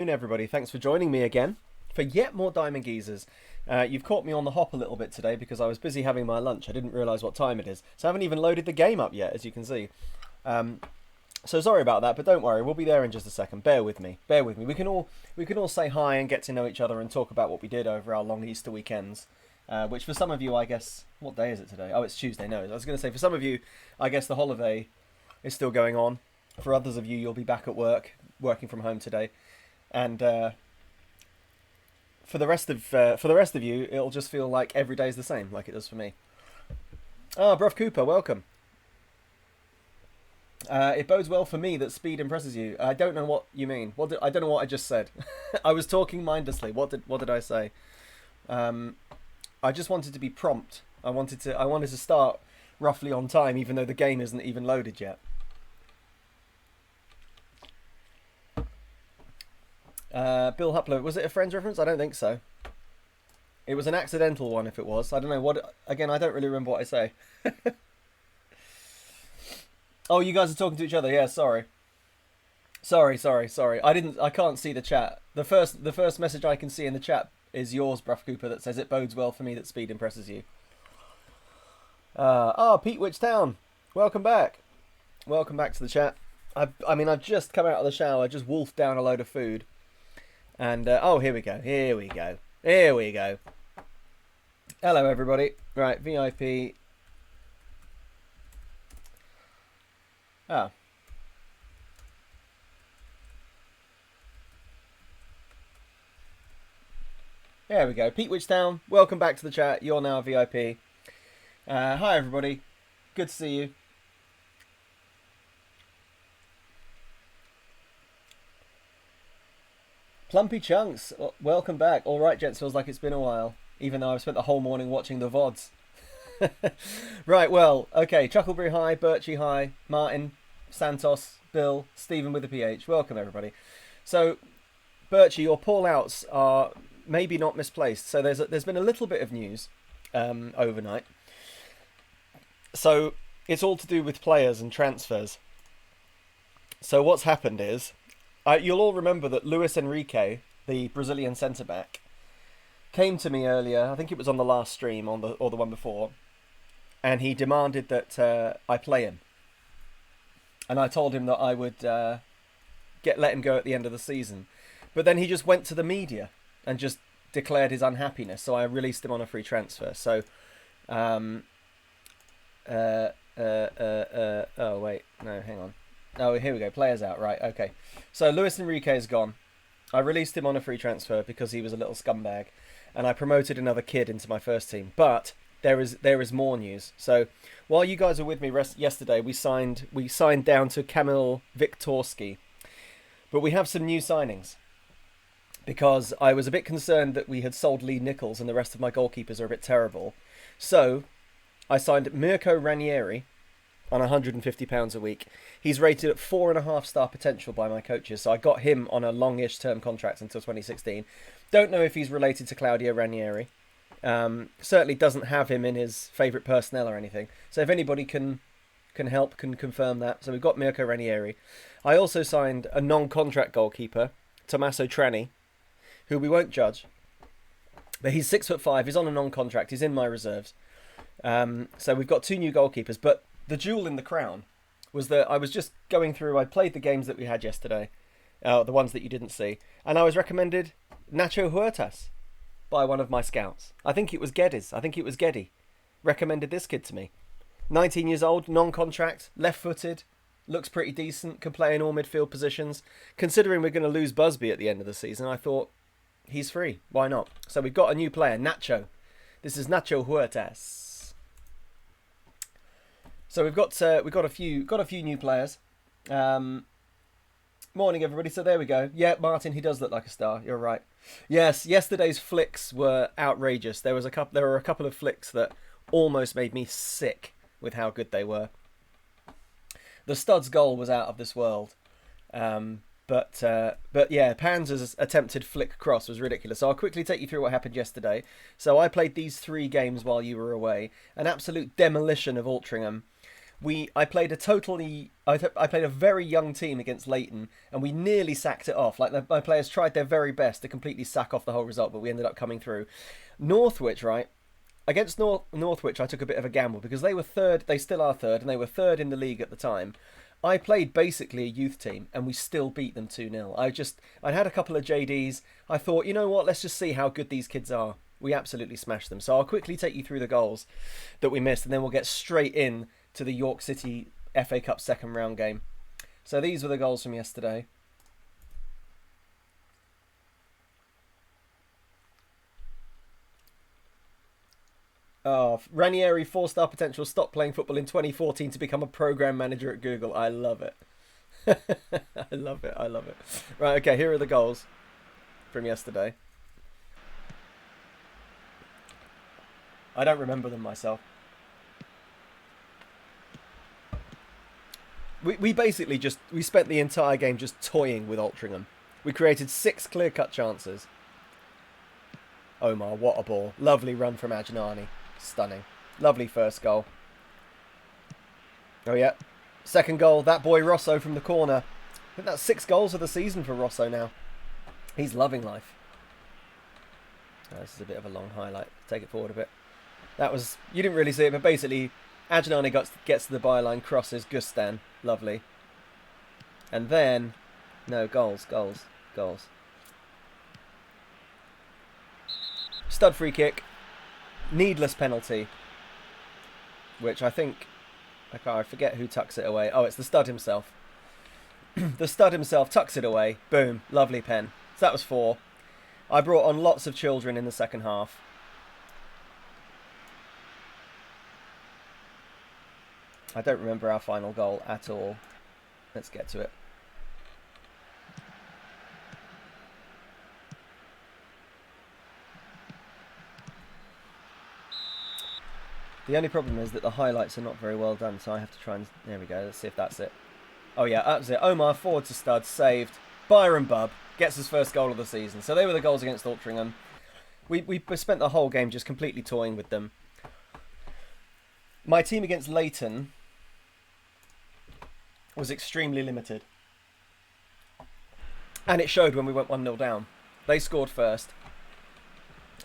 Everybody, thanks for joining me again for yet more Diamond Geezers. You've caught me on the hop a little bit today because I was busy having my lunch. I didn't realise what time it is, so I haven't even loaded the game up yet, as you can see. So sorry about that, but don't worry, we'll be there in just a second. Bear with me. We can all say hi and get to know each other and talk about what we did over our long Easter weekends. Which for some of you, I guess, what day is it today? Oh, it's Tuesday. No, I was going to say for some of you, I guess the holiday is still going on. For others of you, you'll be back at work, working from home today. And for the rest of you, it'll just feel like every day's the same, like it does for me. Ah, Bruff Cooper, welcome. It bodes well for me that speed impresses you. I don't know what you mean. I don't know what I just said. I was talking mindlessly. What did I say? I just wanted to be prompt. I wanted to start roughly on time, even though the game isn't even loaded yet. Bill Hupler, was it a Friends reference? I don't think so. It was an accidental one if it was. I don't know what. Again, I don't really remember what I say. Oh, you guys are talking to each other. Yeah, sorry. Sorry. I can't see the chat. The first message I can see in the chat is yours, Bruff Cooper, that says it bodes well for me that speed impresses you. Pete Witchtown, welcome back. Welcome back to the chat. I've just come out of the shower, just wolfed down a load of food. And, here we go. Hello, everybody. Right, VIP. Oh. There we go. Pete Witchtown, welcome back to the chat. You're now a VIP. Hi, everybody. Good to see you. Plumpy Chunks, welcome back. All right, gents, feels like it's been a while, even though I've spent the whole morning watching the VODs. Right, well, okay. Chuckleberry hi, Birchie hi, Martin, Santos, Bill, Stephen with a PH. Welcome, everybody. So, Birchie, your call-outs are maybe not misplaced. So there's been a little bit of news overnight. So it's all to do with players and transfers. So what's happened is, you'll all remember that Luis Enrique, the Brazilian centre-back, came to me earlier, I think it was on the last stream or the one before, and he demanded that I play him. And I told him that I would let him go at the end of the season. But then he just went to the media and just declared his unhappiness, so I released him on a free transfer. So, oh wait, no, hang on. Oh, here we go. Players out. Right. Okay. So Luis Enrique is gone. I released him on a free transfer because he was a little scumbag, and I promoted another kid into my first team. But there is more news. So while you guys were with me yesterday, we signed down to Kamil Viktorski, but we have some new signings because I was a bit concerned that we had sold Lee Nichols and the rest of my goalkeepers are a bit terrible. So I signed Mirko Ranieri on £150 a week. He's rated at 4.5 star potential by my coaches, so I got him on a longish term contract until 2016. Don't know if he's related to Claudio Ranieri. Certainly doesn't have him in his favourite personnel or anything. So if anybody can help, can confirm that. So we've got Mirko Ranieri. I also signed a non-contract goalkeeper, Tommaso Tranni, who we won't judge. But he's 6'5", he's on a non-contract, he's in my reserves. So we've got two new goalkeepers, but the jewel in the crown was that I was just going through, I played the games that we had yesterday, the ones that you didn't see, and I was recommended Nacho Huertas by one of my scouts. I think it was Geddy. Recommended this kid to me. 19 years old, non-contract, left-footed, looks pretty decent, can play in all midfield positions. Considering we're going to lose Busby at the end of the season, I thought, he's free, why not? So we've got a new player, Nacho. This is Nacho Huertas. So we've got a few new players. Morning, everybody. So there we go. Yeah, Martin, he does look like a star. You're right. Yes, yesterday's flicks were outrageous. There were a couple of flicks that almost made me sick with how good they were. The Stud's goal was out of this world. But yeah, Panzer's attempted flick cross was ridiculous. So I'll quickly take you through what happened yesterday. So I played these 3 games while you were away. An absolute demolition of Altrincham. I played I played a very young team against Leighton, and we nearly sacked it off. Like my players tried their very best to completely sack off the whole result, but we ended up coming through. Northwich, right? Against Northwich, I took a bit of a gamble because they were third. They still are third, and they were third in the league at the time. I played basically a youth team, and we still beat them 2-0. I'd had a couple of JDs. I thought, you know what? Let's just see how good these kids are. We absolutely smashed them. So I'll quickly take you through the goals that we missed, and then we'll get straight in to the York City FA Cup second round game. So these were the goals from yesterday. Oh, Ranieri, 4-star potential, stopped playing football in 2014 to become a program manager at Google. I love it. I love it. I love it. Right, okay, here are the goals from yesterday. I don't remember them myself. We basically we spent the entire game just toying with Altrincham. We created 6 clear-cut chances. Omar, what a ball. Lovely run from Agnani. Stunning. Lovely first goal. Oh, yeah. Second goal, that boy Rosso from the corner. I think that's 6 goals of the season for Rosso now. He's loving life. Oh, this is a bit of a long highlight. Take it forward a bit. That was... You didn't really see it, but basically, Agnani gets to the byline, crosses, Gustan. Lovely. And then... No, goals. Stud free kick. Needless penalty. Which I think... I forget who tucks it away. Oh, it's the stud himself. The stud himself tucks it away. Boom. Lovely pen. So that was 4. I brought on lots of children in the second half. I don't remember our final goal at all. Let's get to it. The only problem is that the highlights are not very well done, so I have to try and... There we go, let's see if that's it. Oh yeah, that was it. Omar, forward to stud, saved. Byron Bubb gets his first goal of the season. So they were the goals against Altrincham. We spent the whole game just completely toying with them. My team against Leighton was extremely limited. And it showed when we went 1-0 down. They scored first.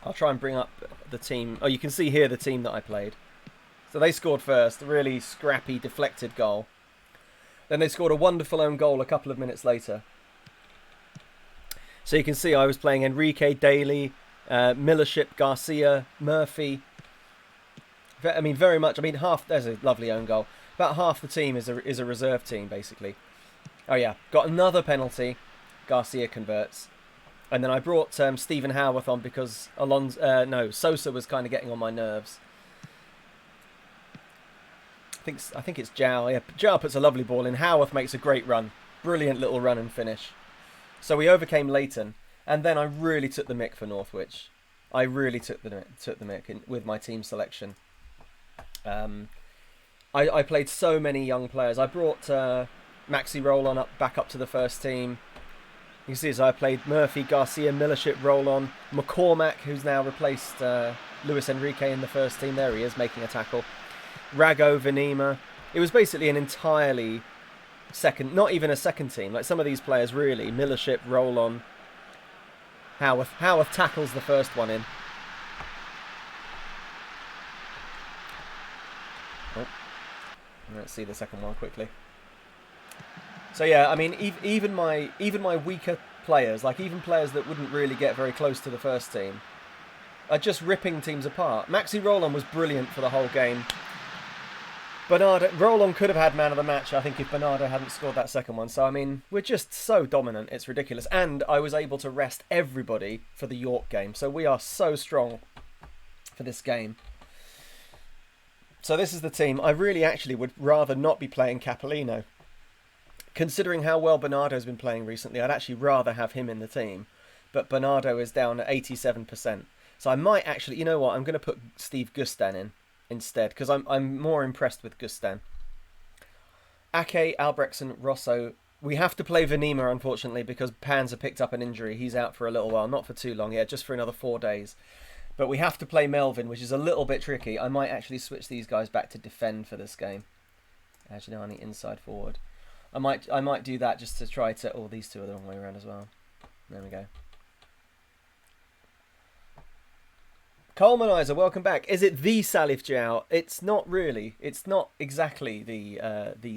I'll try and bring up the team. Oh, you can see here the team that I played. So they scored first, a really scrappy, deflected goal. Then they scored a wonderful own goal a couple of minutes later. So you can see I was playing Enrique, Daly, Millership, Garcia, Murphy. I mean, very much. I mean, half. There's a lovely own goal. About half the team is a reserve team, basically. Oh yeah, got another penalty. Garcia converts. And then I brought Stephen Howarth on because Sosa was kind of getting on my nerves. I think it's Zhao. Yeah, Zhao puts a lovely ball in. Howarth makes a great run. Brilliant little run and finish. So we overcame Leighton. And then I really took the mick for Northwich. I really took the mick with my team selection. I played so many young players. I brought Maxi Roll-On back up to the first team. You can see as I played Murphy, Garcia, Millership, Roll-On, McCormack, who's now replaced Luis Enrique in the first team. There he is, making a tackle. Rago, Venema. It was basically an entirely not even a second team. Like some of these players really. Millership, Roll-On. Howarth tackles the first one in. Oh. Let's see the second one quickly. So yeah, I mean, even my weaker players, like even players that wouldn't really get very close to the first team, are just ripping teams apart. Maxi Roll-On was brilliant for the whole game. Roll-On could have had man of the match, I think, if Bernardo hadn't scored that second one. So, I mean, we're just so dominant, it's ridiculous. And I was able to rest everybody for the York game. So we are so strong for this game. So this is the team. I really actually would rather not be playing Capolino. Considering how well Bernardo's been playing recently, I'd actually rather have him in the team. But Bernardo is down at 87%. So I might actually... You know what? I'm going to put Steve Gustan in instead, because I'm more impressed with Gustan. Ake, Albrechtsen, Rosso. We have to play Venema, unfortunately, because Panzer picked up an injury. He's out for a little while. Not for too long, just for another 4 days. But we have to play Melvin, which is a little bit tricky. I might actually switch these guys back to defend for this game. Ajinani inside forward. I might do that just to try to... Oh, these two are the wrong way around as well. There we go. Colmanizer, welcome back. Is it the Salif Jow? It's not really. It's not exactly the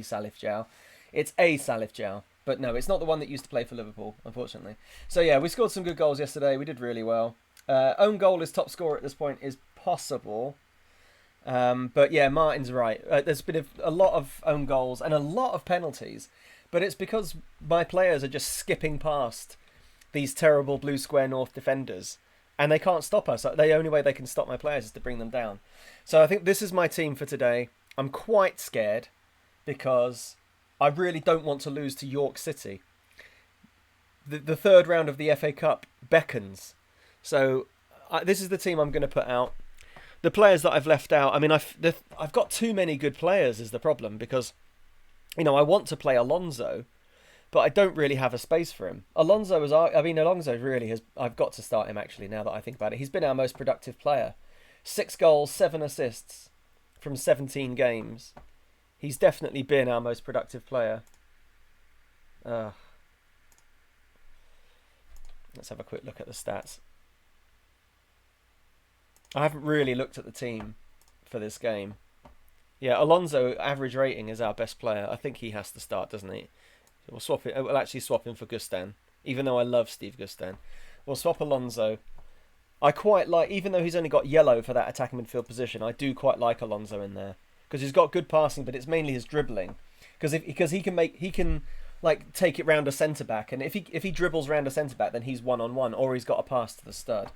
Salif Jow. It's a Salif Jow. But no, it's not the one that used to play for Liverpool, unfortunately. So yeah, we scored some good goals yesterday. We did really well. Own goal is top scorer at this point is possible. But yeah, Martin's right. There's been a lot of own goals and a lot of penalties. But it's because my players are just skipping past these terrible Blue Square North defenders. And they can't stop us. The only way they can stop my players is to bring them down. So I think this is my team for today. I'm quite scared because I really don't want to lose to York City. The third round of the FA Cup beckons. So this is the team I'm going to put out. The players that I've left out, I mean, I've got too many good players is the problem because, you know, I want to play Alonso, but I don't really have a space for him. Alonso really has... I've got to start him, actually, now that I think about it. He's been our most productive player. 6 goals, 7 assists from 17 games. He's definitely been our most productive player. Let's have a quick look at the stats. I haven't really looked at the team for this game. Yeah, Alonso, average rating, is our best player. I think he has to start, doesn't he? We'll actually swap him for Gustan, even though I love Steve Gustan. We'll swap Alonso. I quite like, even though he's only got yellow for that attacking midfield position, I do quite like Alonso in there because he's got good passing, but it's mainly his dribbling. Because he can like take it round a centre back, and if he dribbles round a centre back, then he's 1-on-1, or he's got a pass to the stud.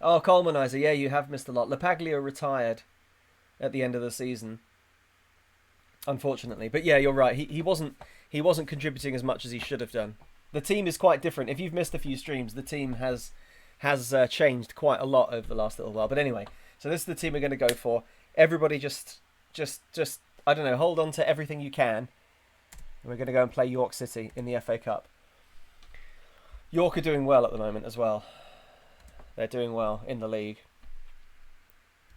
Oh, Colmanizer, yeah, you have missed a lot. Lapaglia retired at the end of the season, unfortunately. But yeah, you're right. He wasn't contributing as much as he should have done. The team is quite different. If you've missed a few streams, the team has changed quite a lot over the last little while. But anyway, so this is the team we're going to go for. Everybody just I don't know, hold on to everything you can. We're going to go and play York City in the FA Cup. York are doing well at the moment as well. They're doing well in the league.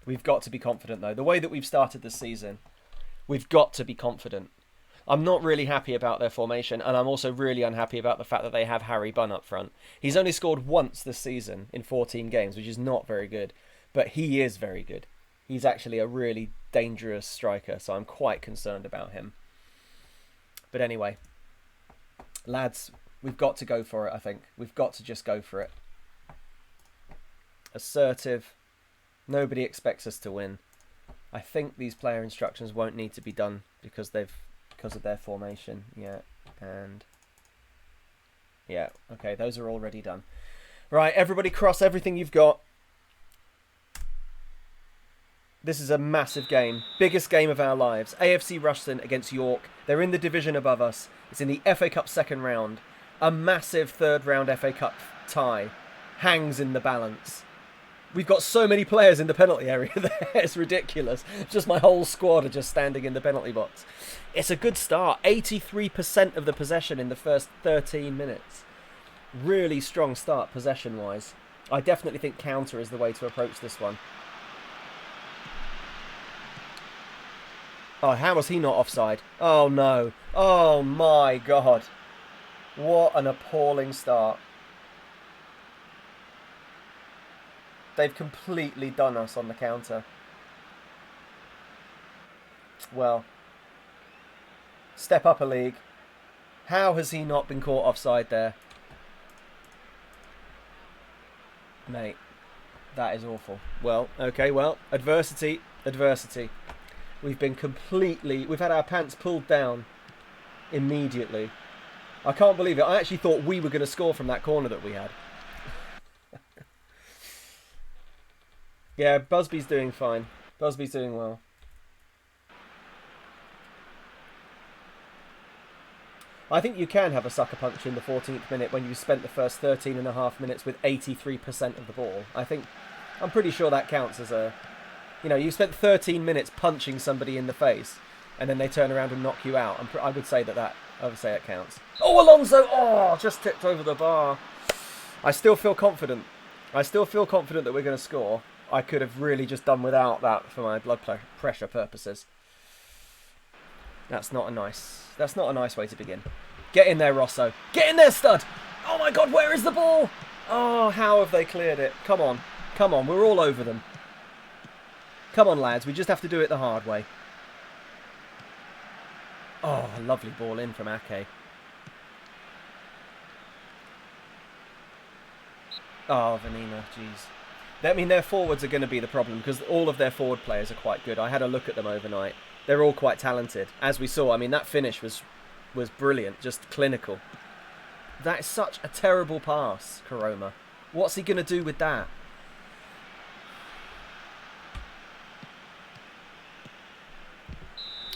We've got to be confident, though. The way that we've started this season, we've got to be confident. I'm not really happy about their formation, and I'm also really unhappy about the fact that they have Harry Bunn up front. He's only scored once this season in 14 games, which is not very good, but he is very good. He's actually a really dangerous striker, so I'm quite concerned about him. But anyway, lads, we've got to go for it, I think. We've got to just go for it. Assertive. Nobody expects us to win. I think these player instructions won't need to be done because of their formation. Yeah, and yeah, okay, those are already done. Right, everybody cross everything you've got. This is a massive game. Biggest game of our lives. AFC Rushden against York. They're in the division above us. It's in the FA Cup second round. A massive third round FA Cup tie hangs in the balance. We've got so many players in the penalty area there. It's ridiculous. Just my whole squad are just standing in the penalty box. It's a good start. 83% of the possession in the first 13 minutes. Really strong start possession-wise. I definitely think counter is the way to approach this one. Oh, how was he not offside? Oh, no. Oh, my God. What an appalling start. They've completely done us on the counter. Well, step up a league. How has he not been caught offside there? Mate, that is awful. Well, okay, well, adversity. We've had our pants pulled down immediately. I can't believe it. I actually thought we were going to score from that corner that we had. Yeah, Busby's doing fine. Busby's doing well. I think you can have a sucker punch in the 14th minute when you've spent the first 13 and a half minutes with 83% of the ball. I'm pretty sure that counts as a... You know, you spent 13 minutes punching somebody in the face and then they turn around and knock you out. I would say it counts. Oh, Alonso! Oh, just tipped over the bar. I still feel confident. That we're going to score. I could have really just done without that for my blood pressure purposes. That's not a nice way to begin. Get in there, Rosso. Get in there, stud. Oh my God, where is the ball? Oh, how have they cleared it? Come on. Come on, we're all over them. Come on, lads, we just have to do it the hard way. Oh, a lovely ball in from Ake. Oh, Vanina, jeez. I mean, their forwards are going to be the problem because all of their forward players are quite good. I had a look at them overnight. They're all quite talented. As we saw, I mean, that finish was brilliant, just clinical. That is such a terrible pass, Karoma. What's he going to do with that?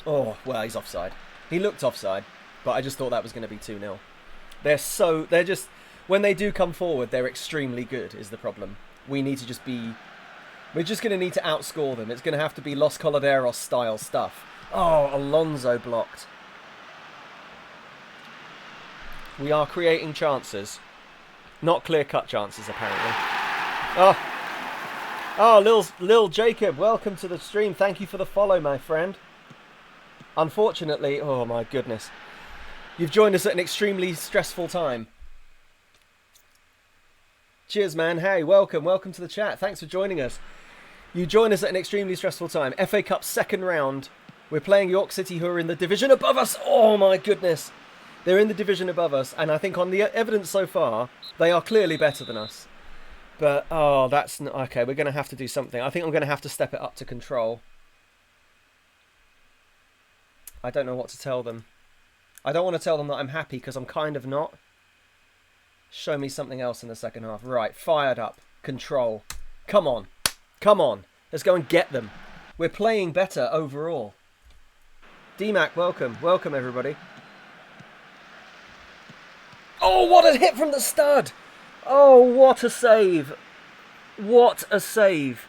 Oh, well, he's offside. He looked offside, but I just thought that was going to be 2-0. They're just, when they do come forward, they're extremely good, is the problem. We need to just be, we're just going to need to outscore them. It's going to have to be Los Coladeros style stuff. Oh, Alonso blocked. We are creating chances. Not clear-cut chances, apparently. Oh, Lil Jacob, welcome to the stream. Thank you for the follow, my friend. Unfortunately, oh my goodness. You've joined us at an extremely stressful time. Cheers, man. Hey, welcome to the chat. Thanks for joining us. You join us at an extremely stressful time. FA Cup second round. We're playing York City, who are in the division above us. Oh my goodness. They're in the division above us, and I think on the evidence so far, they are clearly better than us. But, oh, that's not... Okay, we're going to have to do something. I think I'm going to have to step it up to control. I don't know what to tell them. I don't want to tell them that I'm happy, because I'm kind of not. Show me something else in the second half. Right, fired up. Control. Come on. Come on. Let's go and get them. We're playing better overall. DMAC, welcome. Welcome, everybody. Oh, what a hit from the stud! Oh, what a save! What a save!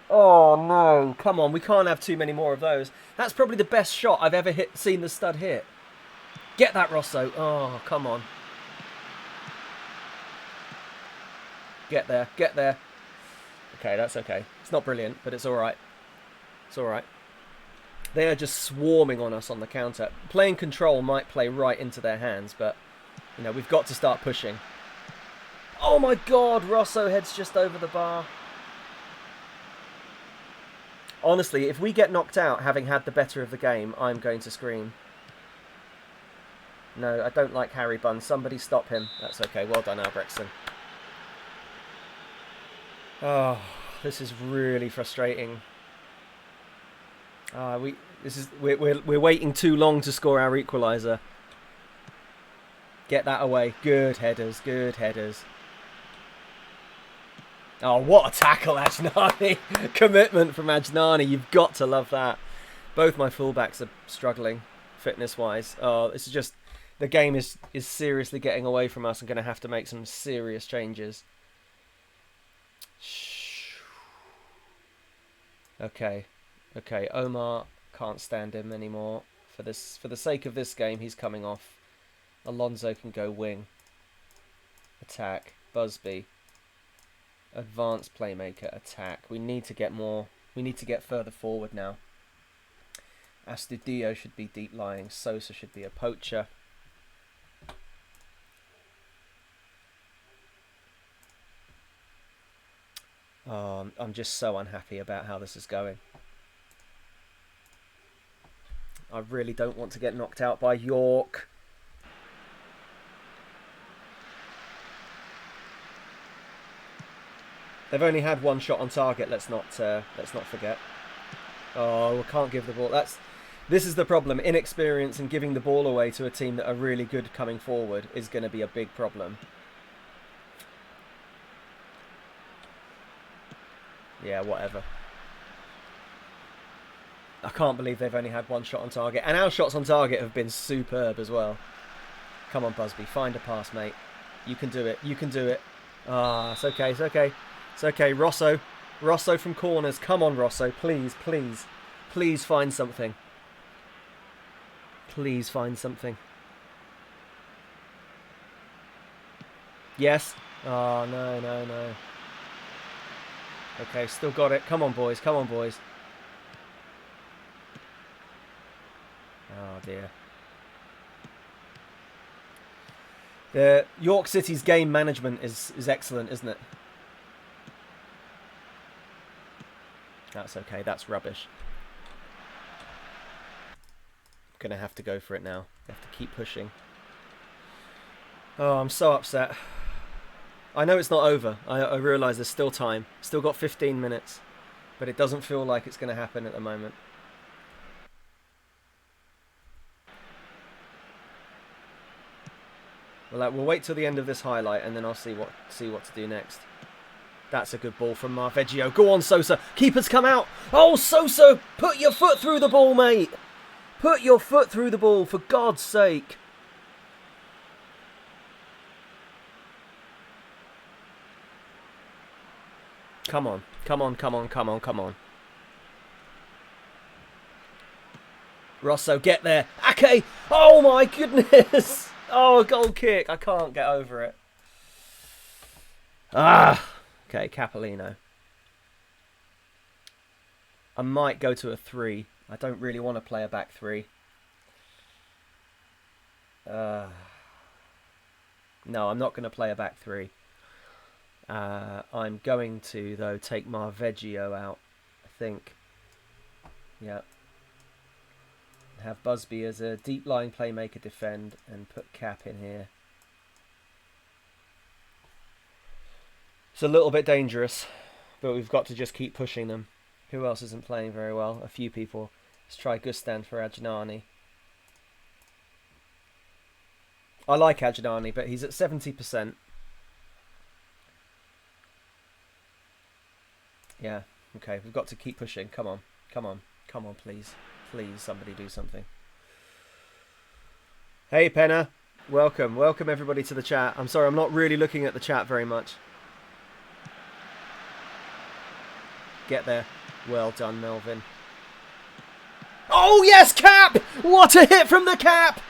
Oh no! Come on, we can't have too many more of those. That's probably the best shot I've ever seen the stud hit. Get that, Rosso! Oh, come on! Get there! Get there! Okay, that's okay. It's not brilliant, but it's all right. It's all right. They are just swarming on us on the counter. Playing control might play right into their hands, but, you know, we've got to start pushing. Oh my God, Rosso heads just over the bar. Honestly, if we get knocked out having had the better of the game, I'm going to scream. No, I don't like Harry Bunn. Somebody stop him. That's okay. Well done, Albrechtsen. Oh, this is really frustrating. We're waiting too long to score our equaliser. Get that away. Good headers. Good headers. Oh, what a tackle, Ajnani. Commitment from Ajnani. You've got to love that. Both my fullbacks are struggling, fitness-wise. Oh, this is just... The game is seriously getting away from us. I'm going to have to make some serious changes. Okay. Okay, Omar can't stand him anymore. For the sake of this game, he's coming off. Alonso can go wing. Attack. Busby. Advanced playmaker. Attack. We need to get more. We need to get further forward now. Astudillo should be deep lying. Sosa should be a poacher. Oh, I'm just so unhappy about how this is going. I really don't want to get knocked out by York. They've only had one shot on target. Let's not forget. Oh, we can't give the ball. This is the problem. Inexperience and giving the ball away to a team that are really good coming forward is going to be a big problem. Yeah, whatever. I can't believe they've only had one shot on target. And our shots on target have been superb as well. Come on, Busby. Find a pass, mate. You can do it. You can do it. Ah, it's okay. It's okay. It's okay. Rosso. Rosso from corners. Come on, Rosso. Please, please. Please find something. Please find something. Yes. Oh, no, no, no. Okay, still got it. Come on, boys. Come on, boys. Oh, dear. The York City's game management is excellent, isn't it? That's okay. That's rubbish. I'm going to have to go for it now. I have to keep pushing. Oh, I'm so upset. I know it's not over. I realise there's still time. Still got 15 minutes. But it doesn't feel like it's going to happen at the moment. Well, we'll wait till the end of this highlight and then I'll see what to do next. That's a good ball from Marveggio. Go on, Sosa. Keeper's come out. Oh, Sosa, put your foot through the ball, mate. Put your foot through the ball, for God's sake. Come on. Come on, come on, come on, come on. Rosso, get there. Ake! Oh, my goodness. Oh, a goal kick. I can't get over it. Ah. Okay, Capolino. I might go to a 3. I don't really want to play a back 3. No, I'm not going to play a back 3. I'm going to, though, take Marveggio out, I think. Yeah. Have Busby as a deep-lying playmaker defend and put Cap in here. It's a little bit dangerous, but we've got to just keep pushing them. Who else isn't playing very well? A few people. Let's try Gustan for Adjani. I like Adjani, but he's at 70%. Yeah, okay, we've got to keep pushing. Come on, come on, come on, please. Please, somebody do something. Hey, Penna. Welcome. Welcome, everybody, to the chat. I'm sorry, I'm not really looking at the chat very much. Get there. Well done, Melvin. Oh, yes, Cap! What a hit from the Cap!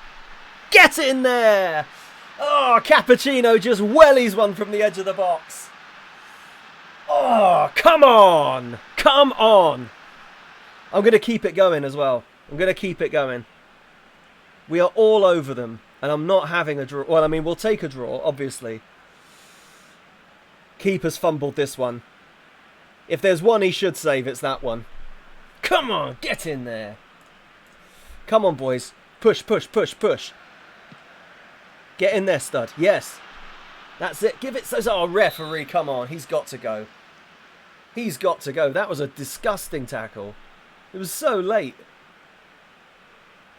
Get in there! Oh, Cappuccino just wellies one from the edge of the box. Oh, come on! Come on! I'm going to keep it going as well. I'm going to keep it going. We are all over them. And I'm not having a draw. Well, I mean, we'll take a draw, obviously. Keeper's fumbled this one. If there's one he should save, it's that one. Come on, get in there. Come on, boys. Push, push, push, push. Get in there, stud. Yes. That's it. Give it. Oh, referee, come on. He's got to go. He's got to go. That was a disgusting tackle. It was so late.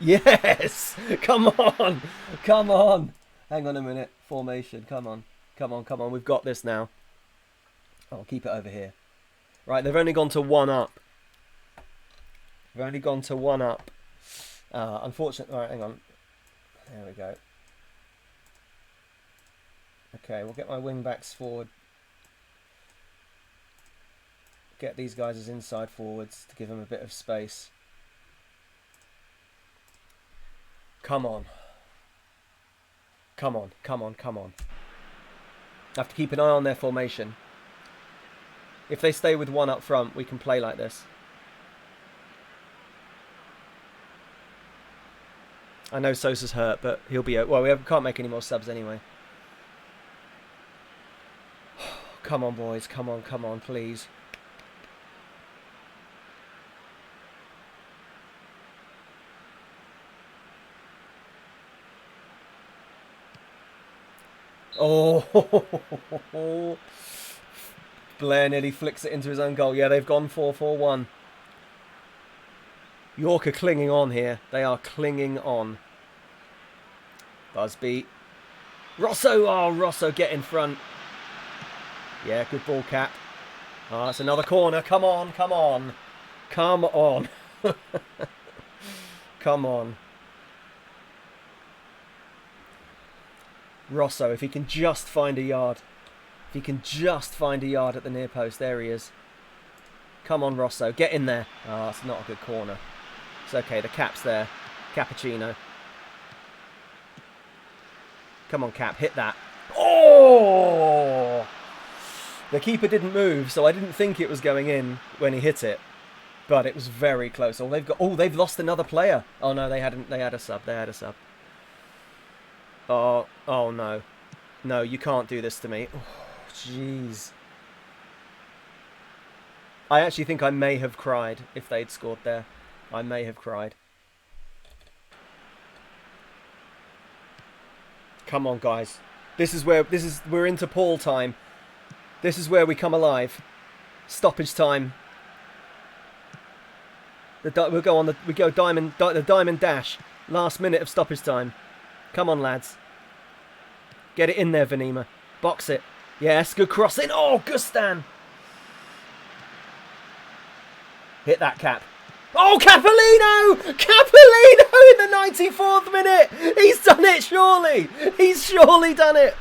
Yes. Come on. Come on. Hang on a minute. Formation. Come on. Come on, come on. We've got this now. I'll keep it over here. Right, they've only gone to 1 up. They've only gone to 1 up. Unfortunately, all right, hang on. There we go. Okay, we'll get my wing backs forward. Get these guys as inside forwards to give them a bit of space. Come on. Come on, come on, come on. I have to keep an eye on their formation. If they stay with 1 up front, we can play like this. I know Sosa's hurt, but he'll be... Well, we can't make any more subs anyway. Come on, boys. Come on, please. Oh, Blair nearly flicks it into his own goal. Yeah, they've gone 4-4-1. York are clinging on here. They are clinging on. Busby. Rosso. Oh, Rosso, get in front. Yeah, good ball, Cap. Oh, it's another corner. Come on, come on. Come on. Come on. Rosso, if he can just find a yard. If he can just find a yard at the near post. There he is. Come on, Rosso. Get in there. Oh, it's not a good corner. It's okay. The Cap's there. Cappuccino. Come on, Cap. Hit that. Oh! The keeper didn't move, so I didn't think it was going in when he hit it. But it was very close. They've lost another player. Oh no, they hadn't. They had a sub. Oh no. No, you can't do this to me. Oh, jeez. I actually think I may have cried if they'd scored there. I may have cried. Come on, guys. We're into Paul time. This is where we come alive. Stoppage time. We go the diamond dash. Last minute of stoppage time. Come on, lads. Get it in there, Venema. Box it. Yes, good crossing. Oh, Gustan. Hit that cap. Oh, Capolino! Capolino in the 94th minute! He's done it, surely! He's surely done it!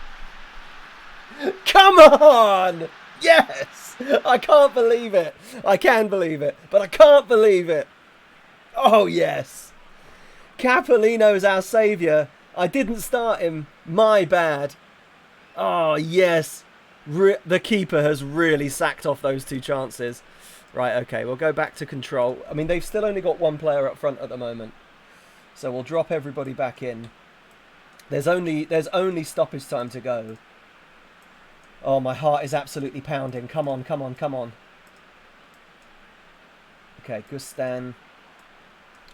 Come on! Yes! I can't believe it. I can believe it, but I can't believe it. Oh, yes. Capolino's our saviour. I didn't start him. My bad. Oh, yes. The keeper has really sacked off those two chances. Right, okay, we'll go back to control. I mean, they've still only got one player up front at the moment. So we'll drop everybody back in. There's only stoppage time to go. Oh, my heart is absolutely pounding. Come on, come on, come on. Okay, Gustan.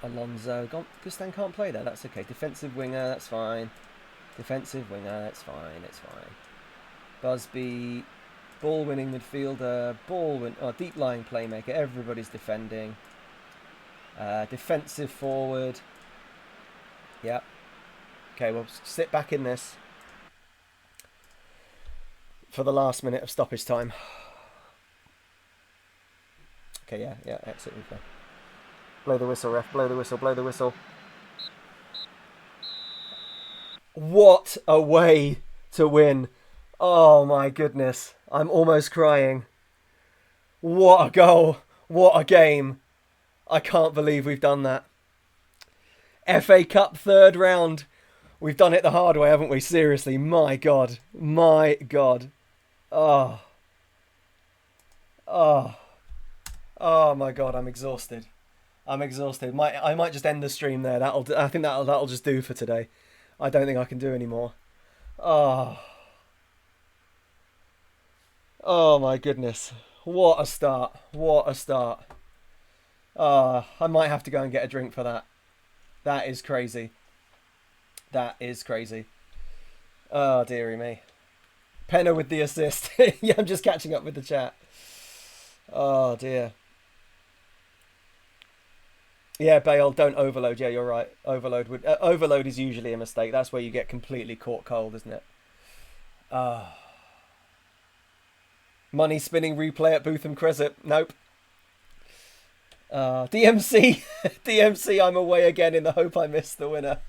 Alonso. Gustan can't play there. That's okay. Defensive winger, that's fine. Defensive winger, that's fine. It's fine. Busby. Ball-winning midfielder. Deep lying playmaker. Everybody's defending. Defensive forward. Yep. Okay, we'll sit back in this for the last minute of stoppage time. Okay, yeah, exit replay. Blow the whistle, ref. Blow the whistle, blow the whistle. What a way to win. Oh my goodness. I'm almost crying. What a goal. What a game. I can't believe we've done that. FA Cup third round. We've done it the hard way, haven't we? Seriously, my God. My God. Oh. Oh. Oh my God, I'm exhausted. I'm exhausted. I might just end the stream there. I think that'll just do for today. I don't think I can do any more. Oh. Oh my goodness. What a start. What a start. I might have to go and get a drink for that. That is crazy. That is crazy. Oh, dearie me. Penna with the assist. Yeah, I'm just catching up with the chat. Oh, dear. Yeah, Bale, don't overload. Yeah, you're right. Overload is usually a mistake. That's where you get completely caught cold, isn't it? Money spinning replay at Bootham Crescent. Nope. DMC. DMC, I'm away again in the hope I missed the winner.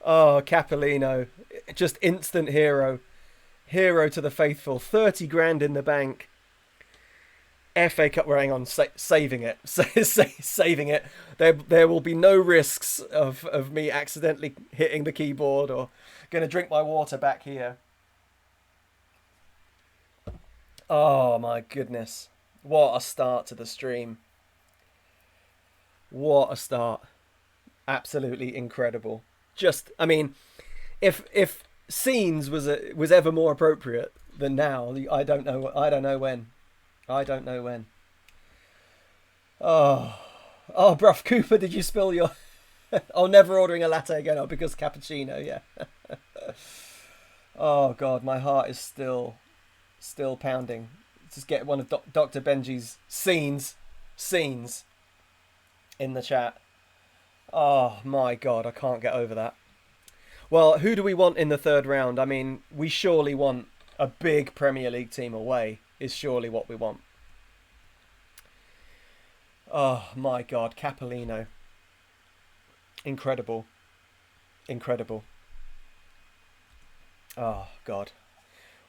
Oh, Capolino. Just instant hero. Hero to the faithful. 30 grand in the bank. FA Cup, hang on, saving it. Saving it. There will be no risks of me accidentally hitting the keyboard or going to drink my water back here. Oh my goodness. What a start to the stream. What a start. Absolutely incredible. Just, I mean, if scenes was ever more appropriate than now, I don't know when. I don't know when. Oh, bruv, Cooper, did you spill your... Oh, never ordering a latte again. Oh, because cappuccino, yeah. Oh, God, my heart is still pounding. Just get one of Dr. Benji's scenes in the chat. Oh, my God, I can't get over that. Well, who do we want in the third round? I mean, we surely want a big Premier League team away, is surely what we want. Oh, my God, Capolino. Incredible. Incredible. Oh, God.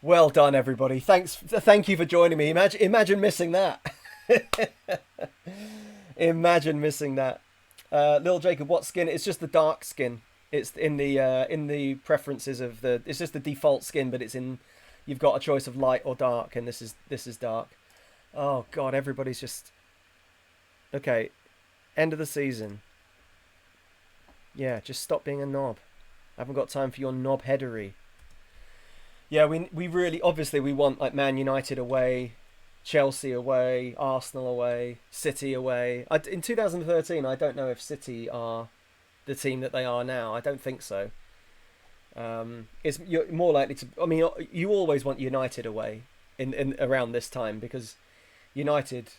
Well done, everybody. Thank you for joining me. Imagine missing that. Imagine missing that. Little Jacob, what skin? It's just the dark skin. It's in the preferences of the... It's just the default skin, but it's in... you've got a choice of light or dark, and this is dark. Oh God, everybody's just okay. End of the season. Yeah, just stop being a knob. I haven't got time for your knob headery. Yeah, we really obviously we want like Man United away, Chelsea away, Arsenal away, City away. In 2013, I don't know if City are the team that they are now. I don't think so. You're more likely to. I mean, you always want United away in around this time because United.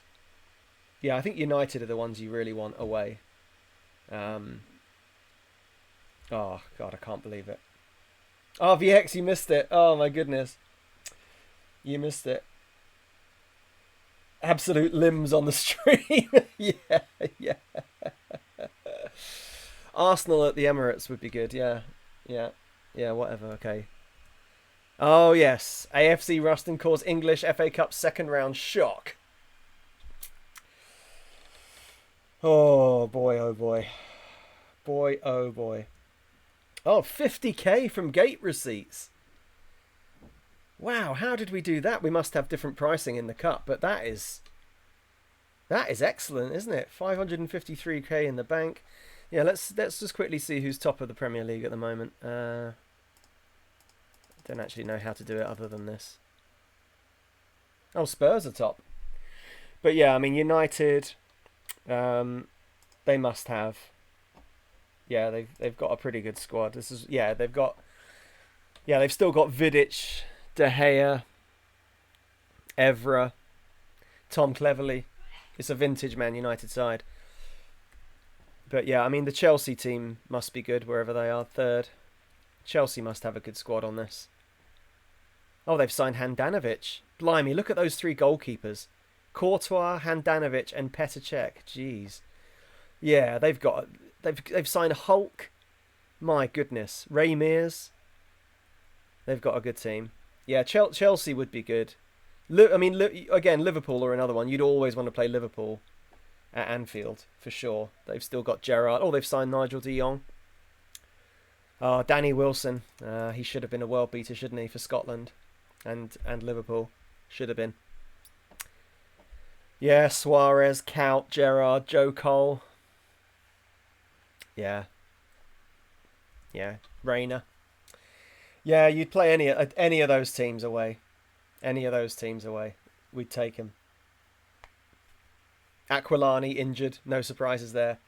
Yeah, I think United are the ones you really want away. Oh God, I can't believe it. Oh, VX, you missed it. Oh my goodness, you missed it. Absolute limbs on the stream. yeah. Arsenal at the Emirates would be good. Yeah. Whatever. Okay. Oh yes, AFC Ruston cause English FA Cup second round shock. Oh boy, oh boy. Boy, oh boy. Oh, 50k from gate receipts. Wow, how did we do that? We must have different pricing in the cup, but that is excellent, isn't it? 553k in the bank. Yeah, let's just quickly see who's top of the Premier League at the moment. Don't actually know how to do it other than this. Oh, Spurs are top. But yeah, I mean United, they must have. Yeah, they've got a pretty good squad. They've still got Vidic, De Gea, Evra, Tom Cleverley. It's a vintage Man United side. But yeah, I mean the Chelsea team must be good wherever they are. Third. Chelsea must have a good squad on this. Oh, they've signed Handanovic. Blimey, look at those three goalkeepers. Courtois, Handanovic and Petr Cech. Jeez. Yeah, they've signed Hulk. My goodness. Ray Mears. They've got a good team. Yeah, Chelsea would be good. Again, Liverpool are another one. You'd always want to play Liverpool at Anfield, for sure. They've still got Gerrard. Oh, they've signed Nigel de Jong. Oh, Danny Wilson. He should have been a world beater, shouldn't he, for Scotland and Liverpool. Should have been. Yeah, Suarez, Cout, Gerrard, Joe Cole. Yeah, Reina. Yeah, you'd play any of those teams away. Any of those teams away. We'd take him. Aquilani injured. No surprises there.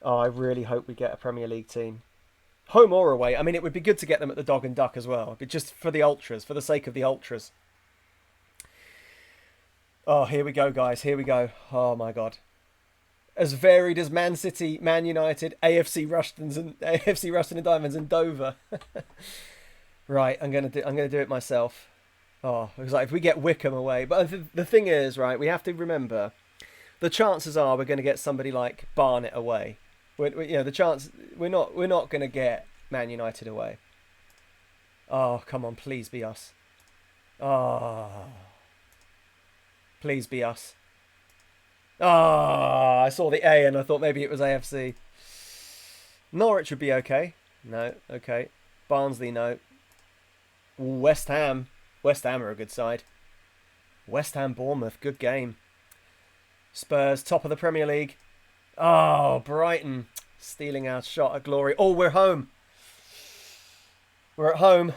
Oh, I really hope we get a Premier League team. Home or away. I mean, it would be good to get them at the Dog and Duck as well. But just for the Ultras. For the sake of the Ultras. Oh, here we go, guys. Here we go. Oh, my God. As varied as Man City, Man United, AFC Ruston and Diamonds and Dover. Right, I'm gonna do it myself. Oh, it was like if we get Wickham away. But the thing is, right, we have to remember the chances are we're going to get somebody like Barnet away. The chance we're not going to get Man United away. Oh, come on, please be us. Oh, please be us. Ah, I saw the A and I thought maybe it was AFC. Norwich would be okay. No, okay. Barnsley, no. West Ham. West Ham are a good side. West Ham, Bournemouth, good game. Spurs, top of the Premier League. Oh, Brighton, stealing our shot at glory. Oh, we're home. We're at home.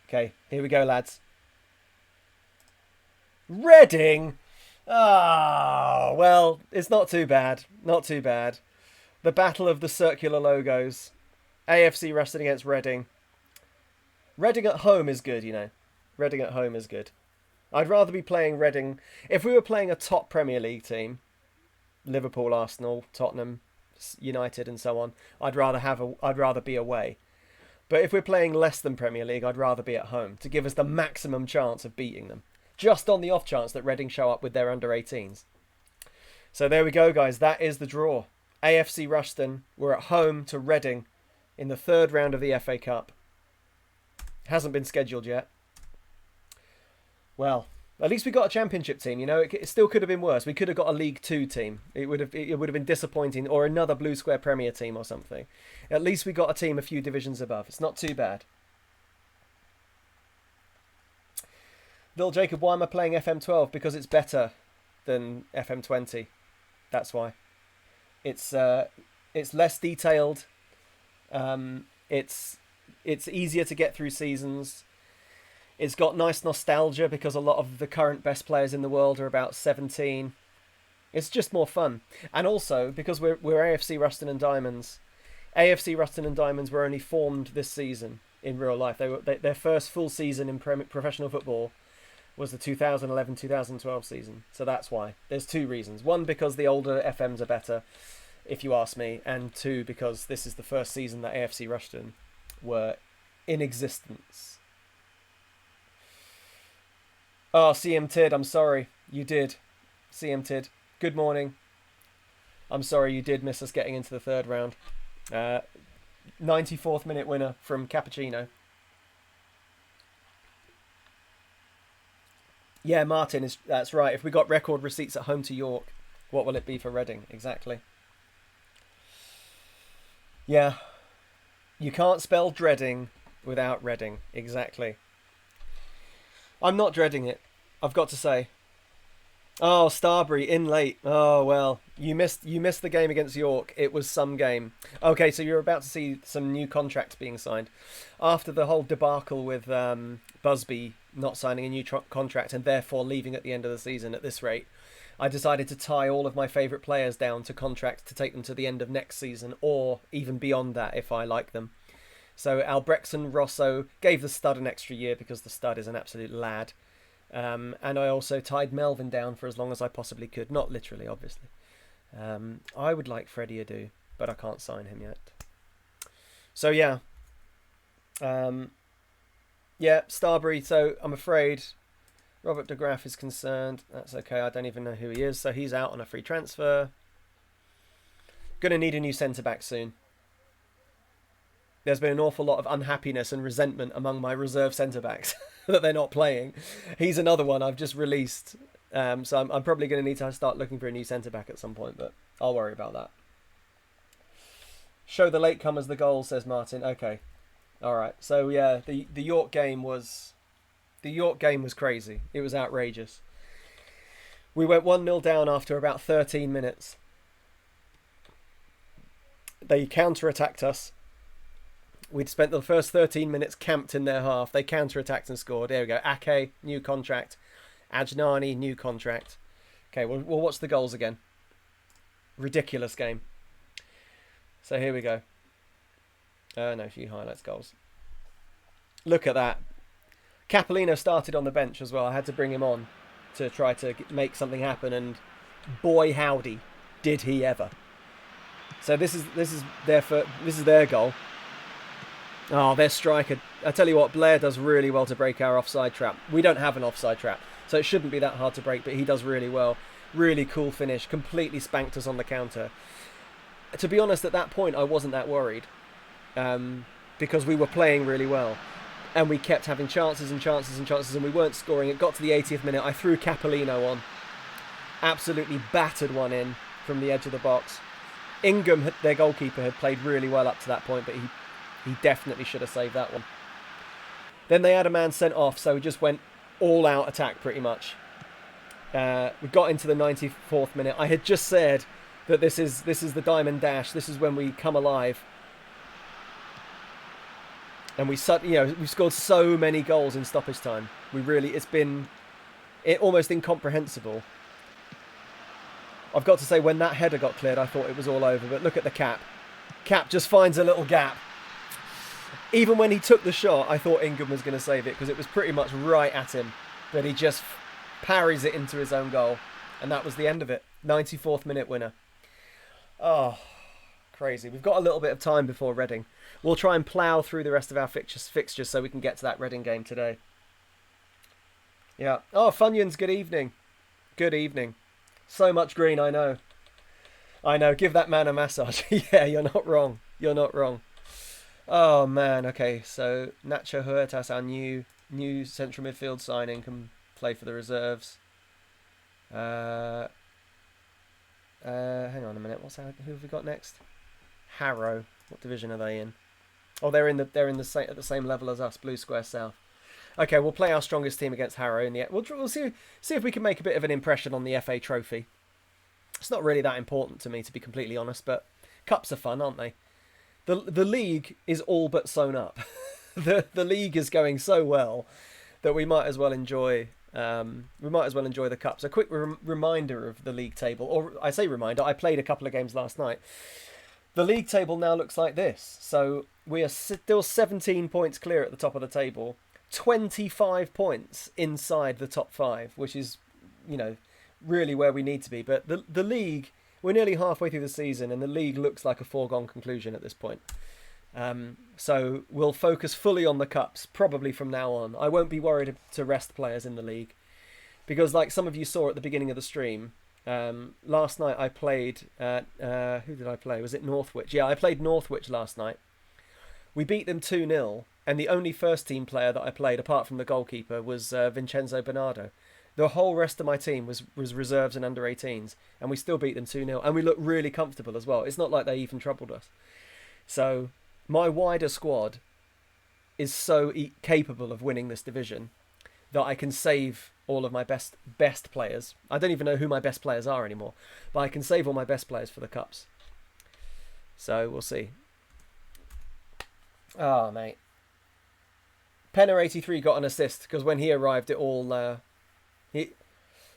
Okay, here we go, lads. Reading? Ah, well, it's not too bad. Not too bad. The battle of the circular logos. AFC Ruston against Reading. Reading at home is good, you know. Reading at home is good. I'd rather be playing Reading. If we were playing a top Premier League team, Liverpool, Arsenal, Tottenham, United and so on, I'd rather be away. But if we're playing less than Premier League, I'd rather be at home to give us the maximum chance of beating them. Just on the off chance that Reading show up with their under-18s. So there we go, guys. That is the draw. AFC Ruston, we're at home to Reading in the third round of the FA Cup. Hasn't been scheduled yet. Well, at least we got a championship team. You know, it still could have been worse. We could have got a League Two team. It would have been disappointing, or another Blue Square Premier team or something. At least we got a team a few divisions above. It's not too bad. Bill Jacob, why am I playing FM12? Because it's better than FM20. That's why. It's less detailed. It's easier to get through seasons. It's got nice nostalgia because a lot of the current best players in the world are about 17. It's just more fun. And also, because we're AFC Ruston and Diamonds, AFC Ruston and Diamonds were only formed this season in real life. Their first full season in professional football was the 2011-2012 season. So that's why. There's two reasons. One, because the older FMs are better, if you ask me. And two, because this is the first season that AFC Ruston were in existence. Oh, CM Tid, I'm sorry. You did. CM Tid, good morning. I'm sorry you did miss us getting into the third round. 94th minute winner from Cappuccino. Yeah, Martin, that's right. If we got record receipts at home to York, what will it be for Reading? Exactly. Yeah. You can't spell dreading without Reading. Exactly. I'm not dreading it, I've got to say. Oh, Starbury in late. Oh well, you missed the game against York. It was some game. Okay, so you're about to see some new contracts being signed after the whole debacle with Busby not signing a new contract and therefore leaving at the end of the season at this rate. I decided to tie all of my favourite players down to contracts to take them to the end of next season or even beyond that if I like them. So Albrechtsen Rosso gave the stud an extra year because the stud is an absolute lad. And I also tied Melvin down for as long as I possibly could. Not literally, obviously. I would like Freddie Adu, but I can't sign him yet. So, yeah. Yeah, Starbury. So, I'm afraid Robert de Graaf is concerned. That's okay. I don't even know who he is. So, he's out on a free transfer. Going to need a new centre-back soon. There's been an awful lot of unhappiness and resentment among my reserve centre-backs that they're not playing. He's another one I've just released. So I'm probably going to need to start looking for a new centre-back at some point, but I'll worry about that. Show the latecomers the goal, says Martin. Okay. All right. So, yeah, the York game was crazy. It was outrageous. We went 1-0 down after about 13 minutes. They counter-attacked us. We'd spent the first 13 minutes camped in their half. They counter-attacked and scored. There we go. Ake, new contract. Ajnani, new contract. Okay, we'll watch the goals again. Ridiculous game. So here we go. No, a few highlights goals. Look at that. Capolino started on the bench as well. I had to bring him on to try to make something happen, and boy howdy, did he ever. So this is their goal. Oh, their striker. I tell you what, Blair does really well to break our offside trap. We don't have an offside trap, so it shouldn't be that hard to break, but he does really well. Really cool finish. Completely spanked us on the counter. To be honest, at that point, I wasn't that worried because we were playing really well. And we kept having chances and chances and chances, and we weren't scoring. It got to the 80th minute. I threw Capolino on. Absolutely battered one in from the edge of the box. Ingham, their goalkeeper, had played really well up to that point, but he definitely should have saved that one. Then they had a man sent off, so we just went all-out attack pretty much. We got into the 94th minute. I had just said that this is the Diamond Dash. This is when we come alive. And we've scored so many goals in stoppage time. It's been almost incomprehensible. I've got to say, when that header got cleared, I thought it was all over. But look at the Cap. Cap just finds a little gap. Even when he took the shot, I thought Ingham was going to save it because it was pretty much right at him. But he just parries it into his own goal. And that was the end of it. 94th minute winner. Oh, crazy. We've got a little bit of time before Reading. We'll try and plough through the rest of our fixtures so we can get to that Reading game today. Yeah. Oh, Funyuns, good evening. Good evening. So much green, I know. I know. Give that man a massage. Yeah, you're not wrong. You're not wrong. Oh, man. Okay, so Nacho Huertas, our new central midfield signing, can play for the reserves. Hang on a minute. Who have we got next? Harrow. What division are they in? Oh, they're at the same level as us, Blue Square South. Okay, we'll play our strongest team against Harrow in the. We'll see if we can make a bit of an impression on the FA Trophy. It's not really that important to me, to be completely honest, but cups are fun, aren't they? The league is all but sewn up. the league is going so well that we might as well enjoy the cups. A quick reminder of the league table, or I say reminder, I played a couple of games last night. The league table now looks like this. So we are still 17 points clear at the top of the table, 25 points inside the top 5, which is, really where we need to be. But the league, we're nearly halfway through the season, and the league looks like a foregone conclusion at this point. So we'll focus fully on the cups, probably from now on. I won't be worried to rest players in the league, because like some of you saw at the beginning of the stream, last night I played, who did I play? Was it Northwich? Yeah, I played Northwich last night. We beat them 2-0, and the only first team player that I played, apart from the goalkeeper, was Vincenzo Bernardo. The whole rest of my team was reserves and under 18s, and we still beat them 2-0, and we looked really comfortable as well. It's not like they even troubled us. So my wider squad is so capable of winning this division that I can save all of my best players. I don't even know who my best players are anymore, but I can save all my best players for the cups. So we'll see. Oh, mate. Penner83 got an assist because when he arrived, it all.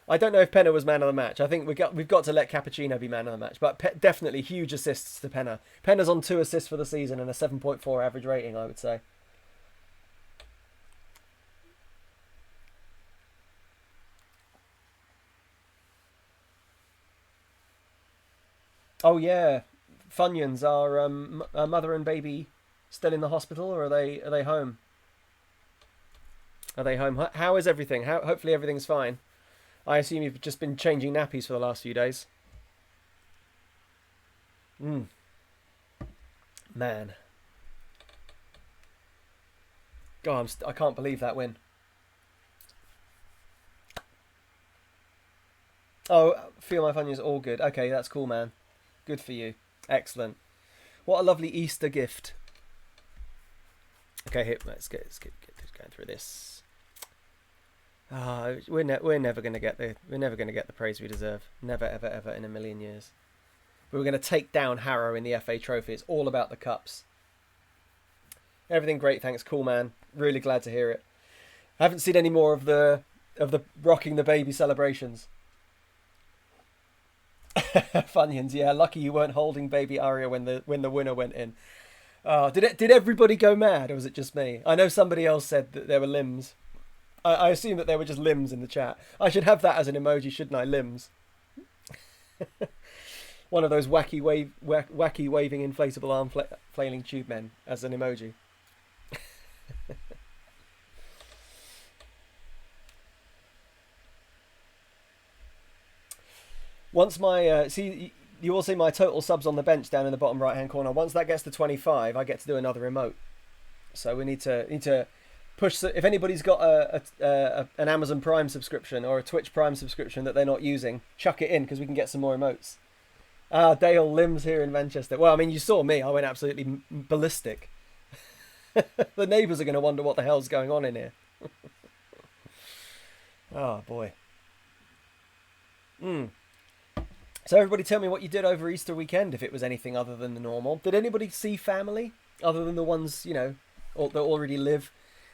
I don't know if Penner was man of the match. I think we've got to let Cappuccino be man of the match, but definitely huge assists to Penner. Penner's on 2 assists for the season and a 7.4 average rating, I would say. Oh yeah, Funyuns are mother and baby still in the hospital, or are they home? Are they home? How is everything? Hopefully everything's fine. I assume you've just been changing nappies for the last few days. Man. God, I can't believe that win. Oh, feel my Funyuns all good. Okay, that's cool, man. Good for you. Excellent. What a lovely Easter gift. Okay, here, let's get going through this. We're never going to get the praise we deserve. Never, ever, ever in a million years. But we're going to take down Harrow in the FA Trophy. It's all about the cups. Everything great, thanks. Cool, man. Really glad to hear it. I haven't seen any more of the rocking the baby celebrations. Funyuns, yeah. Lucky you weren't holding baby Aria when the winner went in. Did everybody go mad, or was it just me? I know somebody else said that there were limbs. I assume that there were just limbs in the chat. I should have that as an emoji, shouldn't I? Limbs. One of those wacky waving inflatable arm flailing tube men as an emoji. Once my see, you will see my total subs on the bench down in the bottom right hand corner. Once that gets to 25, I get to do another emote. So we need to push. If anybody's got an Amazon Prime subscription or a Twitch Prime subscription that they're not using, chuck it in because we can get some more emotes. Dale Limbs here in Manchester. Well, I mean, you saw me. I went absolutely ballistic. The neighbours are going to wonder what the hell's going on in here. Oh boy. So everybody tell me what you did over Easter weekend, if it was anything other than the normal. Did anybody see family, other than the ones, that already live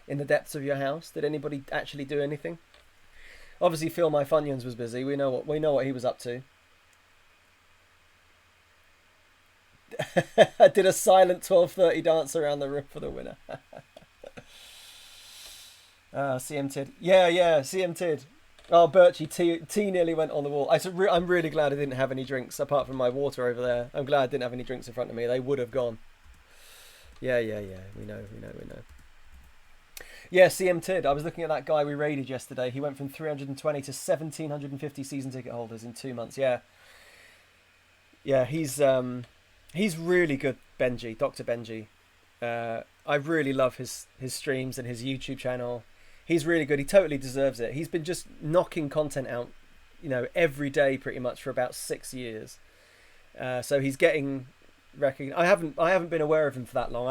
in the depths of your house? Did anybody actually do anything? Obviously, Phil My Funyuns was busy. We know what he was up to. I did a silent 12:30 dance around the room for the winner. CM Tid. Yeah, CM Tid. Oh, Birchie, tea nearly went on the wall. I'm really glad I didn't have any drinks, apart from my water over there. I'm glad I didn't have any drinks in front of me. They would have gone. Yeah. We know. Yeah, CM Tid. I was looking at that guy we raided yesterday. He went from 320 to 1,750 season ticket holders in 2 months. Yeah. Yeah, he's really good, Benji, Dr. Benji. I really love his streams and his YouTube channel. He's really good. He totally deserves it. He's been just knocking content out, every day pretty much for about 6 years. So he's getting I haven't been aware of him for that long.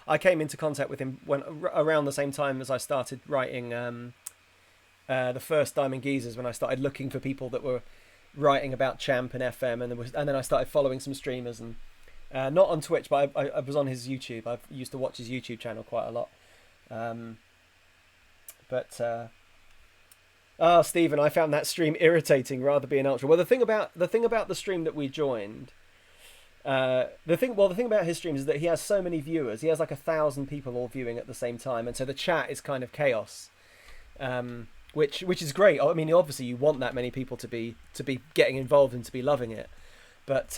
I came into contact with him when around the same time as I started writing the first Diamond Geezers, when I started looking for people that were writing about Champ and FM, and then I started following some streamers, and not on Twitch, but I was on his YouTube. I used to watch his YouTube channel quite a lot. Stephen, I found that stream irritating rather being ultra. Well, the thing about the stream that we joined, the thing about his streams is that he has so many viewers. He has like 1,000 people all viewing at the same time, and so the chat is kind of chaos, which is great. I mean, obviously you want that many people to be getting involved and to be loving it, but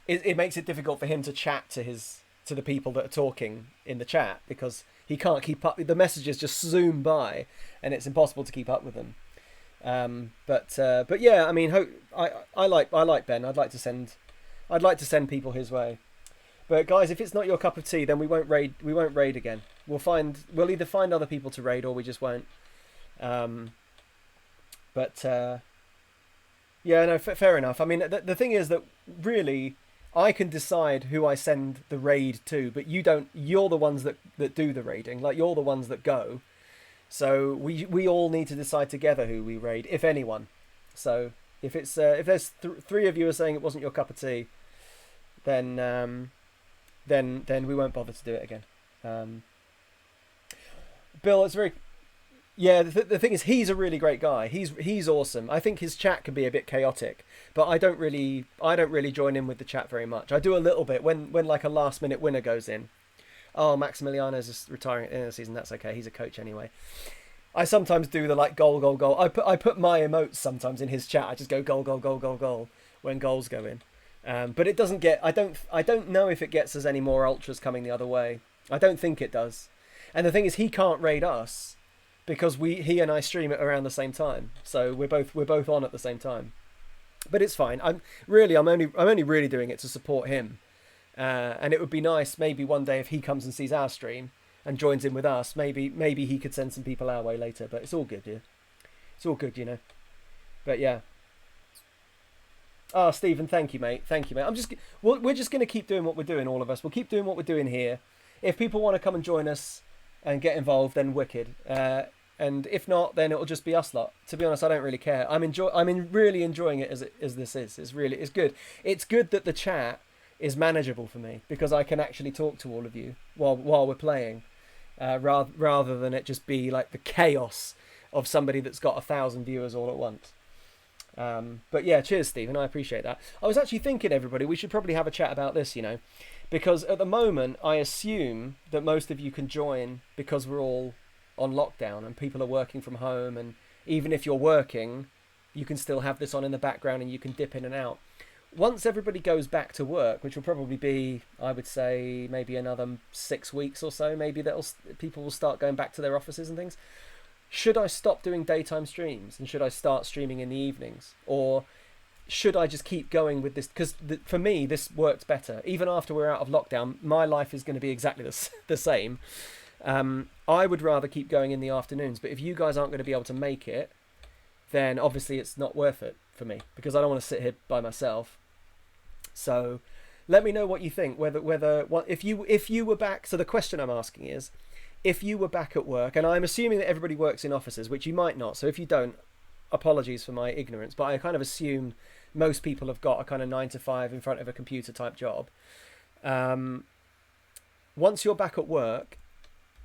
it makes it difficult for him to chat to the people that are talking in the chat, because he can't keep up. The messages just zoom by, and it's impossible to keep up with them. But yeah, I mean, I like Ben. I'd like to send people his way. But guys, if it's not your cup of tea, then we won't raid again. We'll either find other people to raid, or we just won't. Yeah, no, fair enough. I mean, the thing is that really, I can decide who I send the raid to, but you don't. You're the ones that do the raiding. Like, you're the ones that go. So we all need to decide together who we raid, if anyone. So if there's three of you are saying it wasn't your cup of tea, then we won't bother to do it again. Bill, it's very. Yeah, the thing is, he's a really great guy. He's awesome. I think his chat can be a bit chaotic, but I don't really join in with the chat very much. I do a little bit when like a last minute winner goes in. Oh, Maximiliano's just retiring at the end of the season. That's okay. He's a coach anyway. I sometimes do the like goal. I put my emotes sometimes in his chat. I just go goal when goals go in. But it doesn't get. I don't know if it gets us any more ultras coming the other way. I don't think it does. And the thing is, he can't raid us because he and I stream it around the same time. So we're both on at the same time. But it's fine. I'm only really doing it to support him. And it would be nice maybe one day if he comes and sees our stream and joins in with us, maybe he could send some people our way later. But it's all good, yeah. It's all good, you know. But yeah. Oh, Stephen, thank you, mate. We're just going to keep doing what we're doing, all of us. We'll keep doing what we're doing here. If people want to come and join us and get involved, then wicked. And if not, then it'll just be us lot. To be honest, I don't really care. I'm really enjoying it as this is. It's good. It's good that the chat is manageable for me, because I can actually talk to all of you while we're playing, rather than it just be like the chaos of somebody that's got 1,000 viewers all at once. But yeah, cheers, Stephen. I appreciate that. I was actually thinking, everybody, we should probably have a chat about this, you know, because at the moment I assume that most of you can join because we're all on lockdown and people are working from home, and even if you're working, you can still have this on in the background and you can dip in and out. Once everybody goes back to work, which will probably be, I would say, maybe another 6 weeks or so, maybe people will start going back to their offices and things. Should I stop doing daytime streams and should I start streaming in the evenings? Or should I just keep going with this? Because for me, this works better. Even after we're out of lockdown, my life is going to be exactly the same. I would rather keep going in the afternoons. But if you guys aren't going to be able to make it, then obviously it's not worth it for me, because I don't want to sit here by myself. So let me know what you think, if you were back. So the question I'm asking is, if you were back at work, and I'm assuming that everybody works in offices, which you might not. So if you don't, apologies for my ignorance, but I kind of assume most people have got a kind of 9 to 5 in front of a computer type job. Once you're back at work,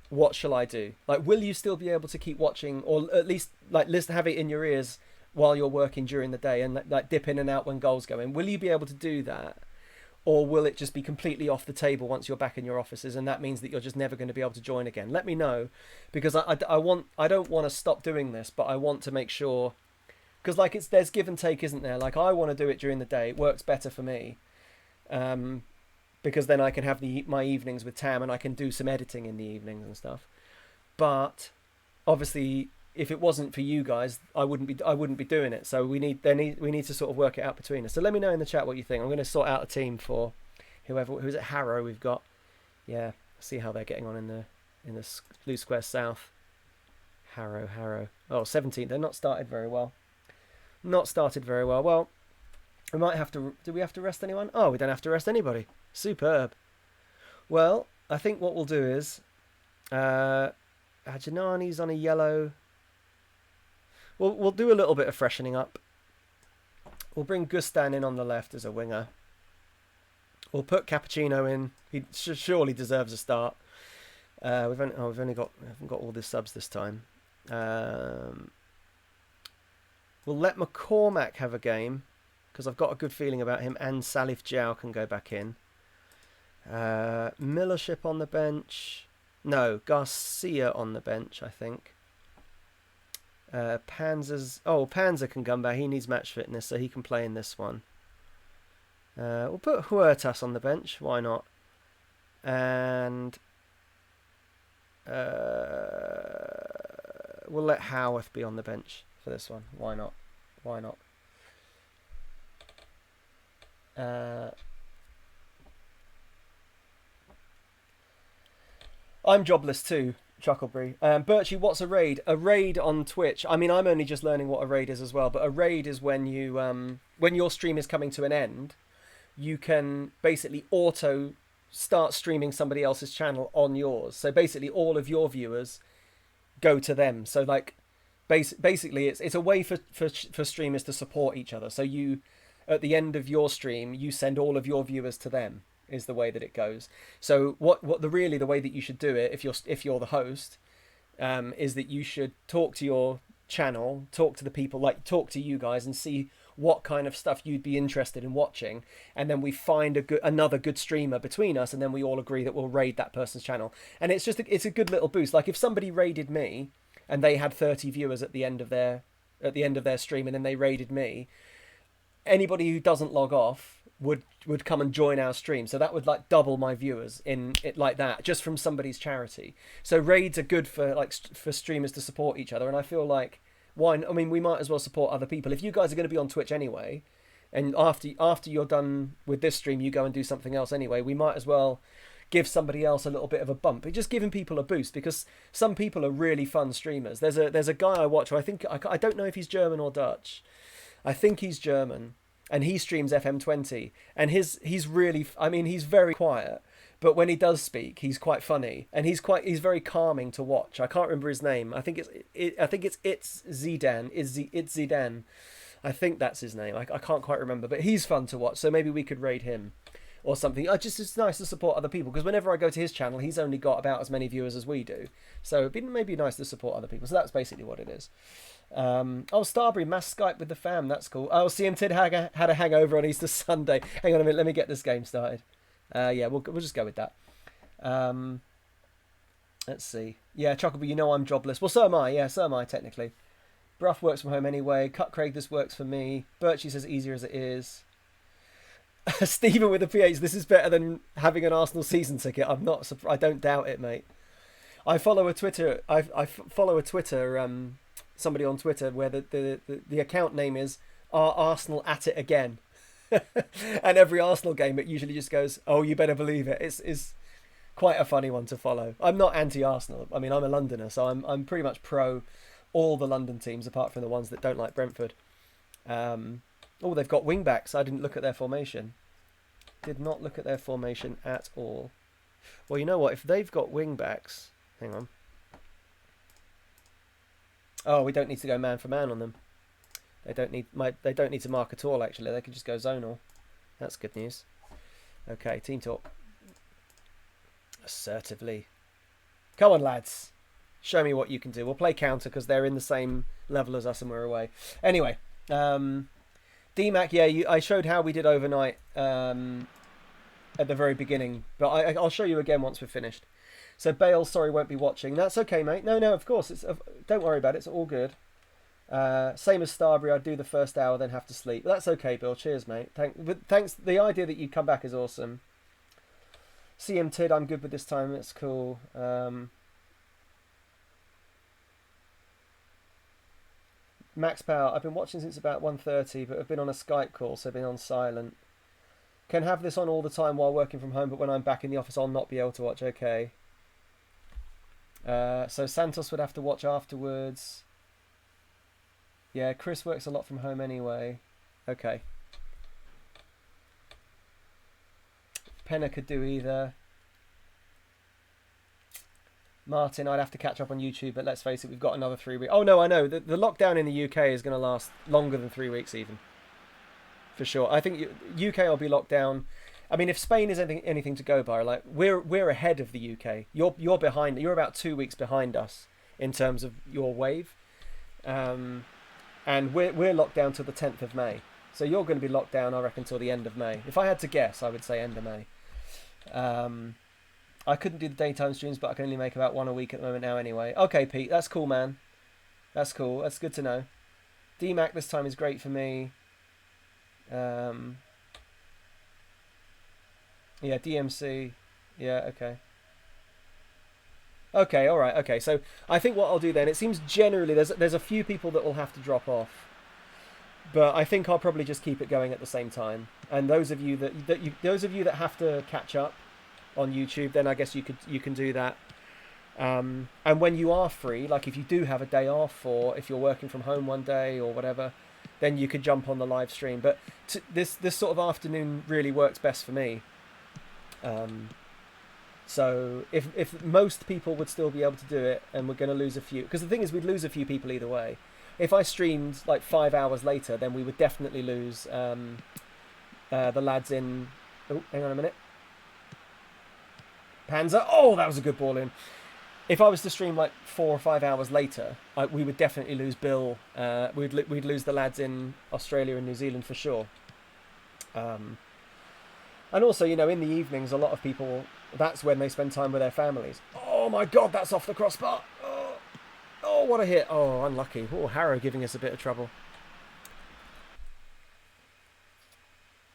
what shall I do? Like, will you still be able to keep watching, or at least like have it in your ears while you're working during the day, and like dip in and out when goals go in? Will you be able to do that? Or will it just be completely off the table once you're back in your offices, and that means that you're just never going to be able to join again? Let me know, because I don't want to stop doing this, but I want to make sure, because like there's give and take, isn't there? Like, I want to do it during the day. It works better for me, because then I can have my evenings with Tam, and I can do some editing in the evenings and stuff. But obviously, if it wasn't for you guys, I wouldn't be doing it. So we need to sort of work it out between us. So let me know in the chat what you think. I'm going to sort out a team for who's at Harrow. We've got, yeah, see how they're getting on in the Blue Square South. Harrow. Oh, 17th. They're not started very well. Well, we might have to. Do we have to rest anyone? Oh, we don't have to rest anybody. Superb. Well, I think what we'll do is Janani's on a yellow. We'll do a little bit of freshening up. We'll bring Gustan in on the left as a winger. We'll put Cappuccino in. He surely deserves a start. We haven't got all the subs this time. We'll let McCormack have a game because I've got a good feeling about him, and Salif Jiao can go back in. Millership on the bench. No, Garcia on the bench, I think. Panzer can come back. He needs match fitness, so he can play in this one. We'll put Huertas on the bench. Why not? And we'll let Howarth be on the bench for this one. Why not? I'm jobless too, Chuckleberry. Birchie, what's a raid? A raid on Twitch. I mean, I'm only just learning what a raid is as well, but a raid is when you when your stream is coming to an end, you can basically auto start streaming somebody else's channel on yours. So basically all of your viewers go to them. So like basically it's a way for streamers to support each other. So you, at the end of your stream, you send all of your viewers to them, is the way that it goes. So the way that you should do it, if you're the host, is that you should talk to your channel, talk to the people, like talk to you guys, and see what kind of stuff you'd be interested in watching, and then we find another good streamer between us, and then we all agree that we'll raid that person's channel. And it's a good little boost. Like if somebody raided me and they had 30 viewers at the end of their stream, and then they raided me, anybody who doesn't log off would come and join our stream. So that would like double my viewers in it, like that, just from somebody's charity. So raids are good for streamers to support each other, and I feel like we might as well support other people. If you guys are going to be on Twitch anyway, and after you're done with this stream you go and do something else anyway, we might as well give somebody else a little bit of a bump. It's just giving people a boost, because some people are really fun streamers. There's a guy I watch who I don't know if he's German or Dutch. I think he's German, and he streams FM12, and he's very quiet, but when he does speak, he's quite funny, and he's very calming to watch. I can't remember his name. I think it's Zidane. I think that's his name. I can't quite remember, but he's fun to watch. So maybe we could raid him or something. It's nice to support other people, because whenever I go to his channel, he's only got about as many viewers as we do. So it'd be maybe nice to support other people. So that's basically what it is. Starbury, mass Skype with the fam. That's cool. Oh, CM Tid had a hangover on Easter Sunday. Hang on a minute. Let me get this game started. Yeah, we'll just go with that. Let's see. Yeah, Chuckleby, you know I'm jobless. Well, so am I. Yeah, so am I, technically. Bruff works from home anyway. Cut Craig, this works for me. Birchie says easier as it is. Stephen with the PH, this is better than having an Arsenal season ticket. I don't doubt it, mate. I follow a Twitter. I follow a Twitter. Somebody on Twitter where the account name is "Are Arsenal at it again?" And every Arsenal game, it usually just goes, "Oh, you better believe it." It's quite a funny one to follow. I'm not anti-Arsenal. I mean, I'm a Londoner, so I'm pretty much pro all the London teams apart from the ones that don't like Brentford. They've got wing backs. I didn't look at their formation. Did not look at their formation at all. Well, you know what? If they've got wing backs, hang on. Oh, we don't need to go man for man on them. They don't need to mark at all. Actually, they can just go zonal. That's good news. Okay, team talk. Assertively. Come on, lads. Show me what you can do. We'll play counter because they're in the same level as us and we're away. Anyway, DMAC, yeah, I showed how we did overnight at the very beginning, but I'll show you again once we're finished. So Bale, sorry, won't be watching. That's okay, mate. No, of course. Don't worry about it. It's all good. Same as Starbury, I'd do the first hour, then have to sleep. But that's okay, Bill. Cheers, mate. Thanks. The idea that you come back is awesome. CM Tid, I'm good with this time. That's cool. Max Power, I've been watching since about 1:30, but I've been on a Skype call, so I've been on silent. Can have this on all the time while working from home, but when I'm back in the office, I'll not be able to watch. Okay. So Santos would have to watch afterwards. Yeah, Chris works a lot from home anyway. Okay. Penna could do either. Martin, I'd have to catch up on YouTube, but let's face it, we've got another 3 weeks. Oh, no, I know. The lockdown in the UK is going to last longer than 3 weeks even. For sure. I think UK will be locked down. I mean, if Spain is anything to go by, like we're ahead of the UK. You're behind. You're about 2 weeks behind us in terms of your wave. And we're locked down till the 10th of May. So you're going to be locked down, I reckon, till the end of May. If I had to guess, I would say end of May. I couldn't do the daytime streams, but I can only make about one a week at the moment now anyway. Okay, Pete, that's cool, man. That's cool. That's good to know. DMAC this time is great for me. Yeah, DMC. Yeah, okay. Okay, all right, okay. So I think what I'll do then, it seems generally there's a few people that will have to drop off. But I think I'll probably just keep it going at the same time. And those of you that have to catch up on YouTube, then I guess you can do that. And when you are free, like if you do have a day off, or if you're working from home one day or whatever, then you could jump on the live stream. But this sort of afternoon really works best for me. So if most people would still be able to do it, and we're going to lose a few, because the thing is we'd lose a few people either way. If I streamed like 5 hours later, then we would definitely lose the lads in... Oh, hang on a minute. Panzer. Oh, that was a good ball in. If I was to stream like 4 or 5 hours later, we would definitely lose Bill. We'd lose the lads in Australia and New Zealand for sure. And also, you know, in the evenings, a lot of people, that's when they spend time with their families. Oh my God, that's off the crossbar. Oh, what a hit. Oh, unlucky. Oh, Harrow giving us a bit of trouble.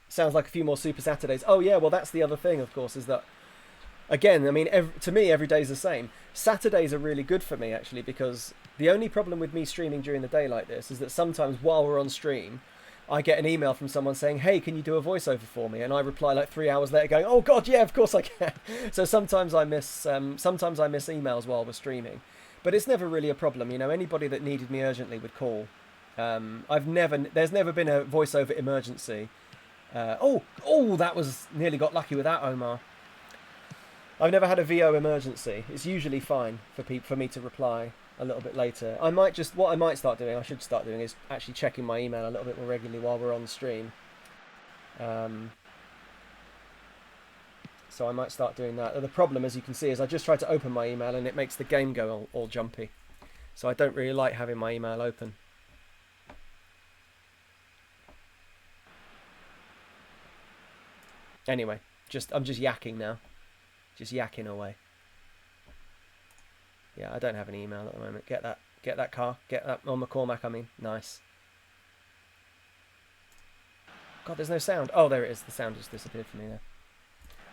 Sounds like a few more Super Saturdays. Oh yeah, well that's the other thing, of course, is that, again, I mean, to me, every day's the same. Saturdays are really good for me, actually, because the only problem with me streaming during the day like this is that sometimes while we're on stream, I get an email from someone saying, hey, can you do a voiceover for me? And I reply like 3 hours later going, oh God, yeah, of course I can. So sometimes I miss emails while we're streaming. But it's never really a problem. You know, anybody that needed me urgently would call. There's never been a voiceover emergency. That was nearly got lucky with that, Omar. I've never had a VO emergency. It's usually fine for me to reply a little bit later. I should start doing is actually checking my email a little bit more regularly while we're on stream. So I might start doing that. The problem, as you can see, is I just tried to open my email and it makes the game go all jumpy. So I don't really like having my email open. Anyway, I'm just yakking now. Just yakking away. Yeah, I don't have an email at the moment. Get that car. Get that on McCormack, I mean. Nice. God, there's no sound. Oh, there it is. The sound just disappeared from me there.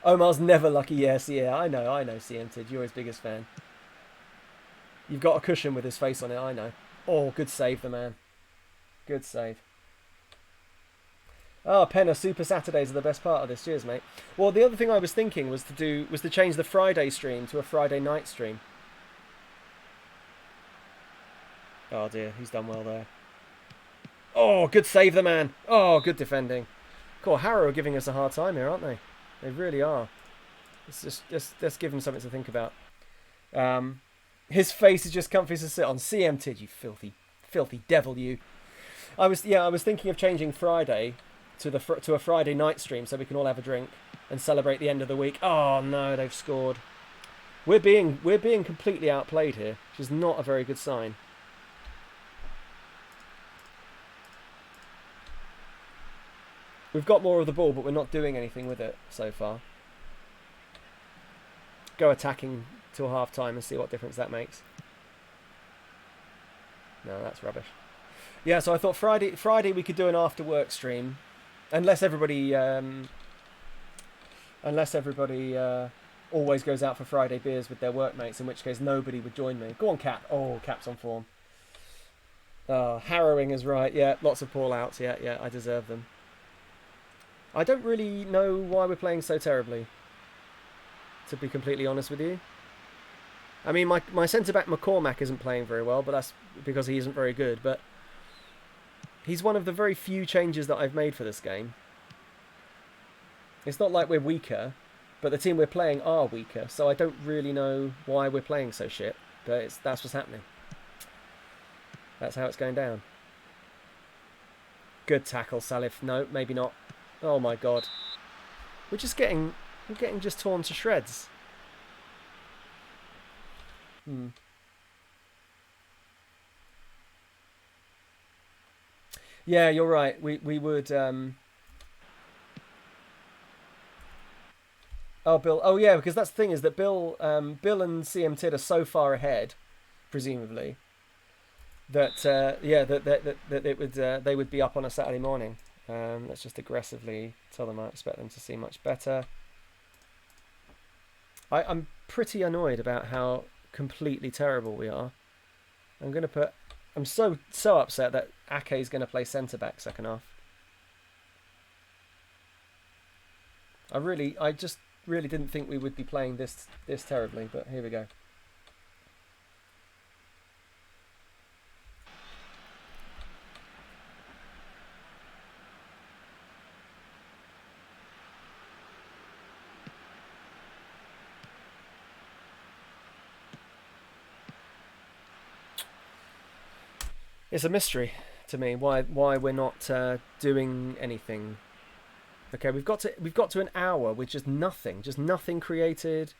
Omar's never lucky. Yes, yeah, I know, CM Tid. You're his biggest fan. You've got a cushion with his face on it, I know. Oh, good save, the man. Good save. Oh, Penna, Super Saturdays are the best part of this. Cheers, mate. Well, the other thing I was thinking was to change the Friday stream to a Friday night stream. Oh dear, he's done well there. Oh, good save, the man. Oh, good defending. Cool, Harrow are giving us a hard time here, aren't they? They really are. Let's give him something to think about. His face is just comfy to sit on. CM Tid, you filthy devil, you. I was thinking of changing Friday to a Friday night stream so we can all have a drink and celebrate the end of the week. Oh no, they've scored. We're being completely outplayed here, which is not a very good sign. We've got more of the ball, but we're not doing anything with it so far. Go attacking till half time and see what difference that makes. No, that's rubbish. Yeah, so I thought Friday we could do an after work stream, unless everybody always goes out for Friday beers with their workmates, in which case nobody would join me. Go on, Cap. Oh, Cap's on form. Harrowing is right. Yeah, lots of Paul outs. Yeah, I deserve them. I don't really know why we're playing so terribly, to be completely honest with you. I mean, my centre-back McCormack isn't playing very well, but that's because he isn't very good. But he's one of the very few changes that I've made for this game. It's not like we're weaker. But the team we're playing are weaker, so I don't really know why we're playing so shit. But that's what's happening. That's how it's going down. Good tackle, Salif. No, maybe not. Oh my god. We're getting just torn to shreds. Yeah, you're right. We would Oh, Bill. Oh, yeah, because that's the thing is that Bill and CM Tid are so far ahead, presumably, that that it would they would be up on a Saturday morning. Let's just aggressively tell them I expect them to see much better. I'm pretty annoyed about how completely terrible we are. I'm so upset that Ake is going to play centre back second half. I just really didn't think we would be playing this terribly, but here we go. It's a mystery to me why we're not doing anything. Okay, we've got to an hour with just nothing created.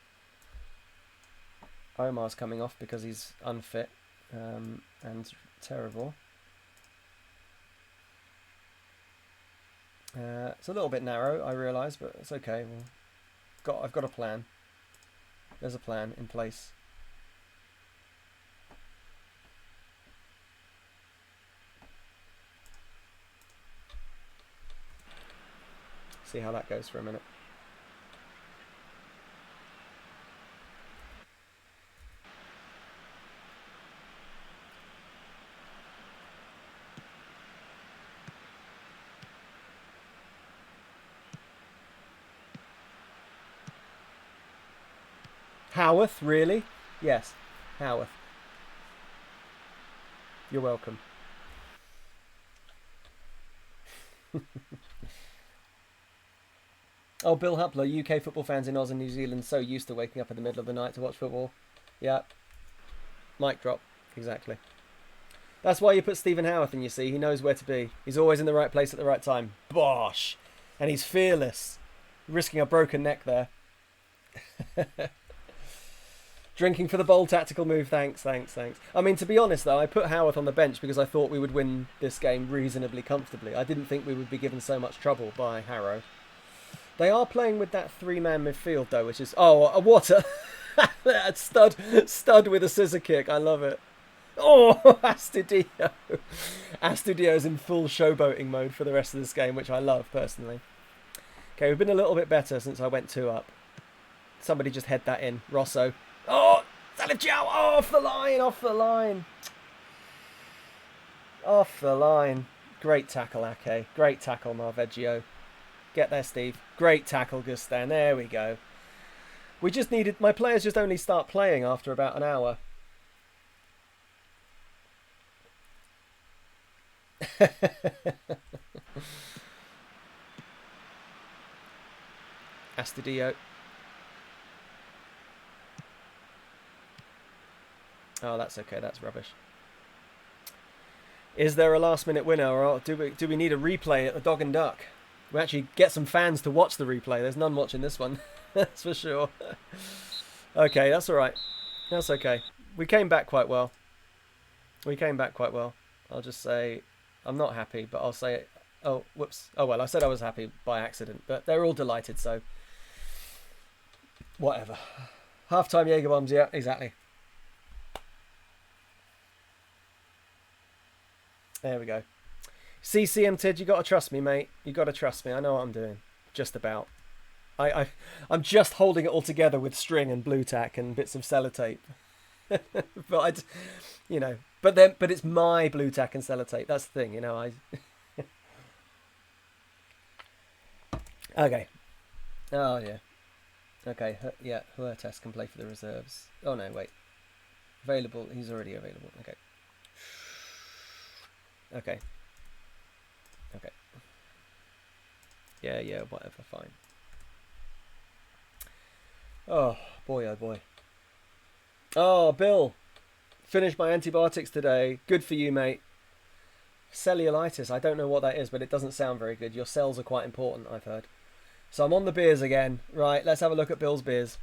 Omar's coming off because he's unfit and terrible. It's a little bit narrow, I realise, but it's okay. I've got a plan. There's a plan in place. See how that goes for a minute. Howarth, really? Yes, Howarth. You're welcome. Oh, Bill Hupler, UK football fans in Oz and New Zealand so used to waking up in the middle of the night to watch football. Yeah. Mic drop. Exactly. That's why you put Stephen Howarth in, you see. He knows where to be. He's always in the right place at the right time. Bosh! And he's fearless. Risking a broken neck there. Drinking for the bold tactical move. Thanks. I mean, to be honest, though, I put Howarth on the bench because I thought we would win this game reasonably comfortably. I didn't think we would be given so much trouble by Harrow. They are playing with that three-man midfield, though, which is... Oh, what a... stud with a scissor kick. I love it. Oh, Astudio. Astudio's in full showboating mode for the rest of this game, which I love, personally. Okay, we've been a little bit better since I went 2 up. Somebody just head that in. Rosso. Oh, Salif Jiao. Oh, off the line. Great tackle, Ake. Great tackle, Marveggio. Get there, Steve. Great tackle, Gustan. There we go. We just needed... My players just only start playing after about an hour. Astudio. Oh, that's okay. That's rubbish. Is there a last-minute winner, or do we need a replay at the Dog and Duck? We actually get some fans to watch the replay. There's none watching this one. That's for sure. Okay, that's all right. That's okay. We came back quite well. I'll just say I'm not happy, but I'll say it. Oh, whoops. Oh, well, I said I was happy by accident, but they're all delighted, so whatever. Half-time Jaeger bombs, yeah, exactly. There we go. CCM Tid, you got to trust me, mate. You got to trust me. I know what I'm doing. Just about. I'm just holding it all together with string and blue tack and bits of sellotape. But but it's my blue tack and sellotape. That's the thing, Okay. Oh yeah. Okay. Yeah. Huertas can play for the reserves. Oh no, wait. Available. He's already available. Okay. Okay. Yeah, whatever, fine. Oh, boy, oh, boy. Oh, Bill. Finished my antibiotics today. Good for you, mate. Cellulitis. I don't know what that is, but it doesn't sound very good. Your cells are quite important, I've heard. So I'm on the beers again. Right, let's have a look at Bill's beers.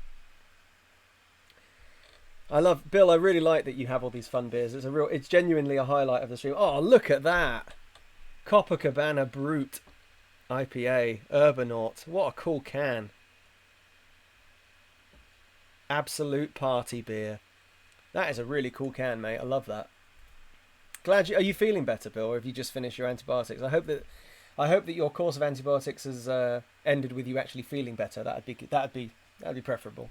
Bill, I really like that you have all these fun beers. It's genuinely a highlight of the stream. Oh, look at that. Copacabana Brute IPA, Urbanaut. What a cool can. Absolute party beer. That is a really cool can, mate. I love that. Are you feeling better, Bill, or have you just finished your antibiotics? I hope that your course of antibiotics has ended with you actually feeling better. That'd be preferable.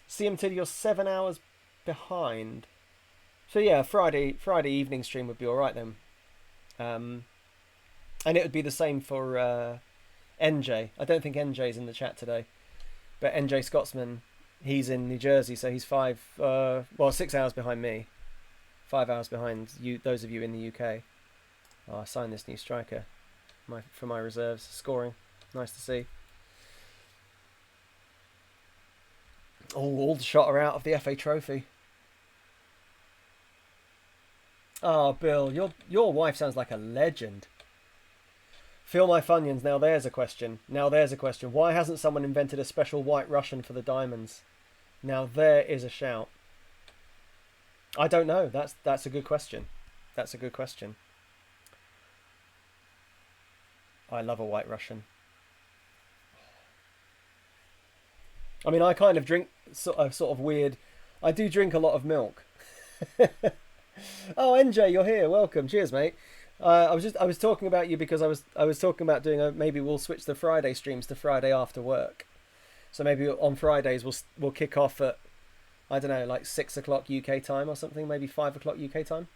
CMT, you're 7 hours behind. So yeah, Friday evening stream would be all right then. And it would be the same for NJ. I don't think NJ's in the chat today, but NJ Scotsman, he's in New Jersey, so he's 6 hours behind me. 5 hours behind you, those of you in the UK. Oh, I signed this new striker for my reserves. Scoring. Nice to see. Oh, all the shot are out of the FA Trophy. Oh, Bill, your wife sounds like a legend. Feel my Funyuns. Now there's a question. Why hasn't someone invented a special white Russian for the diamonds? Now there is a shout. I don't know. That's a good question. I love a white Russian. I mean, I kind of drink sort of weird. I do drink a lot of milk. Oh, NJ, you're here. Welcome. Cheers, mate. I was talking about you because I was talking about doing maybe we'll switch the Friday streams to Friday after work. So maybe on Fridays we'll kick off at, I don't know, like 6 o'clock UK time or something, maybe 5 o'clock UK time.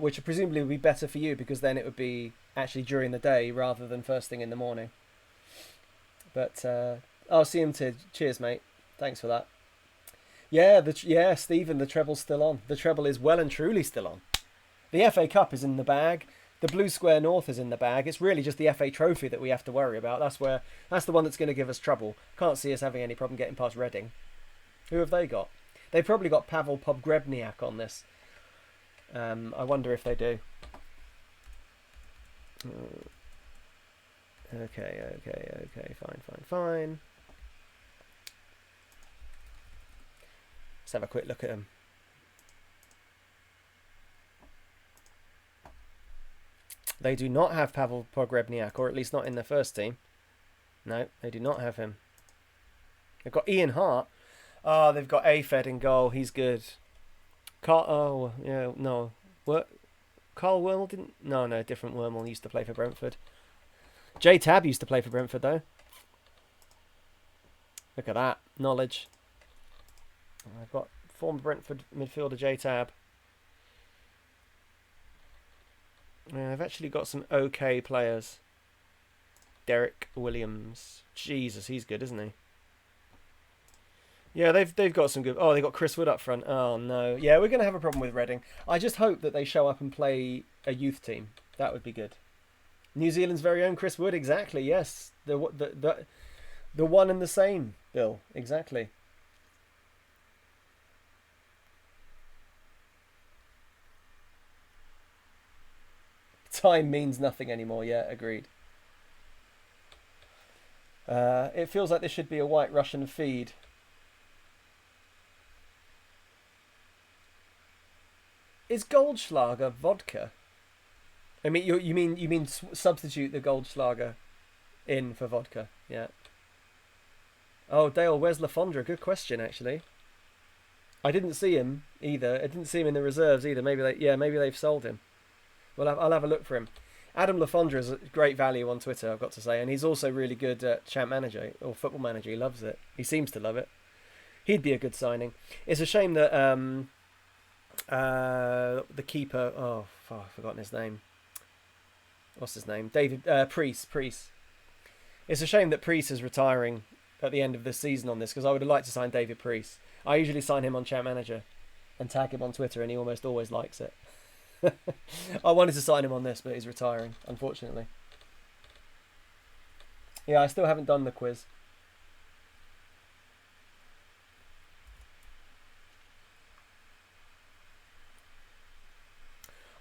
Which presumably would be better for you because then it would be actually during the day rather than first thing in the morning. But I'll see him too. Cheers, mate. Thanks for that. Yeah, Stephen, the treble's still on. The treble is well and truly still on. The FA Cup is in the bag. The Blue Square North is in the bag. It's really just the FA Trophy that we have to worry about. That's the one that's going to give us trouble. Can't see us having any problem getting past Reading. Who have they got? They've probably got Pavel Pogrebniak on this. I wonder if they do. Okay, fine. Let's have a quick look at them. They do not have Pavel Pogrebniak, or at least not in the first team. No, they do not have him. They've got Ian Hart. Oh, they've got Afed in goal. He's good. Carl Wormel didn't... No, different Wormel used to play for Brentford. J Tab used to play for Brentford, though. Look at that. Knowledge. I've got former Brentford midfielder J Tab. I've actually got some okay players. Derek Williams. Jesus, he's good, isn't he? Yeah, they've got some good... Oh, they got Chris Wood up front. Oh, no. Yeah, we're going to have a problem with Reading. I just hope that they show up and play a youth team. That would be good. New Zealand's very own Chris Wood, exactly, yes. The one and the same, Bill, exactly. Time means nothing anymore, yeah, agreed. It feels like this should be a white Russian feed. Is Goldschlager vodka? I mean, you mean substitute the Goldschlager in for vodka? Yeah. Oh, Dale, where's Lafondra? Good question, actually. I didn't see him either. I didn't see him in the reserves either. Maybe they've sold him. Well, I'll have a look for him. Adam Lafondra is a great value on Twitter, I've got to say, and he's also really good at Champ Manager or Football Manager. He loves it. He seems to love it. He'd be a good signing. It's a shame that the keeper. Oh, I've forgotten his name. What's his name? David Priest. It's a shame that Priest is retiring at the end of the season on this because I would have liked to sign David Priest. I usually sign him on Champ Manager and tag him on Twitter, and he almost always likes it. I wanted to sign him on this, but he's retiring, unfortunately. Yeah, I still haven't done the quiz.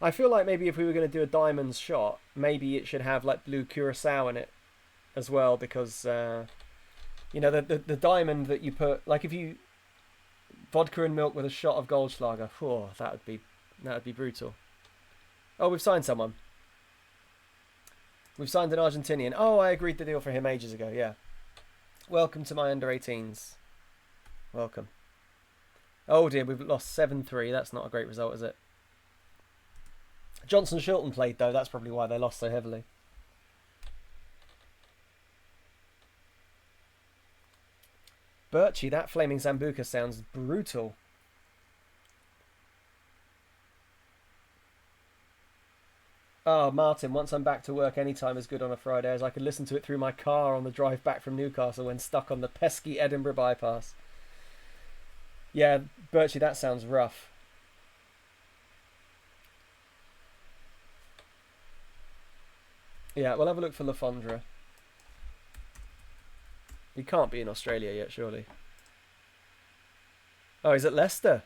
I feel like maybe if we were going to do a diamonds shot, maybe it should have like blue curacao in it as well, because you know, the diamond that you put, like if you vodka and milk with a shot of Goldschlager, oh, that would be brutal. Oh, we've signed someone. We've signed an Argentinian. Oh, I agreed the deal for him ages ago. Yeah. Welcome to my under-18s. Welcome. Oh dear, we've lost 7-3. That's not a great result, is it? Johnson Shilton played though. That's probably why they lost so heavily. Birchie, that flaming Zambuca sounds brutal. Oh, Martin, once I'm back to work, any time is good on a Friday, as I could listen to it through my car on the drive back from Newcastle when stuck on the pesky Edinburgh bypass. Yeah, Birchie, that sounds rough. Yeah, we'll have a look for Lafondra. He can't be in Australia yet, surely. Oh, he's at Leicester.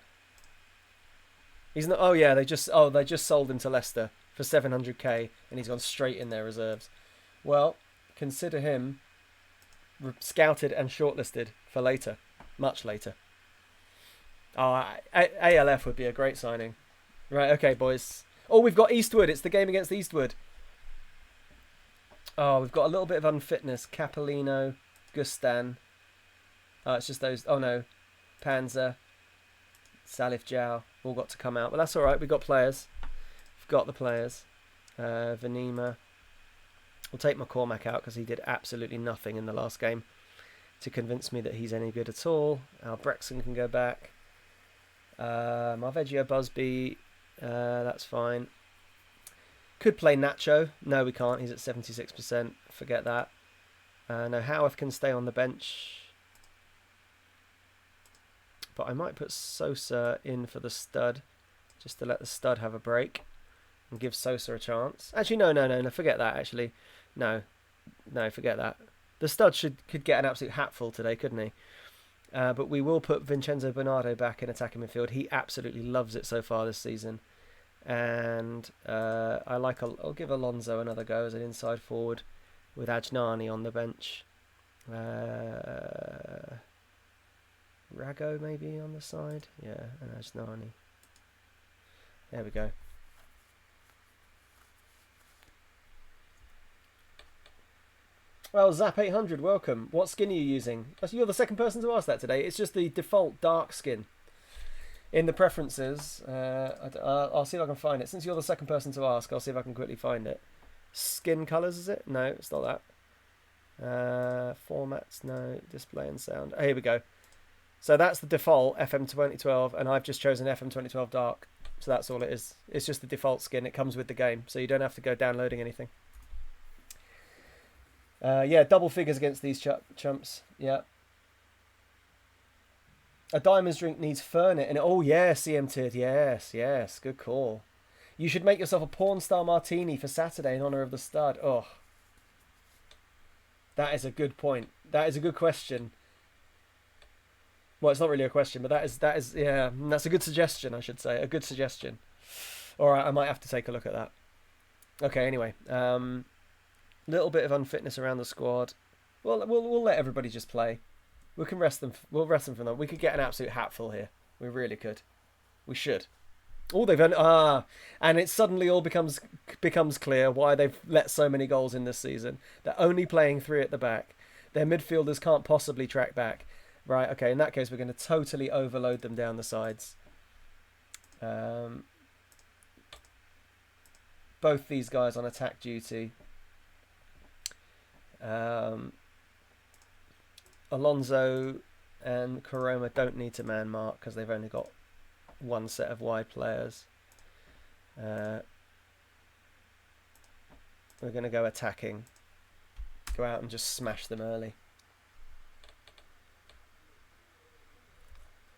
He's not. Oh yeah, they just sold him to Leicester for 700k, and he's gone straight in their reserves. Well, consider him scouted and shortlisted for later, much later. Oh, ALF would be a great signing. Right, okay, boys. Oh, we've got Eastwood. It's the game against Eastwood. Oh, we've got a little bit of unfitness. Capolino, Gustan. Oh, it's just those. Oh no, Panzer, Salif Jow all got to come out, but that's all right. We've got players. We've got the players. Venema. We'll take McCormack out because he did absolutely nothing in the last game to convince me that he's any good at all. Our Brexon can go back. Marveggio Busby. That's fine. Could play Nacho. No, we can't. He's at 76%. Forget that. No, Howarth can stay on the bench. But I might put Sosa in for the stud, just to let the stud have a break and give Sosa a chance. Actually, no. Forget that. Actually, no, forget that. The stud could get an absolute hatful today, couldn't he? But we will put Vincenzo Bernardo back in attacking midfield. He absolutely loves it so far this season. And I'll give Alonso another go as an inside forward with Ajnani on the bench. Rago maybe on the side. Yeah, and Ajnani. There we go. Well, Zap800, welcome. What skin are you using? You're the second person to ask that today. It's just the default dark skin. In the preferences, I'll see if I can find it. Since you're the second person to ask, I'll see if I can quickly find it. Skin colours, is it? No, it's not that. Formats, no. Display and sound. Oh, here we go. So that's the default FM2012, and I've just chosen FM2012 Dark. So that's all it is. It's just the default skin. It comes with the game, so you don't have to go downloading anything. Yeah, double figures against these chumps. Yeah. A diamonds drink needs Fernet in it. Oh, yeah, CM-Tid. Yes. Good call. You should make yourself a porn star martini for Saturday in honour of the stud. Oh. That is a good point. That is a good question. Well, it's not really a question, but that is yeah, that's a good suggestion, I should say. A good suggestion. All right, I might have to take a look at that. Okay, anyway. Little bit of unfitness around the squad. Well, we'll let everybody just play. We can rest them. We'll rest them from that. We could get an absolute hatful here. We really could. We should. Oh, they've and it suddenly all becomes clear why they've let so many goals in this season. They're only playing 3 at the back. Their midfielders can't possibly track back. Right, okay, in that case, we're going to totally overload them down the sides. Both these guys on attack duty. Alonso and Koroma don't need to man mark because they've only got one set of wide players. We're going to go attacking. Go out and just smash them early.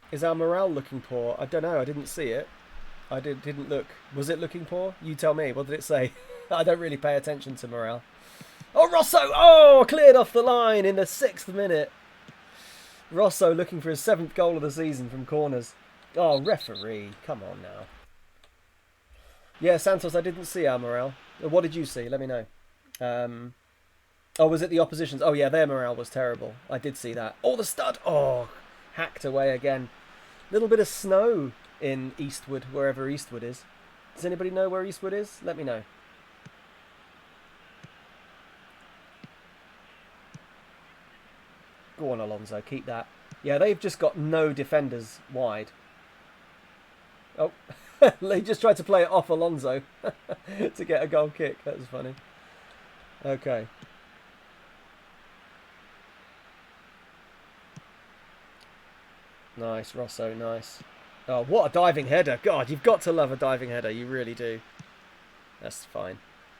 Is our morale looking poor? I don't know. I didn't see it. I didn't look. Was it looking poor? You tell me. What did it say? I don't really pay attention to morale. Oh, Rosso! Oh, cleared off the line in the 6th minute. Rosso looking for his 7th goal of the season from corners. Oh, referee. Come on now. Yeah, Santos, I didn't see our morale. What did you see? Let me know. Oh, was it the opposition's? Oh, yeah, their morale was terrible. I did see that. Oh, the stud! Oh, hacked away again. Little bit of snow in Eastwood, wherever Eastwood is. Does anybody know where Eastwood is? Let me know. Go on, Alonso. Keep that. Yeah, they've just got no defenders wide. Oh, they just tried to play it off Alonso to get a goal kick. That was funny. Okay. Nice, Rosso, nice. Oh, what a diving header. God, you've got to love a diving header. You really do. That's fine.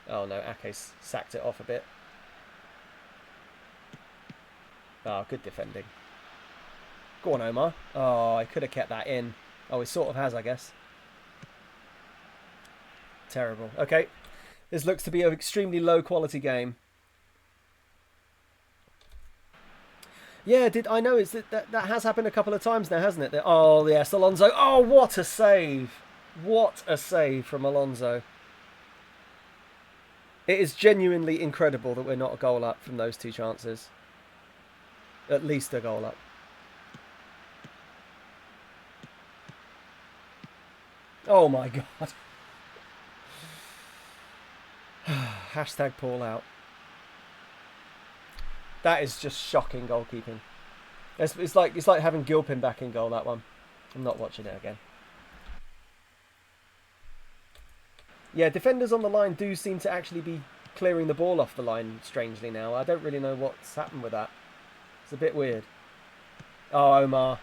Oh, no, Ake's sacked it off a bit. Oh, good defending. Go on, Omar. Oh, I could have kept that in. Oh, he sort of has, I guess. Terrible. Okay. This looks to be an extremely low-quality game. Yeah, I know that has happened a couple of times now, hasn't it? Oh, yes, Alonso. Oh, what a save. What a save from Alonso. It is genuinely incredible that we're not a goal up from those two chances. At least a goal up. Oh, my God. Hashtag Paul out. That is just shocking goalkeeping. It's like having Gilpin back in goal, that one. I'm not watching it again. Yeah, defenders on the line do seem to actually be clearing the ball off the line, strangely now. I don't really know what's happened with that. It's a bit weird. Oh, Omar.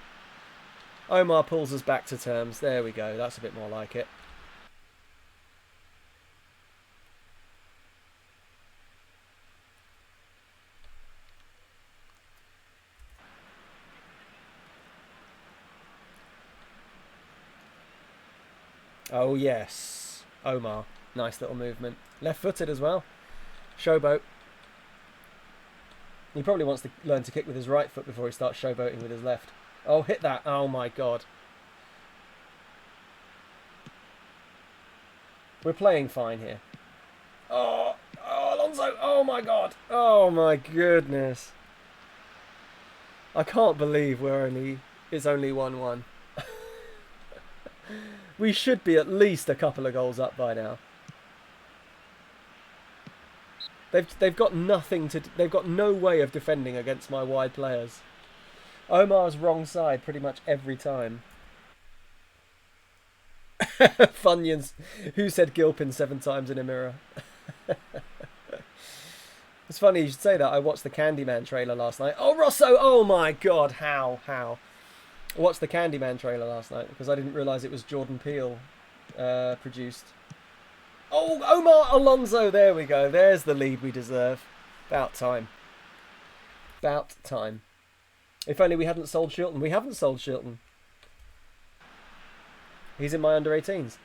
Omar pulls us back to terms. There we go. That's a bit more like it. Oh, yes. Omar. Nice little movement. Left-footed as well. Showboat. He probably wants to learn to kick with his right foot before he starts showboating with his left. Oh, hit that. Oh, my God. We're playing fine here. Oh, Alonso. Oh, my God. Oh, my goodness. I can't believe it's only 1-1. We should be at least a couple of goals up by now. They've got nothing to. They've got no way of defending against my wide players. Omar's wrong side pretty much every time. Funyuns. Who said Gilpin 7 times in a mirror? It's funny you should say that. I watched the Candyman trailer last night. Oh, Rosso! Oh my God! How? I watched the Candyman trailer last night because I didn't realise it was Jordan Peele produced. Oh, Omar Alonso! There we go. There's the lead we deserve. About time. About time. If only we hadn't sold Shilton. We haven't sold Shilton. He's in my under-18s.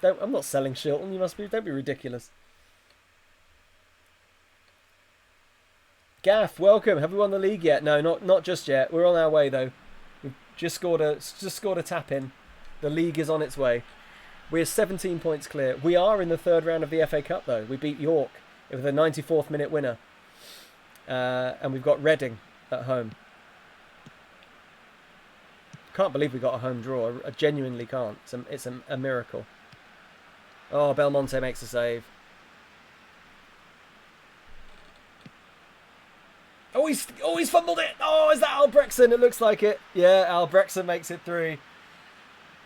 I'm not selling Shilton. Don't be ridiculous. Gaff, welcome. Have we won the league yet? No, not just yet. We're on our way though. We've just scored a tap in. The league is on its way. We're 17 points clear. We are in the 3rd round of the FA Cup though. We beat York with a 94th minute winner. And we've got Reading at home. Can't believe we got a home draw. I genuinely can't. It's a miracle. Oh, Belmonte makes a save. Oh, he's fumbled it. Oh, is that Albrechtsen? It looks like it. Yeah, Albrechtsen makes it 3.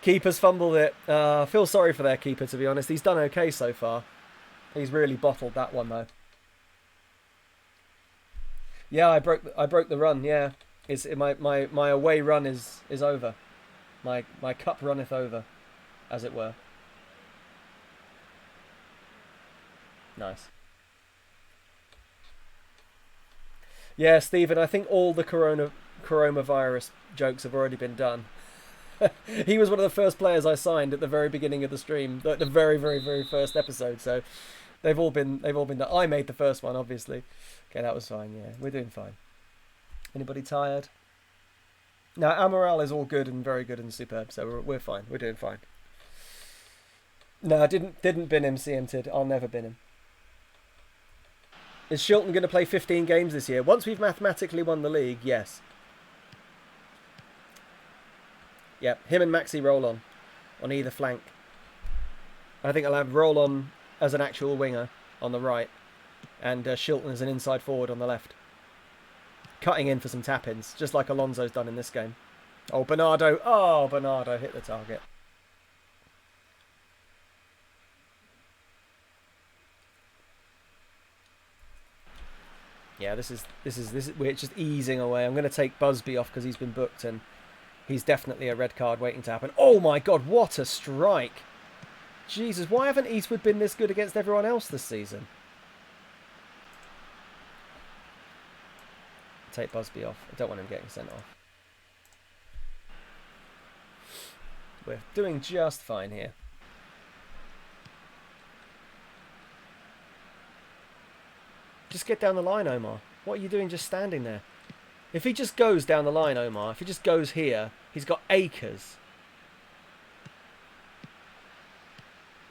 Keeper's fumbled it. I feel sorry for their keeper, to be honest. He's done okay so far. He's really bottled that one, though. Yeah, I broke the run, yeah. My away run is over. My cup runneth over, as it were. Nice. Yeah, Stephen, I think all the coronavirus jokes have already been done. He was one of the first players I signed at the very beginning of the stream, the very, very, very first episode. So they've all been done. I made the first one, obviously. Okay, that was fine. Yeah, we're doing fine. Anybody tired? No, our morale is all good and very good and superb. So we're fine. We're doing fine. No, I didn't bin him. CM-tid. I'll never bin him. Is Shilton going to play 15 games this year? Once we've mathematically won the league, yes. Yep, him and Maxi roll on either flank. I think I'll have roll on as an actual winger on the right, and Shilton as an inside forward on the left. Cutting in for some tap-ins, just like Alonso's done in this game. Oh, Bernardo. Oh, Bernardo hit the target. Yeah, this is we're just easing away. I'm going to take Busby off because he's been booked and he's definitely a red card waiting to happen. Oh my God, what a strike! Jesus, why haven't Eastwood been this good against everyone else this season? Take Busby off. I don't want him getting sent off. We're doing just fine here. Just get down the line, Omar. What are you doing just standing there? If he just goes down the line, Omar, if he just goes here, he's got acres.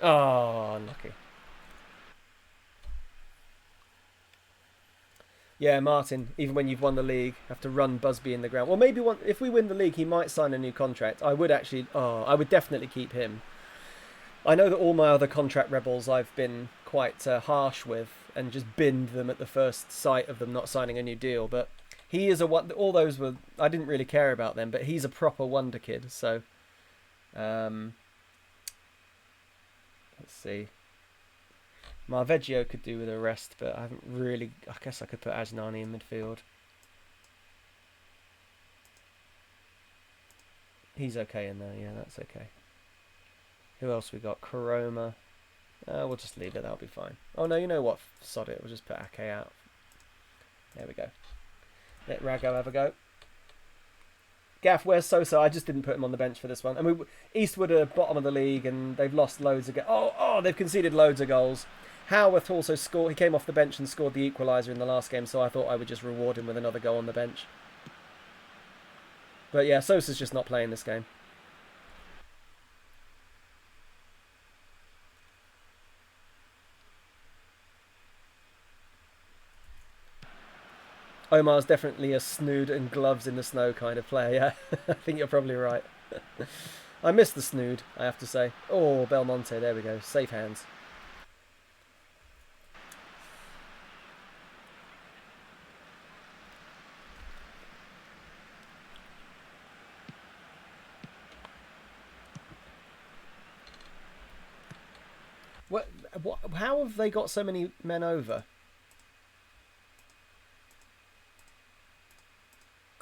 Oh, unlucky. Yeah, Martin, even when you've won the league, have to run Busby in the ground. Well, maybe if we win the league, he might sign a new contract. I would definitely keep him. I know that all my other contract rebels I've been quite harsh with and just binned them at the first sight of them not signing a new deal, but he is all those were, I didn't really care about them, but he's a proper wonder kid, so let's see. Marveggio could do with a rest, but I guess I could put Ajnani in midfield. He's okay in there, yeah, that's okay. Who else we got? Karoma. We'll just leave it, that'll be fine. Oh no, you know what? Sod it, we'll just put Ake out. There we go. Let Rago have a go. Gaff, where's Sosa? I just didn't put him on the bench for this one. I mean, Eastwood are bottom of the league and they've lost loads of goals. They've conceded loads of goals. Howarth also scored. He came off the bench and scored the equaliser in the last game, so I thought I would just reward him with another goal on the bench. But yeah, Sosa's just not playing this game. Omar's definitely a snood and gloves in the snow kind of player, yeah. I think you're probably right. I miss the snood, I have to say. Oh, Belmonte, there we go. Safe hands. How have they got so many men over?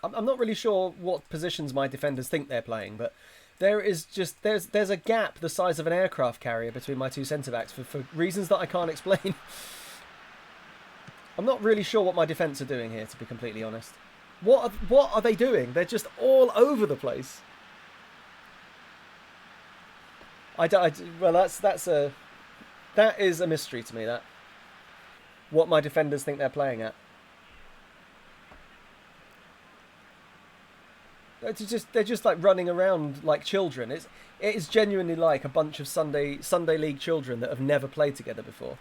I'm not really sure what positions my defenders think they're playing, but there's a gap the size of an aircraft carrier between my two centre-backs for reasons that I can't explain. I'm not really sure what my defence are doing here, to be completely honest. What are they doing? They're just all over the place. That is a mystery to me, that. What my defenders think they're playing at. They're just like running around like children. It is genuinely like a bunch of Sunday League children that have never played together before.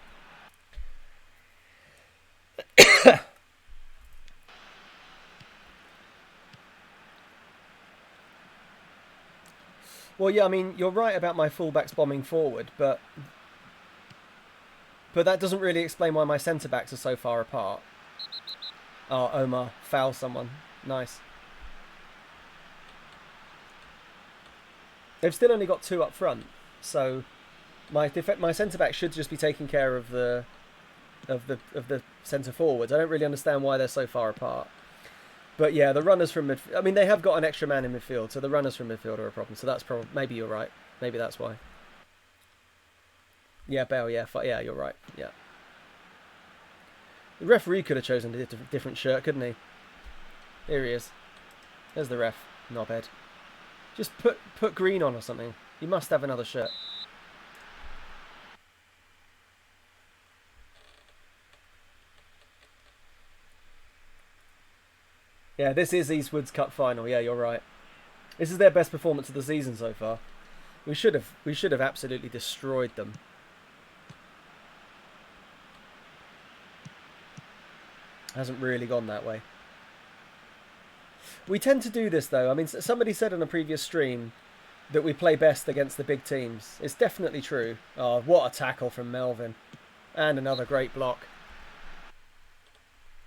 Well, yeah, I mean, you're right about my fullbacks bombing forward, but that doesn't really explain why my centre-backs are so far apart. Oh, Omar, foul someone. Nice. They've still only got two up front, so my centre-back should just be taking care of the centre-forwards. I don't really understand why they're so far apart. But yeah, the runners from midfield... I mean, they have got an extra man in midfield, so the runners from midfield are a problem. So that's probably... Maybe you're right. Maybe that's why. Yeah, Bale, yeah. Yeah, you're right. Yeah. The referee could have chosen a different shirt, couldn't he? Here he is. There's the ref. Knobhead. Just put green on or something. You must have another shirt. Yeah, this is Eastwood's Cup final. Yeah, you're right. This is their best performance of the season so far. We should have absolutely destroyed them. Hasn't really gone that way. We tend to do this though. I mean, somebody said on a previous stream that we play best against the big teams. It's definitely true. Oh, what a tackle from Melvin. And another great block.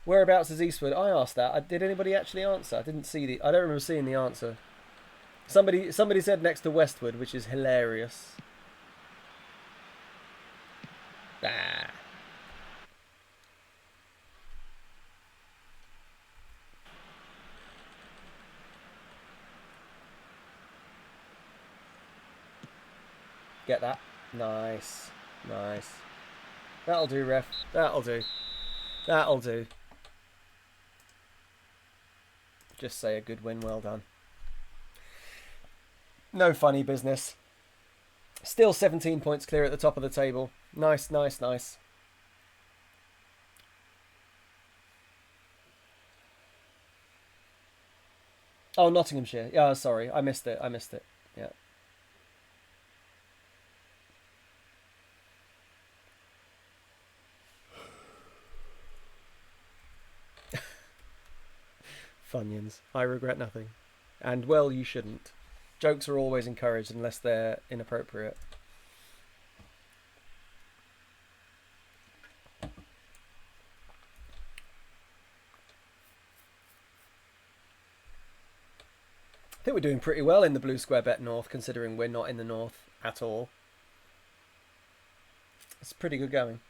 Whereabouts is Eastwood? I asked that. Did anybody actually answer? I didn't see I don't remember seeing the answer. Somebody said next to Westwood, which is hilarious. Ah. Get that. Nice. Nice. That'll do, ref. That'll do. That'll do. Just say a good win, well done. No funny business. Still 17 points clear at the top of the table. Nice, nice, nice. Oh, Nottinghamshire. Yeah, sorry. I missed it. Yeah. Funyuns. I regret nothing. And, well, you shouldn't. Jokes are always encouraged unless they're inappropriate. I think we're doing pretty well in the Blue Square Bet North, considering we're not in the North at all. It's pretty good going.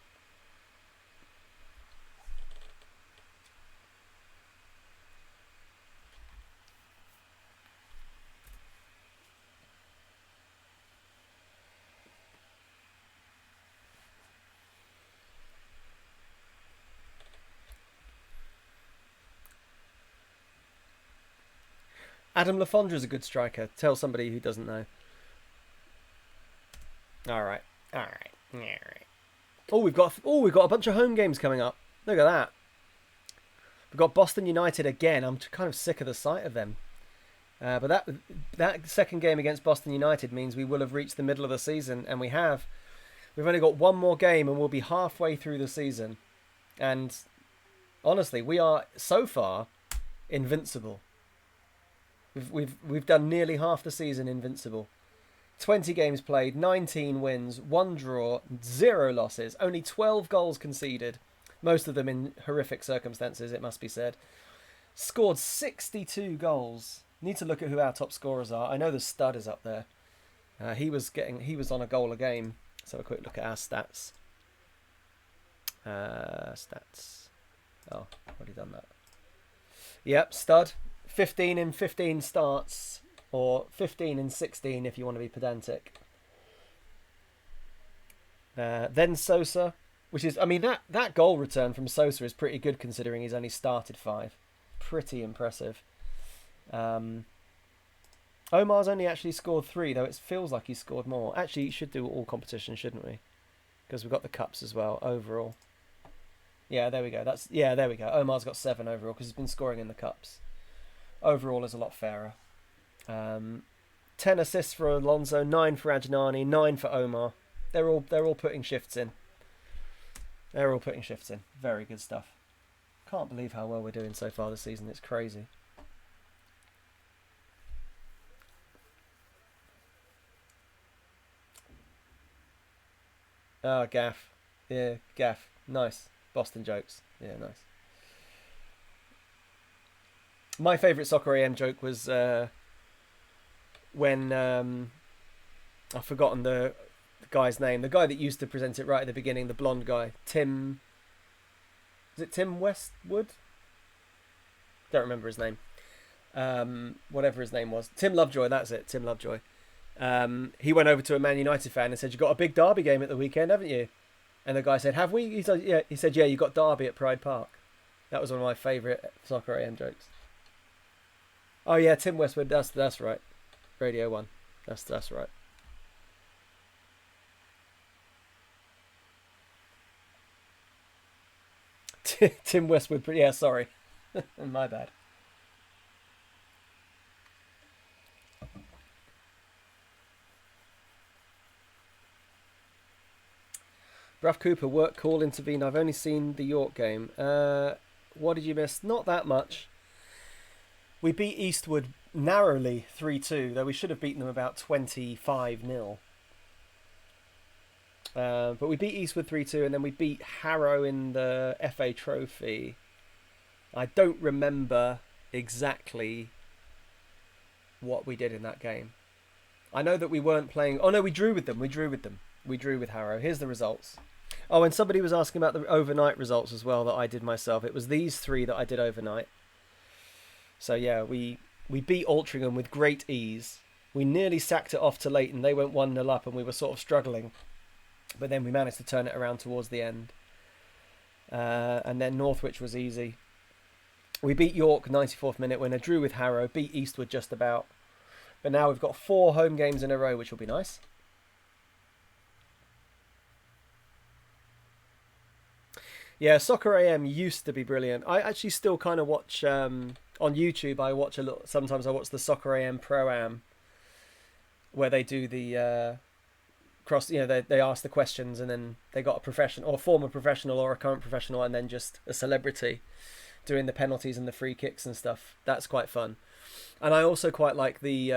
Adam Lafondra is a good striker. Tell somebody who doesn't know. All right. Oh, we've got a bunch of home games coming up. Look at that. We've got Boston United again. I'm kind of sick of the sight of them. But that second game against Boston United means we will have reached the middle of the season, and we have. We've only got one more game, and we'll be halfway through the season. And honestly, we are so far invincible. We've done nearly half the season invincible. 20 games played, 19 wins, 1 draw, 0 losses, only 12 goals conceded, most of them in horrific circumstances, it must be said. Scored 62 goals. Need to look at who our top scorers are. I know the stud is up there. He was on a goal a game. So a quick look at our stats. Stats. Oh, already done that. Yep, stud. 15 in 15 starts, or 15 in 16 if you want to be pedantic. Then Sosa, which is, I mean, that goal return from Sosa is pretty good considering he's only started 5. Pretty impressive. Omar's only actually scored 3, though it feels like he scored more. Actually, he should do all competitions, shouldn't we? Because we've got the cups as well, overall. Yeah, there we go. There we go. Omar's got 7 overall because he's been scoring in the cups. Overall is a lot fairer. 10 assists for Alonso, 9 for Ajnani, 9 for Omar. They're all putting shifts in. Very good stuff. Can't believe how well we're doing so far this season. It's crazy. Ah, Gaff. Yeah, Gaff. Nice. Boston jokes. Yeah, nice. My favourite Soccer AM joke was when I've forgotten the guy's name. The guy that used to present it right at the beginning, the blonde guy, Tim. Is it Tim Westwood? Don't remember his name. Whatever his name was, Tim Lovejoy. That's it, Tim Lovejoy. He went over to a Man United fan and said, "You got a big derby game at the weekend, haven't you?" And the guy said, "Have we?" He said, "Yeah." He said, "Yeah, you got Derby at Pride Park." That was one of my favourite Soccer AM jokes. Oh yeah, Tim Westwood. That's right. Radio 1. That's right. Tim Westwood. Yeah, sorry. My bad. Bruff Cooper, work call, intervene. I've only seen the York game. What did you miss? Not that much. We beat Eastwood narrowly 3-2, though we should have beaten them about 25-0. But we beat Eastwood 3-2, and then we beat Harrow in the FA Trophy. I don't remember exactly what we did in that game. I know that we weren't playing... Oh, no, we drew with them. We drew with Harrow. Here's the results. Oh, and somebody was asking about the overnight results as well that I did myself. It was these three that I did overnight. So, yeah, we beat Altrincham with great ease. We nearly sacked it off to Leighton. They went 1-0 up and we were sort of struggling. But then we managed to turn it around towards the end. And then Northwich was easy. We beat York 94th minute winner, drew with Harrow, beat Eastwood just about. But now we've got 4 home games in a row, which will be nice. Yeah, Soccer AM used to be brilliant. I actually still kind of watch on YouTube. I watch a little. Sometimes I watch the Soccer AM Pro-Am, where they do the cross. You know, they ask the questions, and then they got a professional, or a former professional, or a current professional, and then just a celebrity doing the penalties and the free kicks and stuff. That's quite fun. And I also quite like the.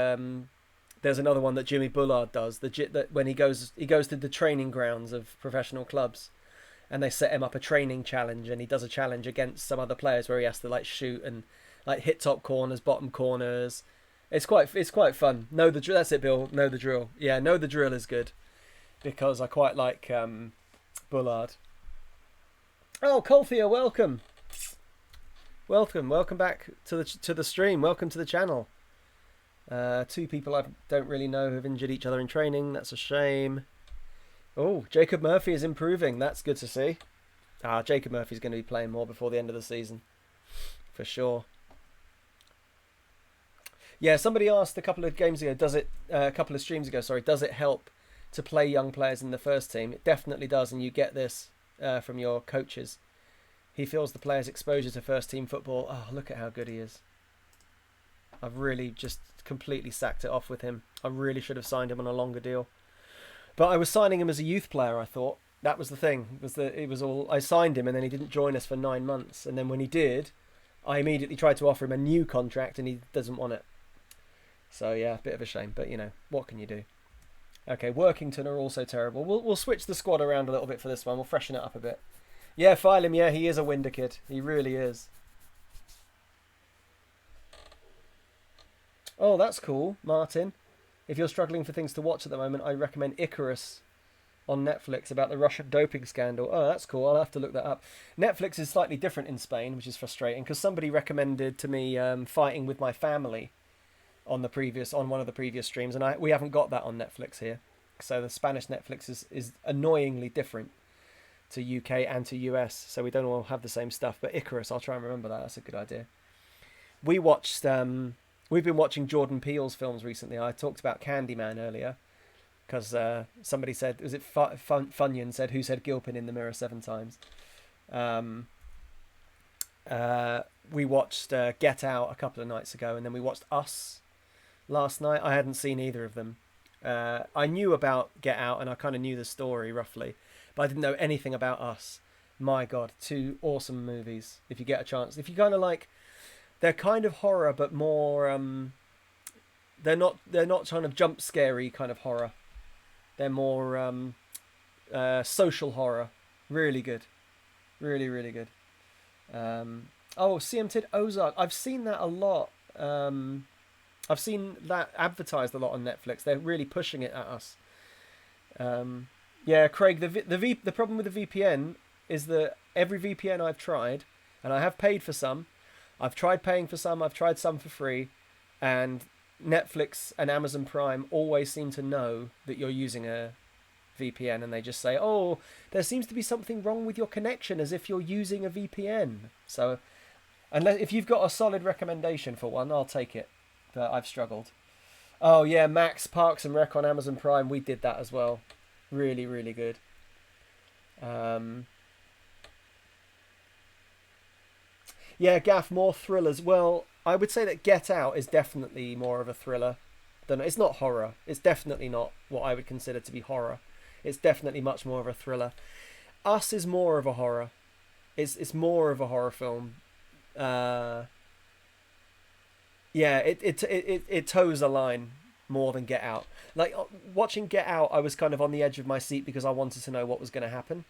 There's another one that Jimmy Bullard does. That when he goes to the training grounds of professional clubs. And they set him up a training challenge, and he does a challenge against some other players where he has to like shoot and like hit top corners, bottom corners. It's quite fun. That's it, Bill. Know the drill. Yeah, know the drill is good because I quite like Bullard. Oh, Colthea, welcome back to the stream. Welcome to the channel. 2 people I don't really know have injured each other in training. That's a shame. Oh, Jacob Murphy is improving. That's good to see. Jacob Murphy's going to be playing more before the end of the season. For sure. Yeah, somebody asked a couple of streams ago, does it help to play young players in the first team? It definitely does, and you get this from your coaches. He feels the player's exposure to first team football. Oh, look at how good he is. I've really just completely sacked it off with him. I really should have signed him on a longer deal. But I was signing him as a youth player, I thought. That was the thing. I signed him and then he didn't join us for 9 months. And then when he did, I immediately tried to offer him a new contract and he doesn't want it. So yeah, a bit of a shame. But you know, what can you do? Okay, Workington are also terrible. We'll switch the squad around a little bit for this one. We'll freshen it up a bit. Yeah, Phylum, yeah, he is a Winder kid. He really is. Oh, that's cool, Martin. If you're struggling for things to watch at the moment, I recommend Icarus on Netflix about the Russian doping scandal. Oh, that's cool. I'll have to look that up. Netflix is slightly different in Spain, which is frustrating because somebody recommended to me Fighting with My Family on one of the previous streams, and we haven't got that on Netflix here. So the Spanish Netflix is annoyingly different to UK and to US, so we don't all have the same stuff. But Icarus, I'll try and remember that. That's a good idea. We watched... We've been watching Jordan Peele's films recently. I talked about Candyman earlier because somebody said, was it Funyon said, who said Gilpin in the mirror 7 times? We watched Get Out a couple of nights ago, and then we watched Us last night. I hadn't seen either of them. I knew about Get Out and I kind of knew the story roughly, but I didn't know anything about Us. My God, 2 awesome movies. If you get a chance, if you kind of like... They're kind of horror, but more. They're not kind of jump scary kind of horror. They're more social horror. Really good, really really good. CM Tid Ozark. I've seen that a lot. I've seen that advertised a lot on Netflix. They're really pushing it at us. Yeah, Craig. The problem with the VPN is that every VPN I've tried, and I have paid for some. I've tried paying for some, I've tried some for free, and Netflix and Amazon Prime always seem to know that you're using a VPN, and they just say, oh, there seems to be something wrong with your connection, as if you're using a VPN. So, if you've got a solid recommendation for one, I'll take it, but I've struggled. Oh yeah, Max Parks and Rec on Amazon Prime. We did that as well. Really, really good. Um, yeah, Gaff, more thrillers. Well, I would say that Get Out is definitely more of a thriller than it's not horror. It's definitely not what I would consider to be horror. It's definitely much more of a thriller. Us is more of a horror. It's more of a horror film. Uh, yeah, it toes a line more than Get Out. Like watching Get Out, I was kind of on the edge of my seat because I wanted to know what was going to happen.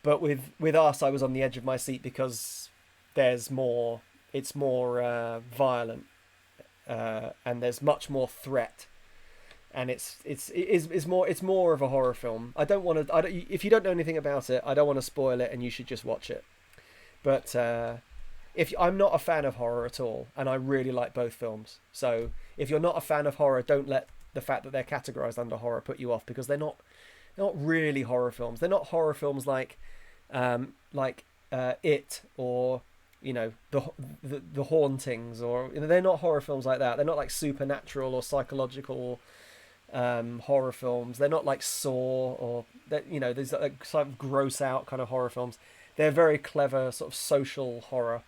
But with Us, I was on the edge of my seat because there's more. It's more violent, and there's much more threat, and it's more of a horror film. I don't want to. I don't, if you don't know anything about it, I don't want to spoil it, and you should just watch it. But if I'm not a fan of horror at all, and I really like both films, so if you're not a fan of horror, don't let the fact that they're categorized under horror put you off, because they're not really horror films. They're not horror films like It, or the Hauntings, or they're not horror films like that. They're not like supernatural or psychological horror films. They're not like Saw, or that there's like sort of gross out kind of horror films. They're very clever sort of social horror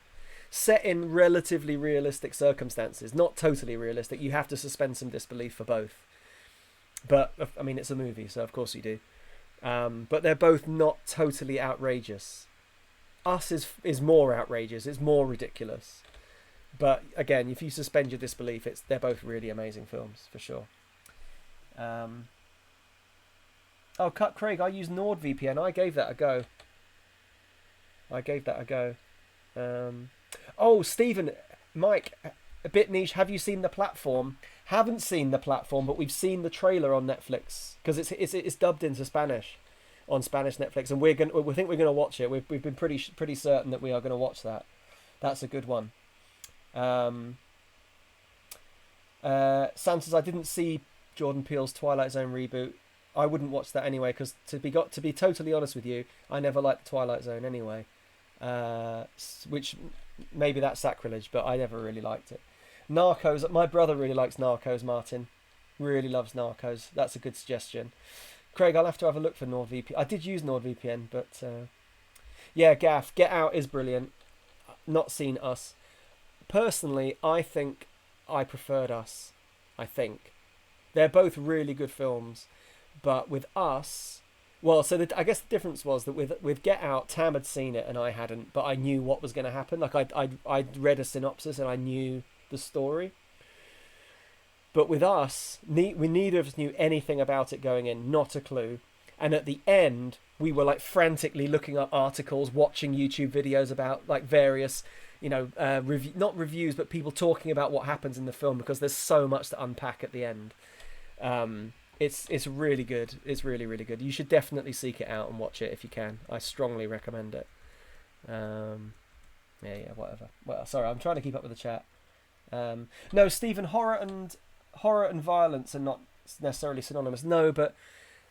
set in relatively realistic circumstances, not totally realistic. You have to suspend some disbelief for both, but I mean it's a movie, so of course you do. But they're both not totally outrageous. Us is more outrageous. It's more ridiculous. But again, if you suspend your disbelief, they're both really amazing films for sure. Oh, cut Craig. I use NordVPN. I gave that a go. Oh, Stephen, Mike, a bit niche. Have you seen The Platform? Haven't seen The Platform, but we've seen the trailer on Netflix because it's dubbed into Spanish on Spanish Netflix, and we think we're gonna watch it. We've been pretty certain that we are gonna watch that. That's a good one. Sam says I didn't see Jordan Peele's Twilight Zone reboot. I wouldn't watch that anyway, because to be totally honest with you, I never liked the Twilight Zone anyway. Which maybe that's sacrilege, but I never really liked it. Narcos. My brother really likes Narcos. Martin really loves Narcos. That's a good suggestion. Craig, I'll have to have a look for NordVPN. I did use NordVPN, but yeah, Gaff, Get Out is brilliant. Not seen Us. Personally, I think I preferred Us. I think they're both really good films, but with Us, well, so I guess the difference was that with Get Out, Tam had seen it and I hadn't, but I knew what was going to happen. Like I'd read a synopsis and I knew the story. But with Us, we neither of us knew anything about it going in, not a clue. And at the end, we were like frantically looking up articles, watching YouTube videos about like various, not reviews, but people talking about what happens in the film, because there's so much to unpack at the end. It's really good. It's really, really good. You should definitely seek it out and watch it if you can. I strongly recommend it. Yeah, whatever. Well, sorry, I'm trying to keep up with the chat. No, Stephen, horror and violence are not necessarily synonymous. No, but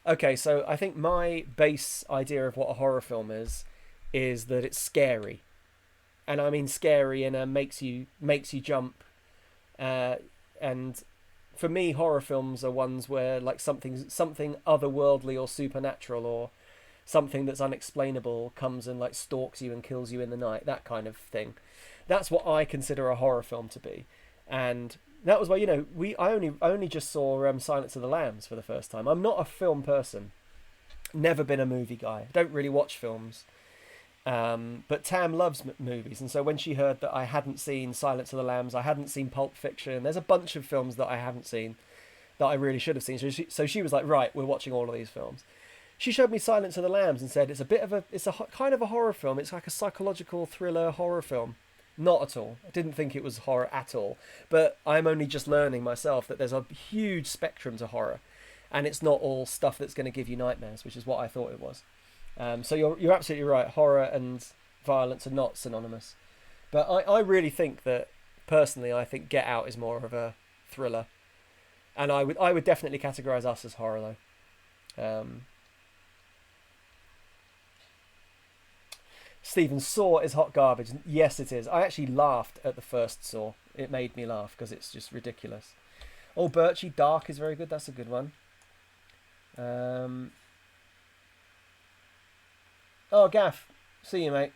okay, so I think my base idea of what a horror film is that it's scary. And I mean scary and makes you jump. And for me, horror films are ones where like something otherworldly or supernatural or something that's unexplainable comes and like stalks you and kills you in the night, that kind of thing. That's what I consider a horror film to be. And that was why, I only just saw Silence of the Lambs for the first time. I'm not a film person. Never been a movie guy. Don't really watch films. But Tam loves movies, and so when she heard that I hadn't seen Silence of the Lambs, I hadn't seen Pulp Fiction, there's a bunch of films that I haven't seen that I really should have seen. So she was like, right, we're watching all of these films. She showed me Silence of the Lambs and said it's a kind of a horror film. It's like a psychological thriller horror film. Not at all. I didn't think it was horror at all. But I'm only just learning myself that there's a huge spectrum to horror, and it's not all stuff that's going to give you nightmares, which is what I thought it was. So you're absolutely right. Horror and violence are not synonymous. But I really think that, personally, I think Get Out is more of a thriller, and I would definitely categorize Us as horror though. Stephen, Saw is hot garbage. Yes, it is. I actually laughed at the first Saw. It made me laugh because it's just ridiculous. Oh, Birchie Dark is very good. That's a good one. Oh, Gaff. See you, mate.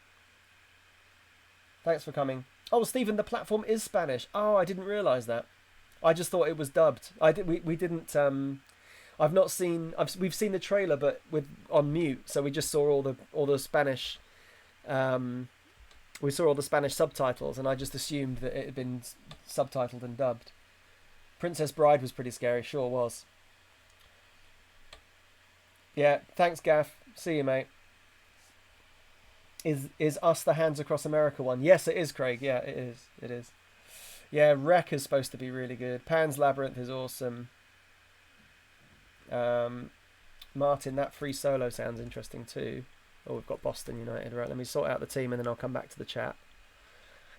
Thanks for coming. Oh, Stephen, the platform is Spanish. Oh, I didn't realise that. I just thought it was dubbed. We didn't. I've not seen. We've seen the trailer, but on mute, so we just saw all the Spanish. We saw all the Spanish subtitles, and I just assumed that it had been subtitled and dubbed. Princess Bride was pretty scary. Sure was. Yeah. Thanks, Gaff. See you, mate. Is Us the Hands Across America one? Yes, it is, Craig. Yeah, it is. It is. Yeah, Wreck is supposed to be really good. Pan's Labyrinth is awesome. Martin, that free solo sounds interesting too. Oh, we've got Boston United. Right, let me sort out the team and then I'll come back to the chat.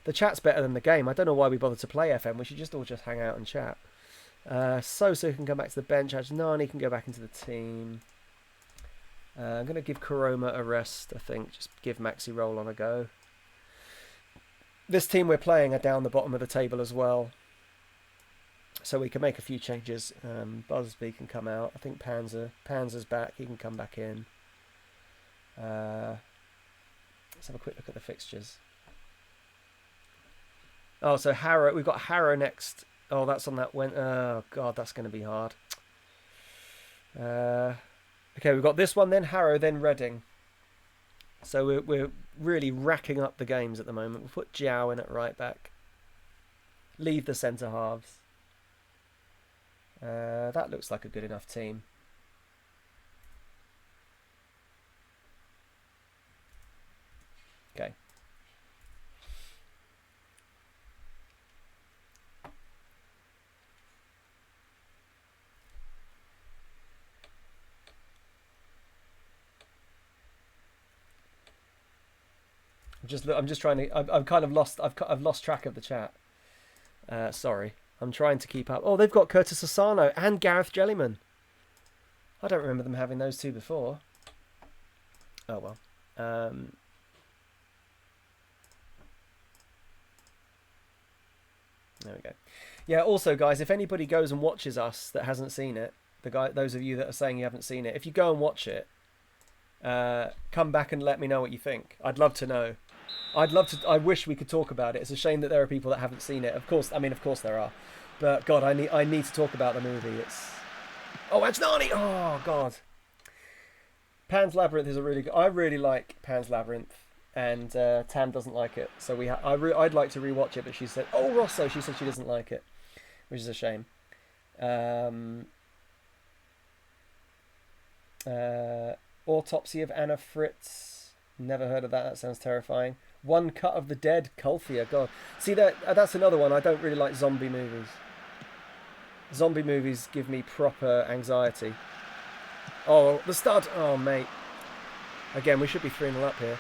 The chat's better than the game. I don't know why we bother to play FM. We should just all just hang out and chat. Sosa can come back to the bench. Nani can go back into the team. I'm going to give Karoma a rest, I think. Just give Maxi Roll on a go. This team we're playing are down the bottom of the table as well. So we can make a few changes. Busby can come out. I think Panzer's back. He can come back in. Let's have a quick look at the fixtures. Oh, so Harrow. We've got Harrow next. Oh, that's on that. Oh, God, that's going to be hard. Okay, we've got this one, then Harrow, then Reading. So we're really racking up the games at the moment. We'll put Jiao in at right back. Leave the centre halves. That looks like a good enough team. Okay. I'm just trying to. I've kind of lost. I've lost track of the chat. Sorry. I'm trying to keep up. Oh, they've got Curtis Asano and Gareth Jellyman. I don't remember them having those two before. Oh well. There we go. Yeah. Also, guys, if anybody goes and watches us that hasn't seen it, those of you that are saying you haven't seen it, if you go and watch it, come back and let me know what you think. I'd love to know. I'd love to. I wish we could talk about it. It's a shame that there are people that haven't seen it. Of course there are. But God, I need to talk about the movie. It's. Oh, it's Nani. Oh God. Pan's Labyrinth is a really good. I really like Pan's Labyrinth, and Tam doesn't like it. So I'd like to rewatch it, but she said, "Oh, Rosso." She said she doesn't like it, which is a shame. Autopsy of Anna Fritz. Never heard of that. That sounds terrifying. One Cut of the Dead. Kulfia. God. See, that's another one. I don't really like zombie movies. Zombie movies give me proper anxiety. Oh, the stud. Oh, mate. Again, we should be 3-0 up here.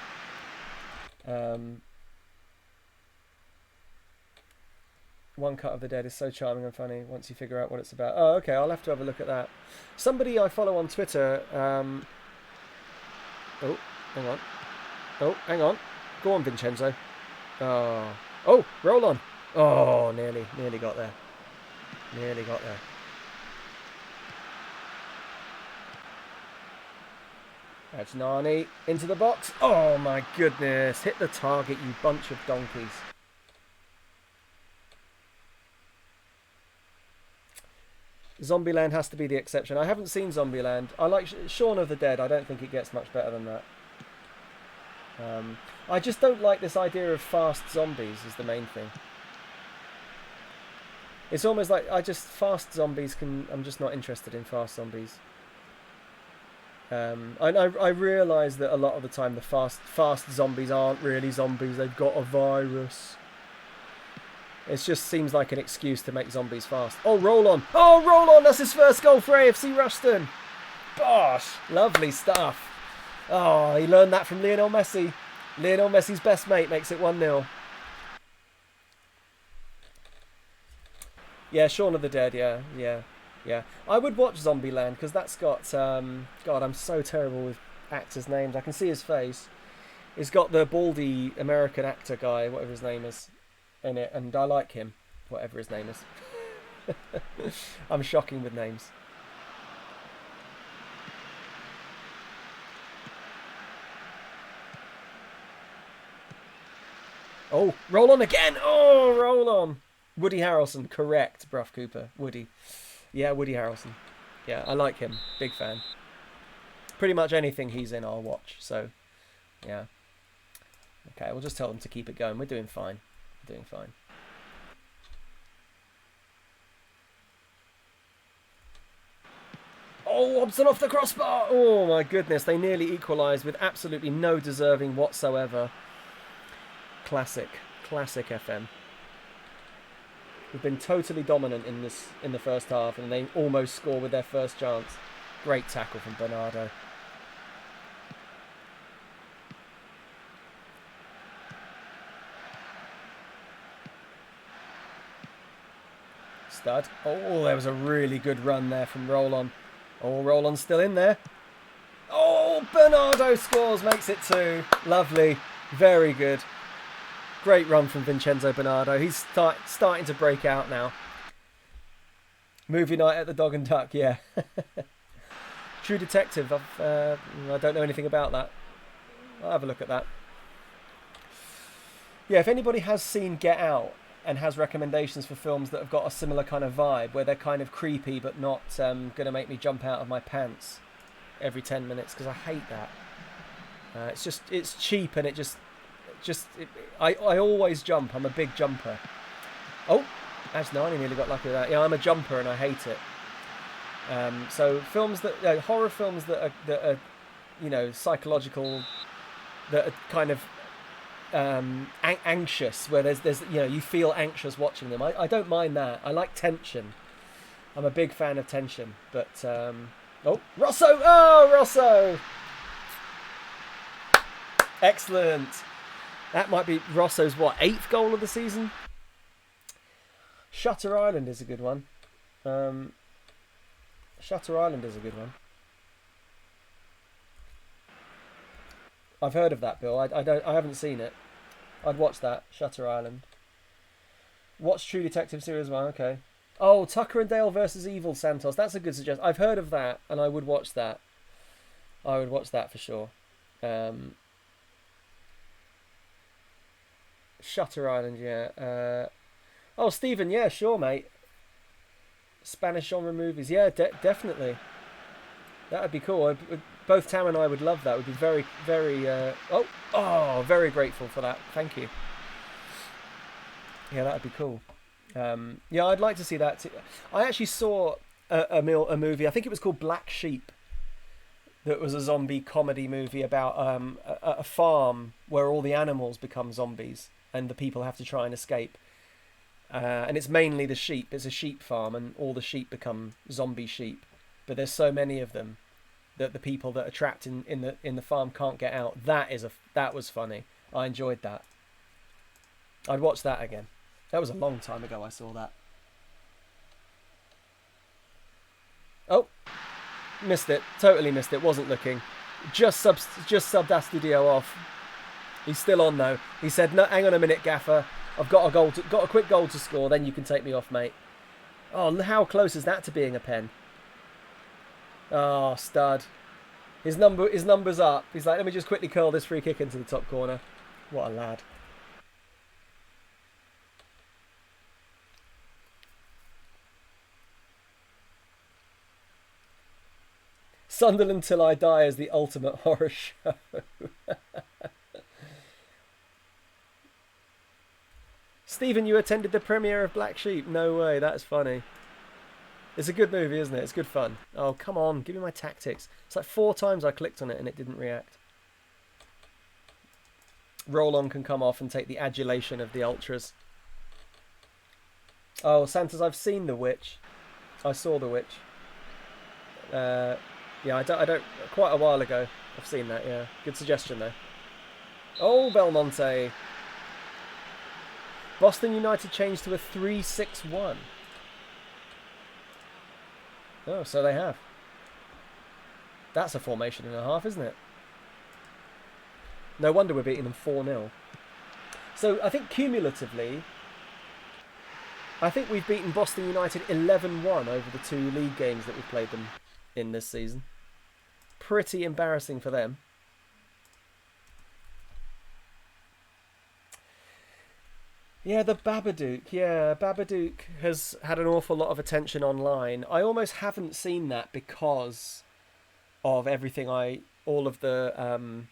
One Cut of the Dead is so charming and funny once you figure out what it's about. Oh, okay. I'll have to have a look at that. Somebody I follow on Twitter... Oh, hang on. Oh, hang on. Go on, Vincenzo. Oh, roll on. Oh, nearly got there. Nearly got there. That's Nani into the box. Oh my goodness. Hit the target, you bunch of donkeys. Zombieland has to be the exception. I haven't seen Zombieland. I like Shaun of the Dead. I don't think it gets much better than that. I just don't like this idea of fast zombies is the main thing. It's almost like fast zombies I'm just not interested in fast zombies. I realise that a lot of the time the fast zombies aren't really zombies. They've got a virus. It just seems like an excuse to make zombies fast. Oh, roll on. Oh, roll on. That's his first goal for AFC Ruston. Gosh, lovely stuff. Oh, he learned that from Lionel Messi. Lionel Messi's best mate makes it 1-0. Yeah, Shaun of the Dead, yeah. I would watch Zombieland because that's got... God, I'm so terrible with actors' names. I can see his face. It's got the baldy American actor guy, whatever his name is, in it, and I like him, whatever his name is. I'm shocking with names. Oh, roll on again. Oh, roll on. Woody Harrelson, correct, Bruff Cooper. Woody. Yeah, Woody Harrelson. Yeah, I like him. Big fan. Pretty much anything he's in, I'll watch. So, yeah. Okay, we'll just tell them to keep it going. We're doing fine. We're doing fine. Oh, Hobson off the crossbar. Oh, my goodness. They nearly equalised with absolutely no deserving whatsoever. Classic. Classic FM. We've been totally dominant in the first half, and they almost score with their first chance. Great tackle from Bernardo. Stud. Oh, there was a really good run there from Roll-On. Oh, Roll-On's still in there. Oh, Bernardo scores, makes it 2. Lovely. Very good. Great run from Vincenzo Bernardo. He's starting to break out now. Movie night at the Dog and Duck, yeah. True Detective. I don't know anything about that. I'll have a look at that. Yeah, if anybody has seen Get Out and has recommendations for films that have got a similar kind of vibe, where they're kind of creepy but not going to make me jump out of my pants every 10 minutes, because I hate that. It's cheap, and I always jump. I'm a big jumper. Oh, actually, no, I nearly got lucky with that. Yeah, I'm a jumper and I hate it. So films that horror films that are psychological, that are kind of anxious, where there's you feel anxious watching them. I don't mind that. I like tension. I'm a big fan of tension. But oh, Rosso! Oh, Rosso! Excellent. That might be Rosso's, 8th goal of the season? Shutter Island is a good one. Shutter Island is a good one. I've heard of that, Bill. I haven't seen it. I'd watch that. Shutter Island. Watch True Detective series 1. Okay. Oh, Tucker and Dale versus Evil Santos. That's a good suggestion. I've heard of that, and I would watch that. I would watch that for sure. Shutter Island, yeah. Oh, Stephen, yeah, sure, mate. Spanish genre movies, yeah, definitely. That would be cool. Both Tam and I would love that. We'd be very, very. Very grateful for that. Thank you. Yeah, that would be cool. Yeah, I'd like to see that too. I actually saw a movie. I think it was called Black Sheep. That was a zombie comedy movie about a farm where all the animals become zombies and the people have to try and escape. And it's mainly the sheep. It's a sheep farm, and all the sheep become zombie sheep. But there's so many of them that the people that are trapped in the farm can't get out. That was funny. I enjoyed that. I'd watch that again. That was a long time ago I saw that. Oh, missed it. Totally missed it. Wasn't looking. Just subbed Astudillo off. He's still on though. He said, "No, hang on a minute, Gaffer. I've got a quick goal to score. Then you can take me off, mate." Oh, how close is that to being a pen? Oh, stud. His number's up. He's like, let me just quickly curl this free kick into the top corner. What a lad. Sunderland Till I Die is the ultimate horror show. Stephen, you attended the premiere of Black Sheep? No way, that's funny. It's a good movie, isn't it? It's good fun. Oh, come on, give me my tactics. It's like 4 times I clicked on it and it didn't react. Roll-On can come off and take the adulation of the ultras. Oh, Santos, I've seen The Witch. I saw The Witch. Yeah, I don't. Quite a while ago, I've seen that. Yeah, good suggestion though. Oh, Belmonte. Boston United changed to a 3-6-1. Oh, so they have. That's a formation and a half, isn't it? No wonder we're beating them 4-0. So I think cumulatively, I think we've beaten Boston United 11-1 over the 2 league games that we've played them in this season. Pretty embarrassing for them. Yeah, the Babadook. Yeah, Babadook has had an awful lot of attention online. I almost haven't seen that because of everything all of the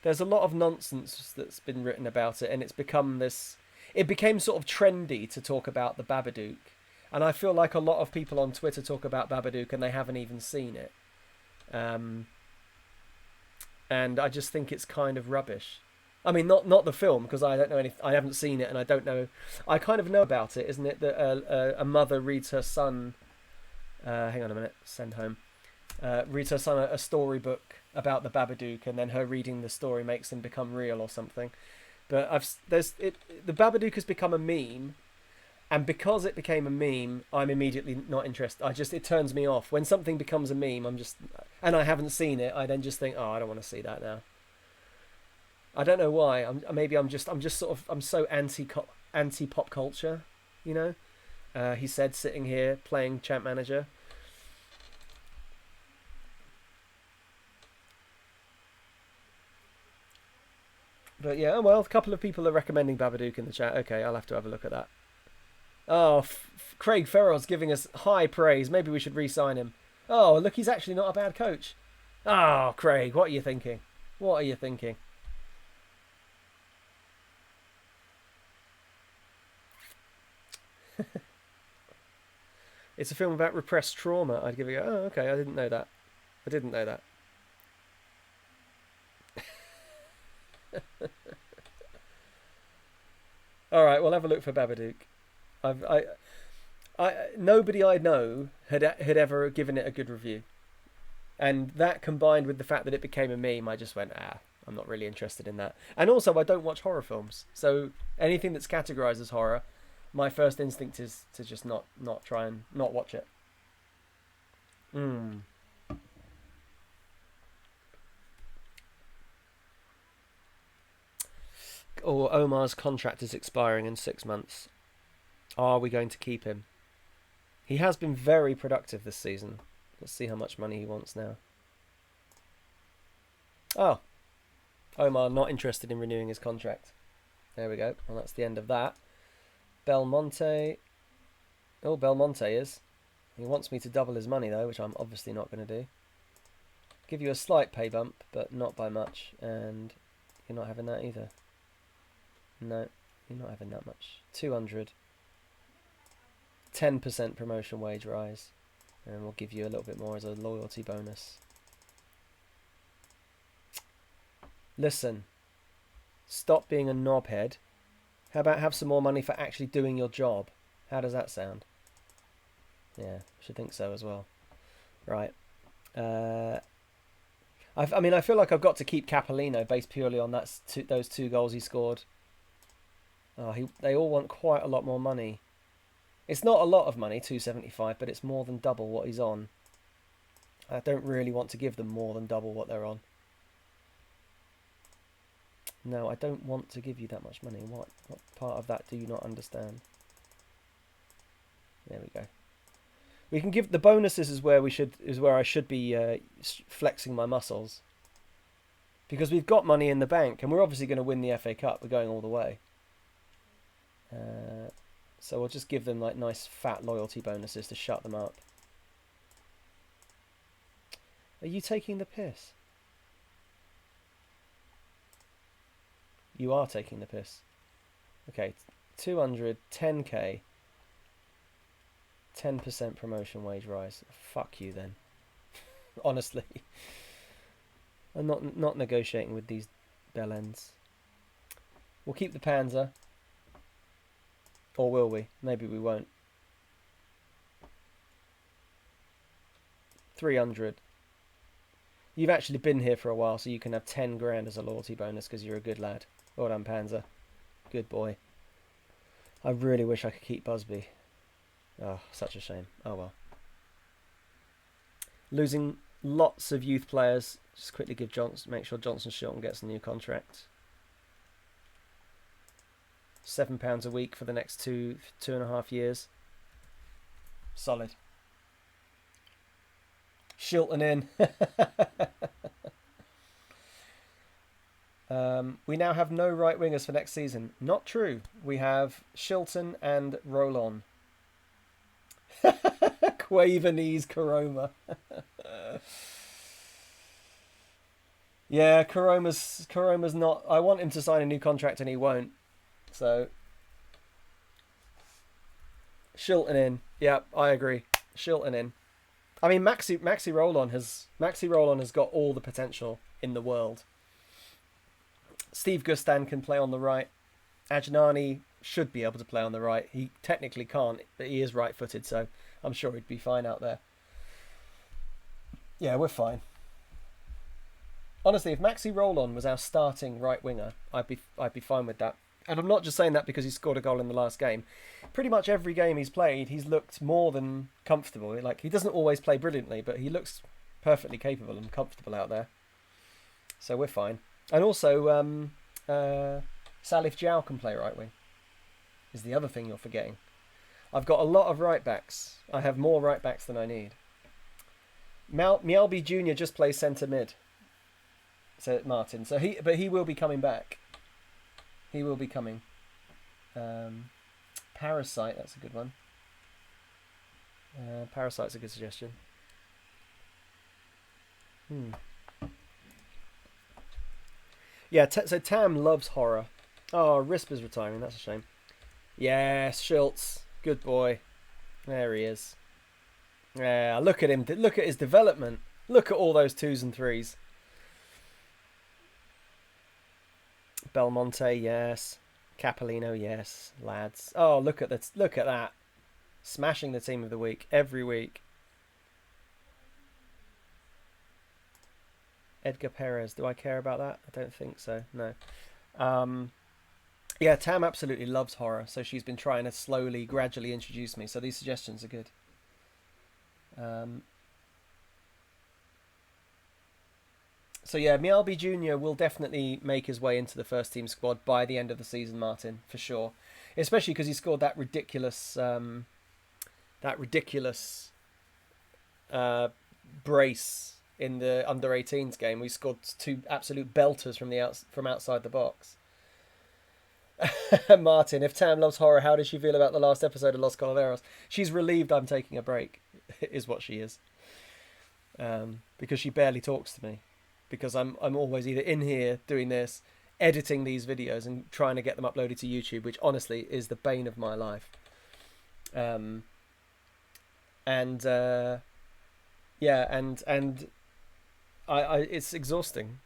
there's a lot of nonsense that's been written about it, and it's become this. It became sort of trendy to talk about the Babadook, and I feel like a lot of people on Twitter talk about Babadook and they haven't even seen it, and I just think it's kind of rubbish. I mean, not the film, because I don't know anything. I haven't seen it, and I don't know. I kind of know about it, isn't it? That a mother reads her son. Hang on a minute. Send home. Reads her son a storybook about the Babadook, and then her reading the story makes him become real or something. But the Babadook has become a meme, and because it became a meme, I'm immediately not interested. It turns me off when something becomes a meme. And I haven't seen it. I then just think, oh, I don't want to see that now. I don't know why. I'm so anti pop culture, you know. He said, sitting here playing Champ Manager. But yeah, well, a couple of people are recommending Babadook in the chat. Okay, I'll have to have a look at that. Oh, Craig Farrell's giving us high praise. Maybe we should re-sign him. Oh, look, he's actually not a bad coach. Oh, Craig, what are you thinking? What are you thinking? It's a film about repressed trauma. I'd give it a go. Oh, okay, I didn't know that. All right, we'll have a look for Babadook. Nobody I know had ever given it a good review, and that combined with the fact that it became a meme, I just went, I'm not really interested in that. And also, I don't watch horror films, so anything that's categorized as horror, my first instinct is to just not try and not watch it. Or Omar's contract is expiring in 6 months. Are we going to keep him? He has been very productive this season. Let's see how much money he wants now. Oh, Omar not interested in renewing his contract. There we go. Well, that's the end of that. Belmonte. Oh, Belmonte is. He wants me to double his money, though, which I'm obviously not going to do. Give you a slight pay bump, but not by much. And you're not having that either. No, you're not having that much. 200. 10% promotion wage rise. And we'll give you a little bit more as a loyalty bonus. Listen. Stop being a knobhead. How about have some more money for actually doing your job? How does that sound? Yeah, I should think so as well. Right. I feel like I've got to keep Capolino based purely on those 2 goals he scored. Oh, they all want quite a lot more money. It's not a lot of money, 275, but it's more than double what he's on. I don't really want to give them more than double what they're on. No, I don't want to give you that much money. What part of that do you not understand? There we go. We can give the bonuses is where I should be flexing my muscles, because we've got money in the bank and we're obviously going to win the FA Cup. We're going all the way. So we'll just give them like nice fat loyalty bonuses to shut them up. Are you taking the piss? You are taking the piss. Okay, 200, 10k, 10% promotion wage rise. Fuck you then. Honestly. I'm not negotiating with these bellends. We'll keep the Panzer. Or will we? Maybe we won't. 300. You've actually been here for a while, so you can have 10 grand as a loyalty bonus because you're a good lad. Well done, Panzer. Good boy. I really wish I could keep Busby. Oh, such a shame. Oh well. Losing lots of youth players. Just quickly make sure Johnson Shilton gets a new contract. £7 a week for the next 2.5 years. Solid. Shilton in. We now have no right wingers for next season. Not true. We have Shilton and Roll-On. Quavanese Karoma. Yeah, Karoma's not. I want him to sign a new contract and he won't. So Shilton in. Yeah, I agree. Shilton in. I mean, Maxi Roll-On has got all the potential in the world. Steve Gustan can play on the right. Ajnani should be able to play on the right. He technically can't, but he is right-footed, so I'm sure he'd be fine out there. Yeah, we're fine. Honestly, if Maxi Roll-On was our starting right winger, I'd be fine with that. And I'm not just saying that because he scored a goal in the last game. Pretty much every game he's played, he's looked more than comfortable. Like, he doesn't always play brilliantly, but he looks perfectly capable and comfortable out there. So we're fine. And also, Salif Diao can play right wing. Is the other thing you're forgetting. I've got a lot of right backs. I have more right backs than I need. Mialbi Jr. just plays centre mid. Said Martin. But he will be coming back. He will be coming. Parasite, that's a good one. Parasite's a good suggestion. Yeah, so Tam loves horror. Oh, Risper's retiring, that's a shame. Yes, Schultz. Good boy. There he is. Yeah, look at him. Look at his development. Look at all those 2s and 3s. Belmonte, yes. Capolino, yes. Lads. Oh, look at that. Smashing the team of the week every week. Edgar Perez. Do I care about that? I don't think so. No. Yeah, Tam absolutely loves horror, so she's been trying to gradually introduce me. So these suggestions are good. So yeah, Mialbi Jr. will definitely make his way into the first team squad by the end of the season, Martin, for sure. Especially because he scored that ridiculous brace in the under-18s game. We scored 2 absolute belters from outside the box. Martin, if Tam loves horror, how does she feel about the last episode of Los Calaveros? She's relieved I'm taking a break, is what she is. Because she barely talks to me. Because I'm always either in here doing this, editing these videos and trying to get them uploaded to YouTube, which honestly is the bane of my life. And it's exhausting.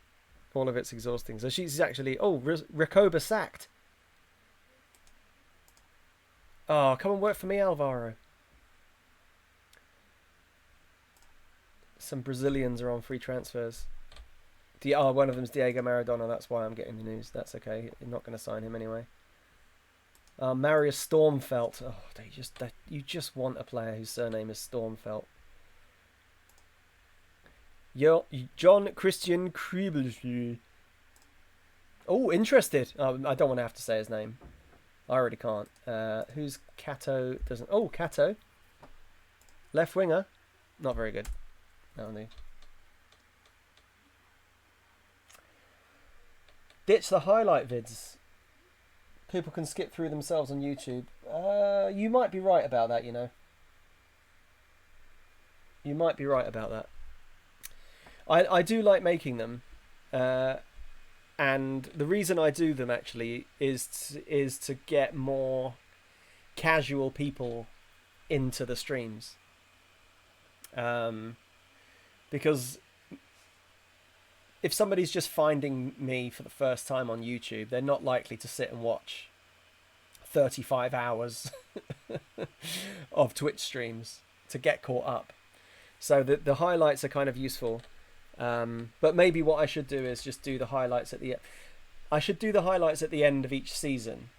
All of it's exhausting. So she's actually... Oh, Rakoba sacked. Oh, come and work for me, Alvaro. Some Brazilians are on free transfers. One of them's Diego Maradona. That's why I'm getting the news. That's okay. You're not going to sign him anyway. Marius Stormfelt. Oh, you just want a player whose surname is Stormfelt. John Christian Kriebel. Oh, interested. I don't want to have to say his name. I already can't. Who's Cato? Oh, Cato. Left winger. Not very good. No. Ditch the highlight vids. People can skip through themselves on YouTube. You might be right about that, you know. You might be right about that. I do like making them. And the reason I do them, actually, is to get more casual people into the streams. Because... if somebody's just finding me for the first time on YouTube, they're not likely to sit and watch 35 hours of Twitch streams to get caught up. So the highlights are kind of useful. But maybe what I should do is just do the highlights at the end. I should do the highlights at the end of each season.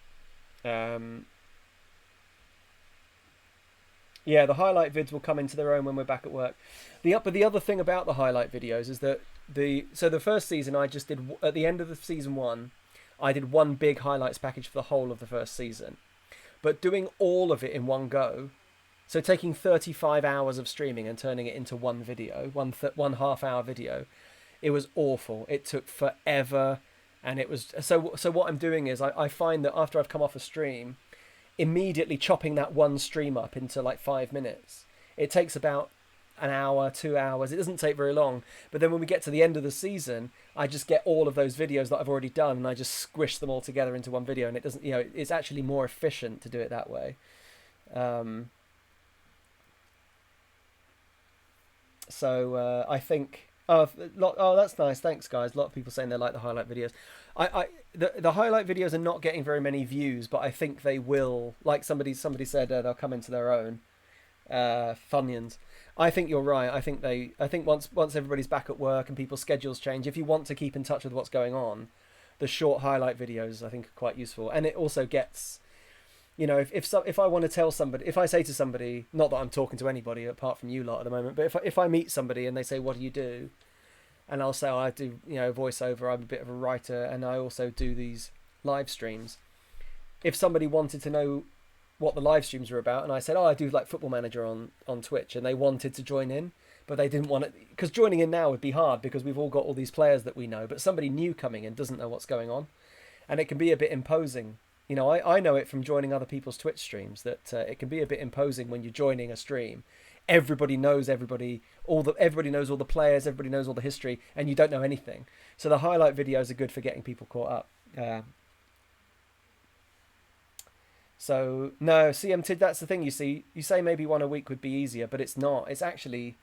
Yeah, the highlight vids will come into their own when we're back at work. But the other thing about the highlight videos is that the first season I just did, at the end of the season 1, I did one big highlights package for the whole of the first season. But doing all of it in one go, so taking 35 hours of streaming and turning it into one video, one half-hour video, it was awful. It took forever, and it was... So what I'm doing is I find that after I've come off a stream, immediately chopping that one stream up into like 5 minutes. It takes about an hour, 2 hours. It doesn't take very long. But then when we get to the end of the season, I just get all of those videos that I've already done and I just squish them all together into one video. And it doesn't, it's actually more efficient to do it that way. So I think, that's nice. Thanks, guys. A lot of people saying they like the highlight videos. The highlight videos are not getting very many views, but I think they will. Like somebody said, they'll come into their own. Funyuns. I think you're right. I think once everybody's back at work and people's schedules change, if you want to keep in touch with what's going on, the short highlight videos I think are quite useful. And it also gets, if I want to tell somebody, if I say to somebody, not that I'm talking to anybody apart from you lot at the moment, but if I meet somebody and they say, "What do you do?" and I'll say, "Oh, I do, voiceover. I'm a bit of a writer, and I also do these live streams." If somebody wanted to know what the live streams were about, and I said, "Oh, I do like Football Manager on Twitch," and they wanted to join in, but they didn't want it, because joining in now would be hard because we've all got all these players that we know, but somebody new coming in doesn't know what's going on, and it can be a bit imposing. I know it from joining other people's Twitch streams that it can be a bit imposing when you're joining a stream. Everybody knows everybody, everybody knows all the players, everybody knows all the history, and you don't know anything. So the highlight videos are good for getting people caught up. So, no, CMT, that's the thing, you see. You say maybe one a week would be easier, but it's not. It's actually,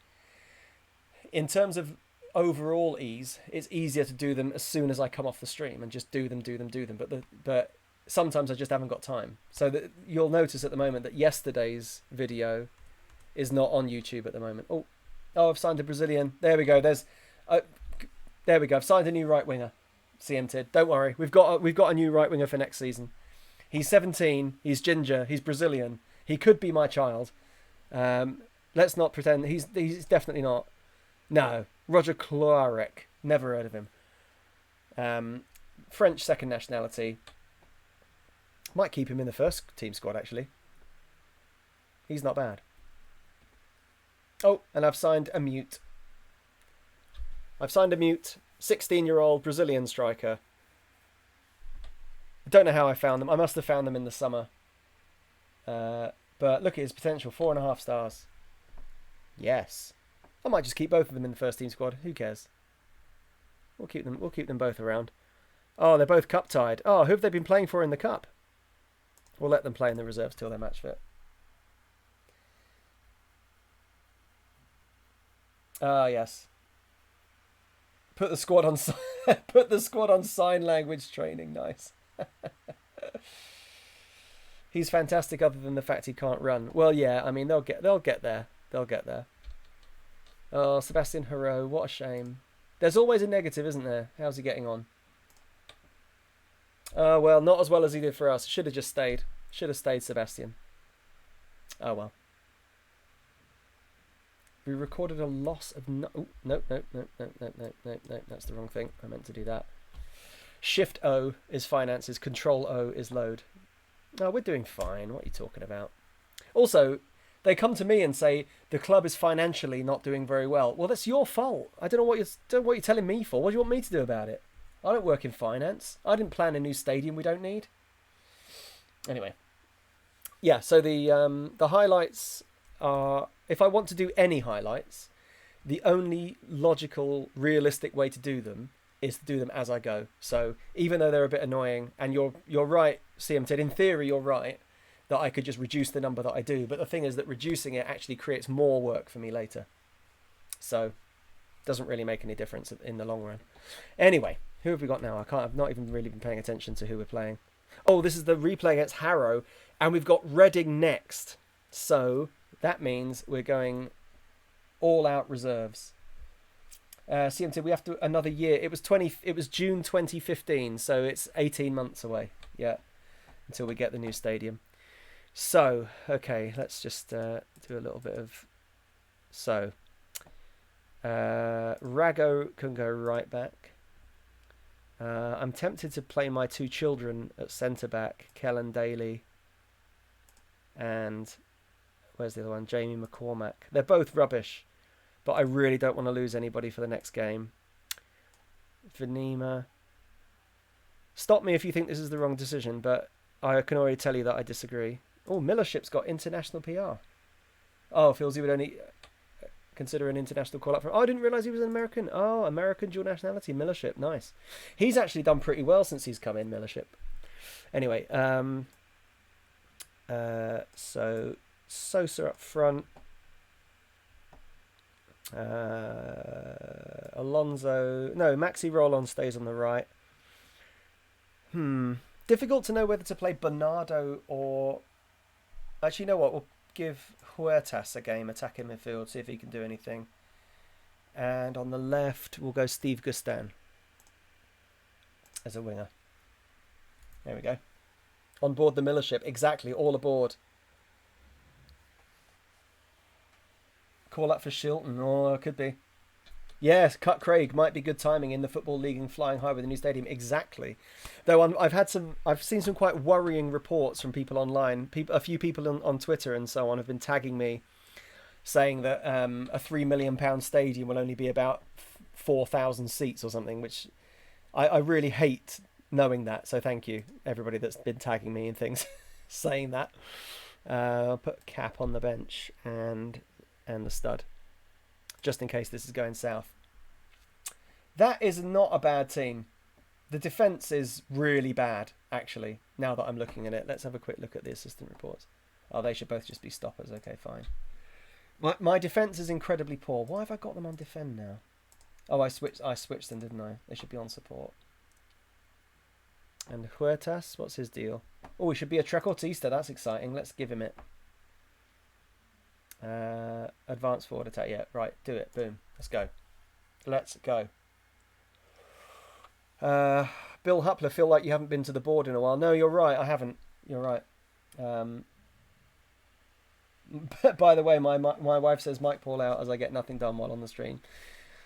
in terms of overall ease, it's easier to do them as soon as I come off the stream and just do them. But sometimes I just haven't got time. So you'll notice at the moment that yesterday's video is not on YouTube at the moment. Oh, I've signed a Brazilian. There we go. There we go. I've signed a new right winger, CMT. Don't worry. We've got a new right winger for next season. He's 17, he's ginger, he's Brazilian. He could be my child. Let's not pretend. He's definitely not. No, Roger Clarek. Never heard of him. French second nationality. Might keep him in the first team squad, actually. He's not bad. Oh, and I've signed a mute. 16-year-old Brazilian striker. I don't know how I found them. I must have found them in the summer. But look at his potential. 4.5 stars. Yes. I might just keep both of them in the first team squad. Who cares? We'll keep them both around. Oh, they're both cup tied. Oh, who have they been playing for in the cup? We'll let them play in the reserves till they're match fit. Ah, yes. Put the squad on sign language training. Nice. He's fantastic other than the fact he can't run. Well, yeah, I mean, they'll get there. They'll get there. Oh, Sebastian Haro, what a shame. There's always a negative, isn't there? How's he getting on? Oh, well, not as well as he did for us. Should have just stayed. Should have stayed, Sebastian. Oh, well. We recorded a loss of... No, that's the wrong thing. I meant to do that. Shift O is finances. Control O is load. No, we're doing fine. What are you talking about? Also, they come to me and say the club is financially not doing very well. Well, that's your fault. I don't know what you're telling me for. What do you want me to do about it? I don't work in finance. I didn't plan a new stadium we don't need. Anyway. Yeah, so the highlights are... If I want to do any highlights, the only logical, realistic way to do them is to do them as I go. So even though they're a bit annoying, and you're right, CMT, in theory you're right, that I could just reduce the number that I do. But the thing is that reducing it actually creates more work for me later. So it doesn't really make any difference in the long run. Anyway, who have we got now? I've not even really been paying attention to who we're playing. Oh, this is the replay against Harrow, and we've got Reading next. So that means we're going all out reserves. CMT, we have to another year. It was June 2015, so it's 18 months away. Yeah, until we get the new stadium. So, okay, let's just do a little bit of... So, Rago can go right back. I'm tempted to play my two children at centre-back, Kellen Daly and... Where's the other one? Jamie McCormack. They're both rubbish, but I really don't want to lose anybody for the next game. Venema. Stop me if you think this is the wrong decision, but I can already tell you that I disagree. Oh, Millership's got international PR. Oh, feels he would only consider an international call-up from... Oh, I didn't realise he was an American. Oh, American dual nationality. Millership, nice. He's actually done pretty well since he's come in, Millership. Anyway, so Sosa up front. Alonso... No, Maxi Rollon stays on the right. Difficult to know whether to play Bernardo or... Actually, you know what? We'll give Huertas a game, attacking midfield, see if he can do anything. And on the left, we'll go Steve Gustan as a winger. There we go. On board the Millership. Exactly, all aboard. Call up for Shilton. Oh, it could be. Yes, Cut Craig might be good timing in the Football League and flying high with the new stadium. Exactly. Though I've seen some quite worrying reports from people online. A few people on Twitter and so on have been tagging me, saying that a £3 million stadium will only be about 4,000 seats or something, which I really hate knowing that. So thank you everybody that's been tagging me and things saying that. I'll put Cap on the bench and the stud, just in case this is going south. That is not a bad team. The defence is really bad, actually, now that I'm looking at it. Let's have a quick look at the assistant reports. Oh, they should both just be stoppers. Okay, fine. My defence is incredibly poor. Why have I got them on defend now? Oh, I switched them, didn't I? They should be on support. And Huertas, what's his deal? Oh, he should be a Trequartista. That's exciting. Let's give him it. Advanced forward attack. Yeah, right. Do it. Boom. Let's go. Let's go. Bill Hupler, feel like you haven't been to the board in a while. No, you're right. I haven't. You're right. By the way, my wife says Mike Paul out as I get nothing done while on the stream.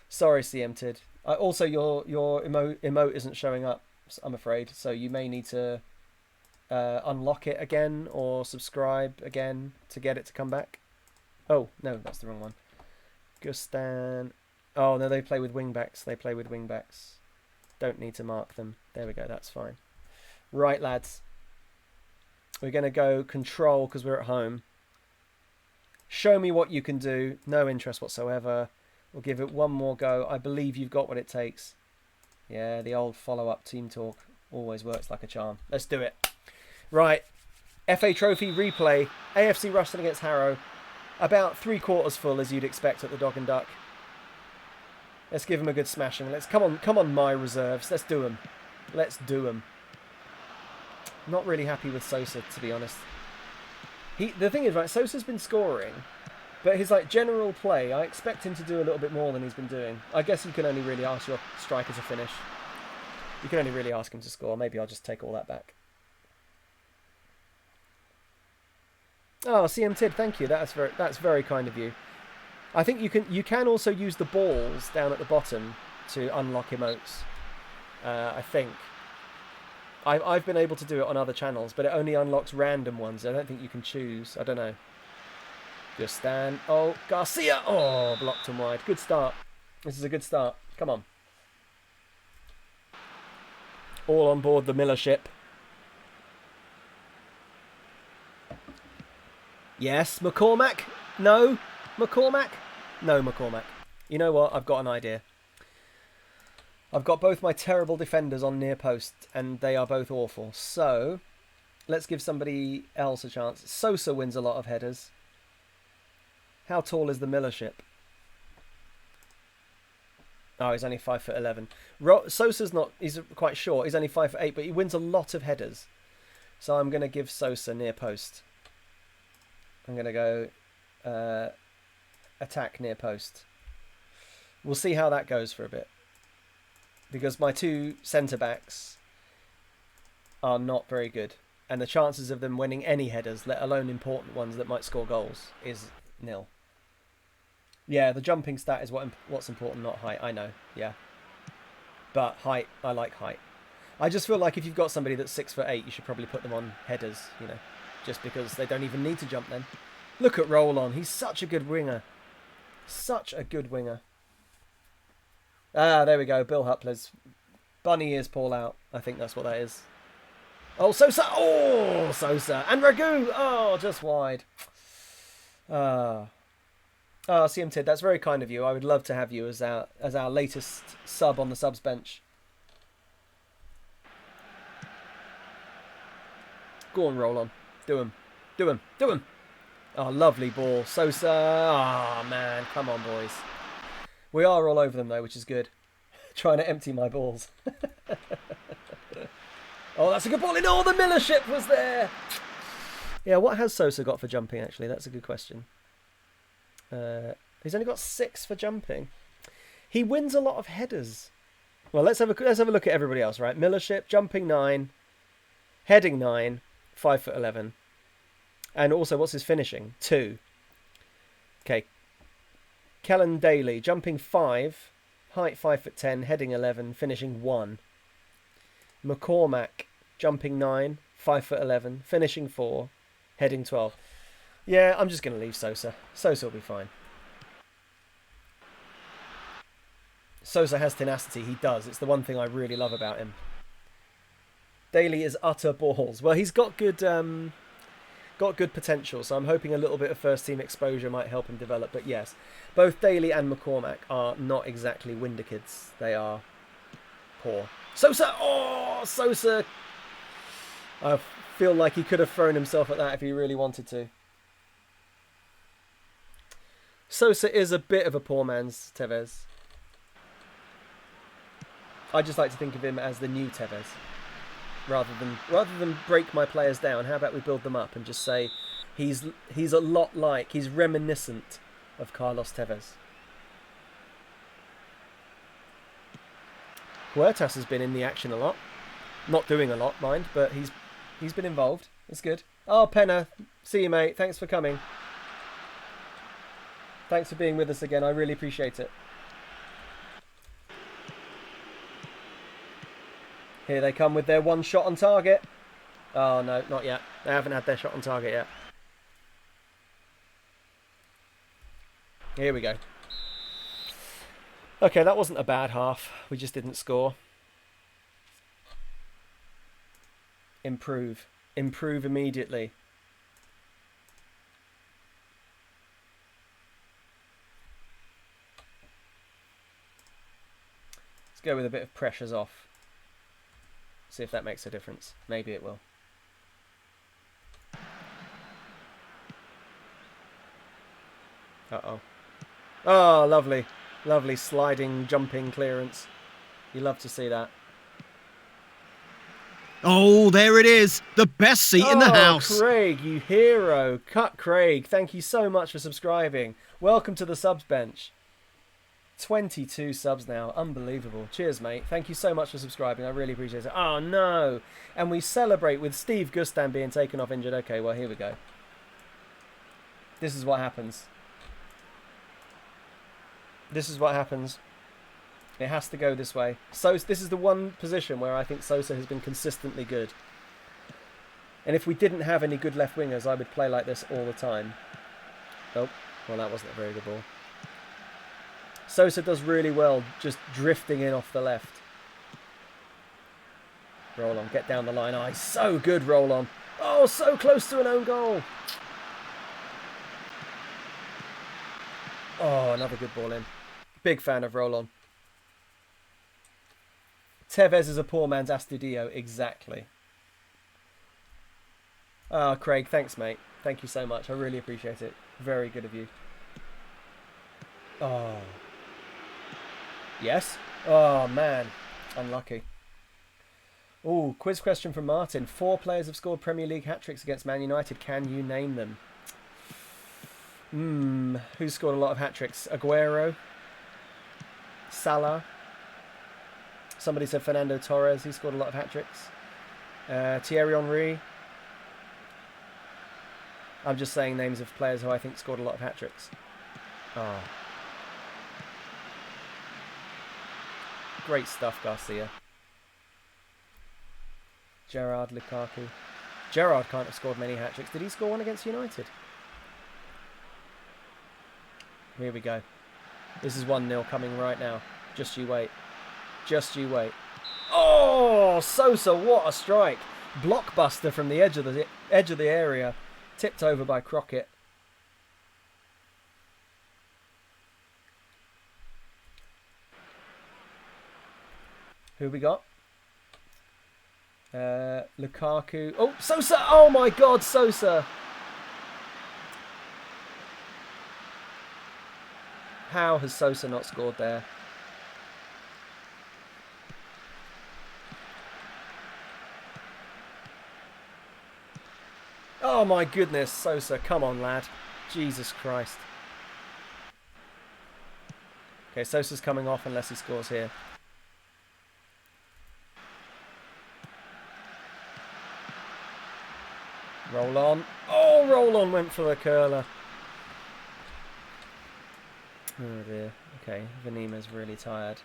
Sorry, CM Tid. Also, your emote isn't showing up, I'm afraid. So you may need to unlock it again or subscribe again to get it to come back. Oh, no, that's the wrong one. Gustan. Oh, no, they play with wing-backs. They play with wing-backs. Don't need to mark them. There we go, that's fine. Right, lads. We're going to go control because we're at home. Show me what you can do. No interest whatsoever. We'll give it one more go. I believe you've got what it takes. Yeah, the old follow-up team talk always works like a charm. Let's do it. Right. FA Trophy replay. AFC Ruston against Harrow. About 3/4 full, as you'd expect at the Dog and Duck. Let's give them a good smashing. Let's come on, my reserves. Let's do them. Let's do them. Not really happy with Sosa, to be honest. The thing is, right, Sosa's been scoring, but his general play, I expect him to do a little bit more than he's been doing. I guess you can only really ask your striker to finish. You can only really ask him to score. Maybe I'll just take all that back. Oh, CM Tid, thank you. That's very kind of you. I think you can also use the balls down at the bottom to unlock emotes. I think. I've been able to do it on other channels, but it only unlocks random ones. I don't think you can choose. I don't know. Just stand. Oh, Garcia. Oh, blocked him wide. Good start. This is a good start. Come on. All on board the Millership. Yes, McCormack. No, McCormack. No, McCormack. You know what? I've got an idea. I've got both my terrible defenders on near post, and they are both awful. So, let's give somebody else a chance. Sosa wins a lot of headers. How tall is the Millership? Oh, he's only 5'11". Sosa's not. He's quite short. He's only 5'8", but he wins a lot of headers. So I'm going to give Sosa near post. I'm going to go attack near post. We'll see how that goes for a bit. Because my two centre-backs are not very good. And the chances of them winning any headers, let alone important ones that might score goals, is nil. Yeah, the jumping stat is what's important, not height. I know, yeah. But height, I like height. I just feel like if you've got somebody that's 6'8", you should probably put them on headers, you know, just because they don't even need to jump then. Look at Roll On. He's such a good winger. Such a good winger. Ah, there we go. Bill Huppler's bunny ears Paul out. I think that's what that is. Oh, Sosa. Oh, Sosa. And Ragu. Oh, just wide. Oh, CM Tid, that's very kind of you. I would love to have you as our latest sub on the subs bench. Go on, Roll On. Do him. Do him. Do him. Oh, lovely ball. Sosa. Oh, man. Come on, boys. We are all over them, though, which is good. Trying to empty my balls. Oh, that's a good ball in. Oh, the Miller ship was there. Yeah, what has Sosa got for jumping, actually? That's a good question. He's only got 6 for jumping. He wins a lot of headers. Well, let's have a look at everybody else, right? Miller ship, jumping 9, heading 9, 5'11". And also, what's his finishing? 2. Okay. Kellen Daly, jumping 5, height 5'10", heading 11, finishing 1. McCormack, jumping 9, 5'11", finishing 4, heading 12. Yeah, I'm just going to leave Sosa. Sosa will be fine. Sosa has tenacity. He does. It's the one thing I really love about him. Daly is utter balls. Well, he's got good potential, so I'm hoping a little bit of first-team exposure might help him develop. But yes, both Daly and McCormack are not exactly Winder kids. They are poor. Sosa! Oh, Sosa! I feel like he could have thrown himself at that if he really wanted to. Sosa is a bit of a poor man's Tevez. I just like to think of him as the new Tevez. Rather than break my players down, how about we build them up and just say he's a lot like, he's reminiscent of Carlos Tevez. Huertas has been in the action a lot. Not doing a lot, mind, but he's been involved. It's good. Oh, Penna, see you, mate. Thanks for coming. Thanks for being with us again. I really appreciate it. Here they come with their one shot on target. Oh, no, not yet. They haven't had their shot on target yet. Here we go. Okay, that wasn't a bad half. We just didn't score. Improve. Improve immediately. Let's go with a bit of pressures off. See if that makes a difference. Maybe it will. Uh-oh. Oh, lovely. Lovely sliding, jumping clearance. You love to see that. Oh, there it is. The best seat in the house. Craig, you hero. Cut Craig. Thank you so much for subscribing. Welcome to the subs bench. 22 subs now. Unbelievable. Cheers, mate. Thank you so much for subscribing. I really appreciate it. Oh, no. And we celebrate with Steve Gustan being taken off injured. Okay, well, here we go. This is what happens. This is what happens. It has to go this way. So this is the one position where I think Sosa has been consistently good. And if we didn't have any good left wingers, I would play like this all the time. Oh, well, that wasn't a very good ball. Sosa does really well just drifting in off the left. Roll on, get down the line. Oh, he's so good, Roll on. Oh, so close to an own goal. Oh, another good ball in. Big fan of Roll on. Tevez is a poor man's Astudillo. Exactly. Oh, Craig, thanks, mate. Thank you so much. I really appreciate it. Very good of you. Oh. Yes? Oh, man. Unlucky. Oh, quiz question from Martin. 4 players have scored Premier League hat-tricks against Man United. Can you name them? Who's scored a lot of hat-tricks? Aguero? Salah? Somebody said Fernando Torres. He scored a lot of hat-tricks. Thierry Henry. I'm just saying names of players who I think scored a lot of hat-tricks. Oh. Great stuff, Garcia. Gerrard, Lukaku. Gerrard can't have scored many hat-tricks. Did he score one against United? Here we go. This is 1-0 coming right now. Just you wait. Just you wait. Oh, Sosa, what a strike. Blockbuster from the edge of the area. Tipped over by Crockett. Who we got? Lukaku. Oh, Sosa! Oh my God, Sosa! How has Sosa not scored there? Oh my goodness, Sosa, come on, lad. Jesus Christ. Okay, Sosa's coming off unless he scores here. Roll on. Oh, roll on went for the curler. Oh dear. Okay, Vanima's really tired.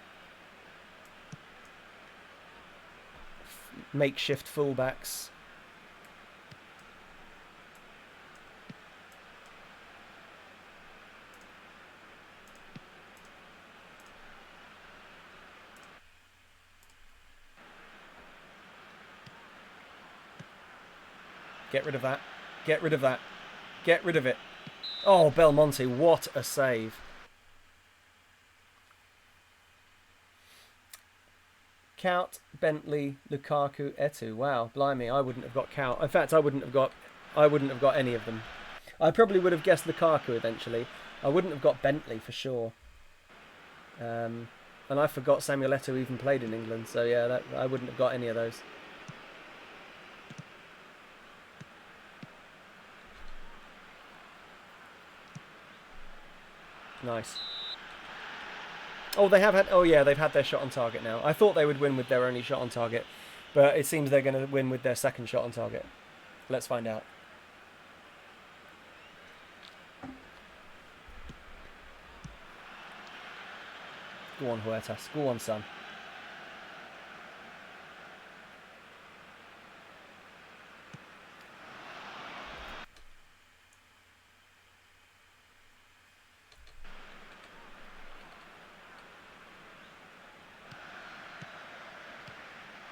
Makeshift fullbacks. Get rid of that. Get rid of that. Get rid of it. Oh, Belmonte, what a save. Cout, Bentley, Lukaku, Etu. Wow, blimey, I wouldn't have got Cout. In fact, I wouldn't have got any of them. I probably would have guessed Lukaku eventually. I wouldn't have got Bentley for sure. And I forgot Samuel Eto'o even played in England, so yeah, I wouldn't have got any of those. Nice. Oh, they have had. Oh, yeah, they've had their shot on target now. I thought they would win with their only shot on target, but it seems they're going to win with their second shot on target. Let's find out. Go on, Huertas. Go on, son.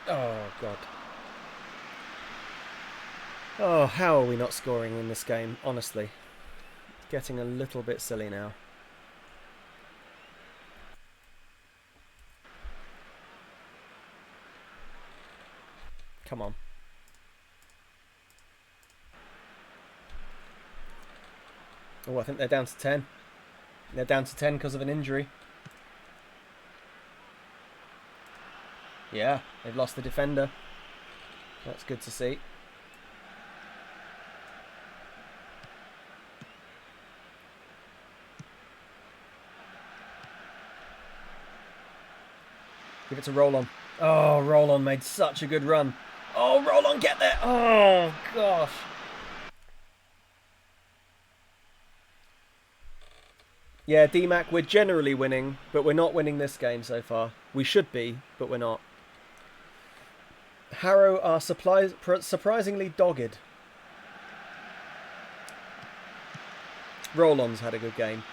Oh, God. Oh, how are we not scoring in this game, honestly? Getting a little bit silly now. Come on. Oh, I think they're down to 10. They're down to 10 because of an injury. Yeah, they've lost the defender. That's good to see. Give it to Roll-On. Oh, Roll-On made such a good run. Oh, Roll-On, get there. Oh, gosh. Yeah, DMAC, we're generally winning, but we're not winning this game so far. We should be, but we're not. Harrow are surprisingly dogged. Roll-On's had a good game.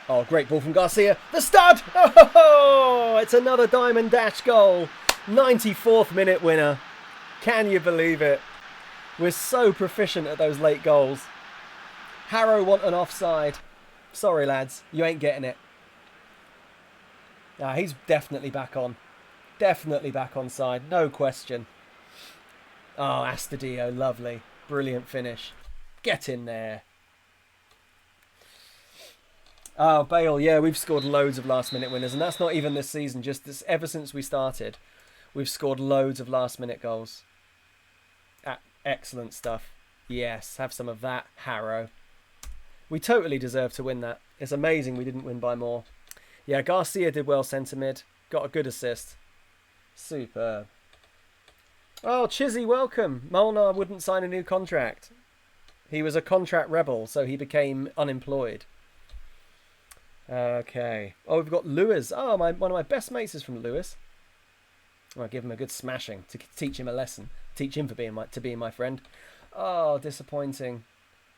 Oh, great ball from Garcia. The stud! Oh, it's another Diamond Dash goal. 94th minute winner. Can you believe it? We're so proficient at those late goals. Harrow want an offside. Sorry, lads. You ain't getting it. Ah, he's definitely back on. Definitely back on side. No question. Oh, Astudillo. Lovely. Brilliant finish. Get in there. Oh, Bale, yeah, we've scored loads of last-minute winners, and that's not even this season, just this, ever since we started, we've scored loads of last-minute goals. Excellent stuff. Yes, have some of that, Harrow. We totally deserve to win that. It's amazing we didn't win by more. Yeah, Garcia did well centre-mid, got a good assist. Superb. Oh, Chizzy, welcome. Molnar wouldn't sign a new contract. He was a contract rebel, so he became unemployed. Okay. Oh, we've got Lewis. Oh, one of my best mates is from Lewis. I'll give him a good smashing to teach him a lesson. Teach him to being my friend. Oh, disappointing.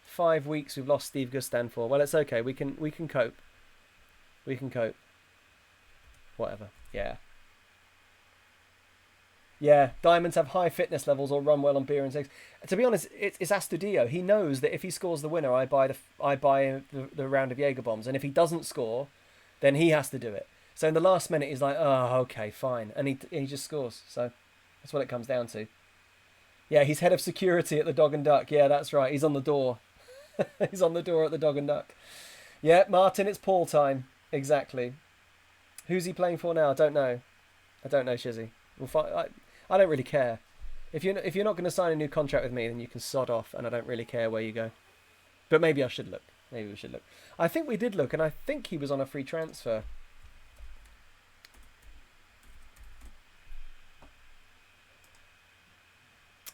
5 weeks we've lost Steve Gustan for. Well, it's okay. We can cope. We can cope. Whatever. Yeah. Yeah, diamonds have high fitness levels or run well on beer and eggs. To be honest, it's Astudillo. He knows that if he scores the winner, I buy the round of Jaeger bombs, and if he doesn't score, then he has to do it. So in the last minute, he's like, "Oh, okay, fine," and he just scores. So that's what it comes down to. Yeah, he's head of security at the Dog and Duck. Yeah, that's right. He's on the door. He's on the door at the Dog and Duck. Yeah, Martin, it's Paul time. Exactly. Who's he playing for now? I don't know, Shizzy. We'll find. I don't really care. If you're not going to sign a new contract with me, then you can sod off, and I don't really care where you go. But maybe I should look. Maybe we should look. I think we did look, and I think he was on a free transfer.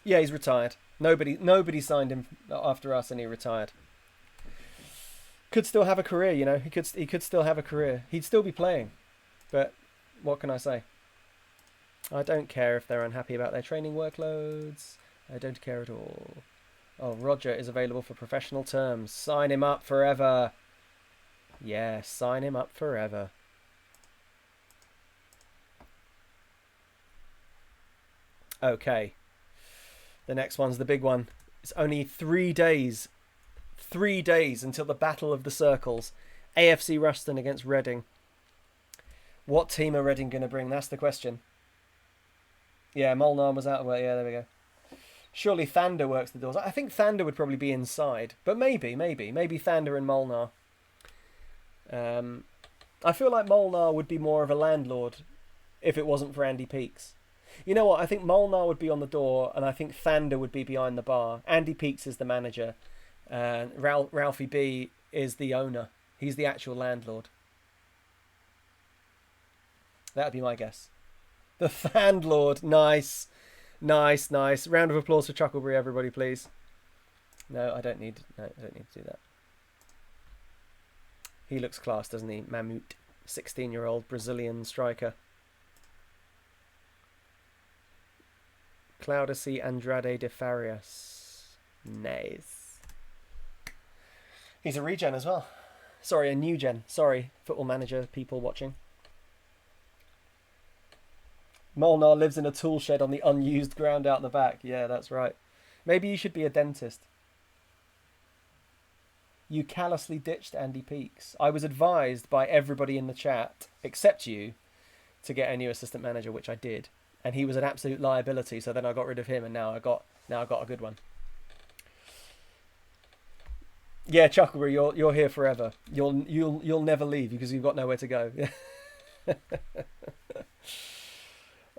Yeah, he's retired. Nobody signed him after us, and he retired. Could still have a career, you know. He could still have a career. He'd still be playing. But what can I say? I don't care if they're unhappy about their training workloads. I don't care at all. Oh, Roger is available for professional terms. Sign him up forever. Yeah, sign him up forever. Okay. The next one's the big one. It's only 3 days. 3 days until the Battle of the Circles. AFC Ruston against Reading. What team are Reading going to bring? That's the question. Yeah, Molnar was out. Well, yeah, there we go. Surely Thander works the doors. I think Thander would probably be inside. But maybe Thander and Molnar. I feel like Molnar would be more of a landlord if it wasn't for Andy Peaks. You know what? I think Molnar would be on the door, and I think Thander would be behind the bar. Andy Peaks is the manager. Ralphie B is the owner. He's the actual landlord. That would be my guess. The Thandlord. Nice. Round of applause for Chuckleberry, everybody, please. No, I don't need to do that. He looks class, doesn't he? Mammoet. 16-year-old Brazilian striker. Claudice Andrade de Farias. Nice. He's a regen as well. Sorry, a new gen. Sorry, Football Manager people watching. Molnar lives in a tool shed on the unused ground out the back. Yeah, that's right. Maybe you should be a dentist. You callously ditched Andy Peaks. I was advised by everybody in the chat, except you, to get a new assistant manager, which I did. And he was an absolute liability, so then I got rid of him, and now I got a good one. Yeah, Chuckleberry, you're here forever. You'll never leave because you've got nowhere to go.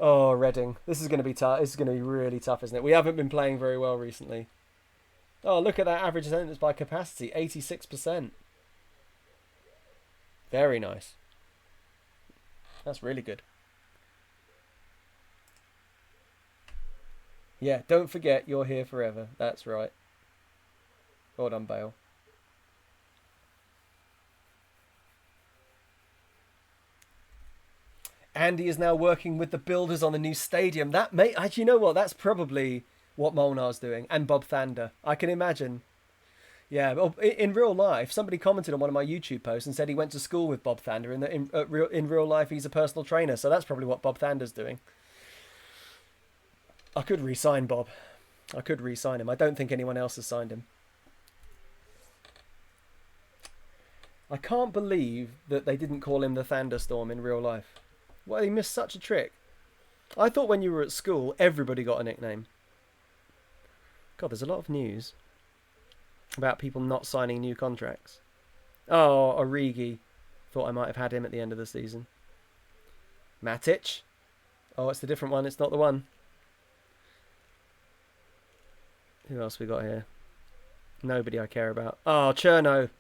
Oh, Reading. This is going to be tough. This is going to be really tough, isn't it? We haven't been playing very well recently. Oh, look at that average attendance by capacity. 86%. Very nice. That's really good. Yeah, don't forget you're here forever. That's right. Well done, Bale. Andy is now working with the builders on the new stadium. That may, you know what? That's probably what Molnar's doing, and Bob Thander. I can imagine. Yeah, in real life, somebody commented on one of my YouTube posts and said he went to school with Bob Thander, and that in real life he's a personal trainer. So that's probably what Bob Thander's doing. I could re-sign Bob. I could re-sign him. I don't think anyone else has signed him. I can't believe that they didn't call him the Thunderstorm in real life. Well, he missed such a trick. I thought when you were at school, everybody got a nickname. God, there's a lot of news about people not signing new contracts. Oh, Origi. Thought I might have had him at the end of the season. Matic. Oh, it's the different one. It's not the one. Who else we got here? Nobody I care about. Oh, Cherno.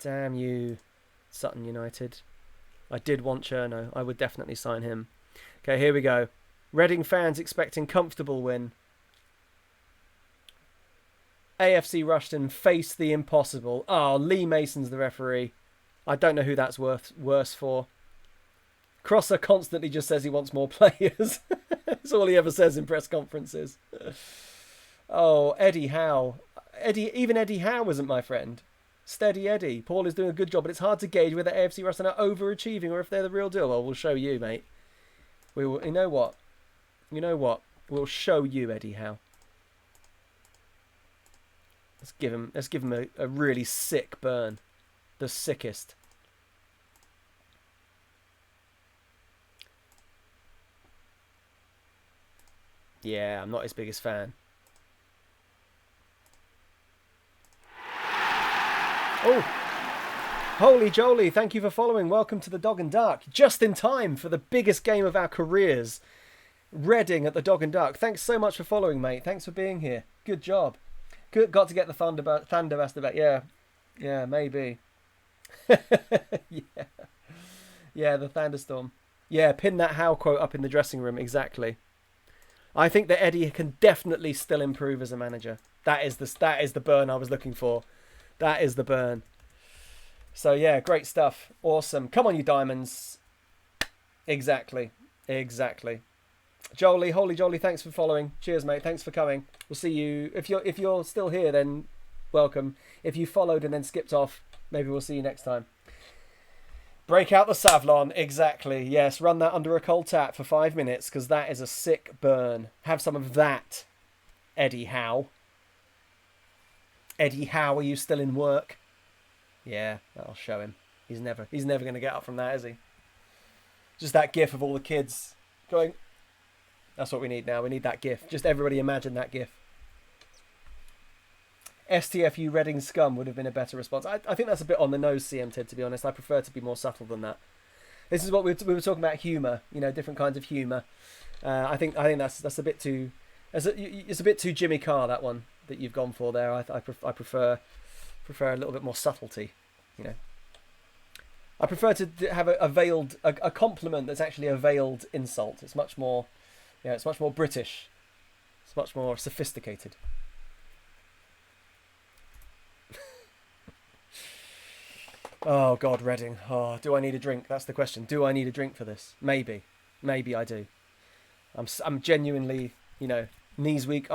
Damn you, Sutton United. I did want Cherno. I would definitely sign him. Okay, here we go. Reading fans expecting comfortable win. AFC Rushton face the impossible. Oh, Lee Mason's the referee. I don't know who that's worse for. Crosser constantly just says he wants more players. That's all he ever says in press conferences. Oh, Eddie Howe. Even Eddie Howe isn't my friend. Steady Eddie. Paul is doing a good job, but it's hard to gauge whether AFC Wrestling are overachieving or if they're the real deal. Well, we'll show you, mate. We will. You know what? We'll show you, Eddie Howe. Let's give him a really sick burn. The sickest. Yeah, I'm not his biggest fan. Oh! Holy jolly, thank you for following. Welcome to the Dog and Duck. Just in time for the biggest game of our careers. Reading at the Dog and Duck. Thanks so much for following, mate. Thanks for being here. Good job. Good, got to get the Thunderbust back. Yeah, maybe. Yeah, the thunderstorm. Yeah, pin that Howe quote up in the dressing room. Exactly. I think that Eddie can definitely still improve as a manager. That is the burn I was looking for. That is the burn. So yeah, great stuff. Awesome. Come on, you diamonds. Exactly. Jolie, holy Jolie, thanks for following. Cheers, mate. Thanks for coming. We'll see you. If you're still here, then welcome. If you followed and then skipped off, maybe we'll see you next time. Break out the Savlon. Exactly. Yes, run that under a cold tap for 5 minutes because that is a sick burn. Have some of that, Eddie Howe. Eddie Howe, are you still in work? Yeah, that'll show him. He's never going to get up from that, is he? Just that gif of all the kids going. That's what we need now. We need that gif. Just everybody imagine that gif. STFU Reading Scum would have been a better response. I think that's a bit on the nose, CM Tid, to be honest. I prefer to be more subtle than that. This is what we were talking about, humour. Different kinds of humour. I think that's a bit too. It's a bit too Jimmy Carr, that one that you've gone for there. I prefer a little bit more subtlety. I prefer to have a veiled a compliment that's actually a veiled insult. It's much more. It's much more British. It's much more sophisticated. Oh God, Reading. Oh, do I need a drink? That's the question. Do I need a drink for this? Maybe I do. I'm genuinely, knees weak,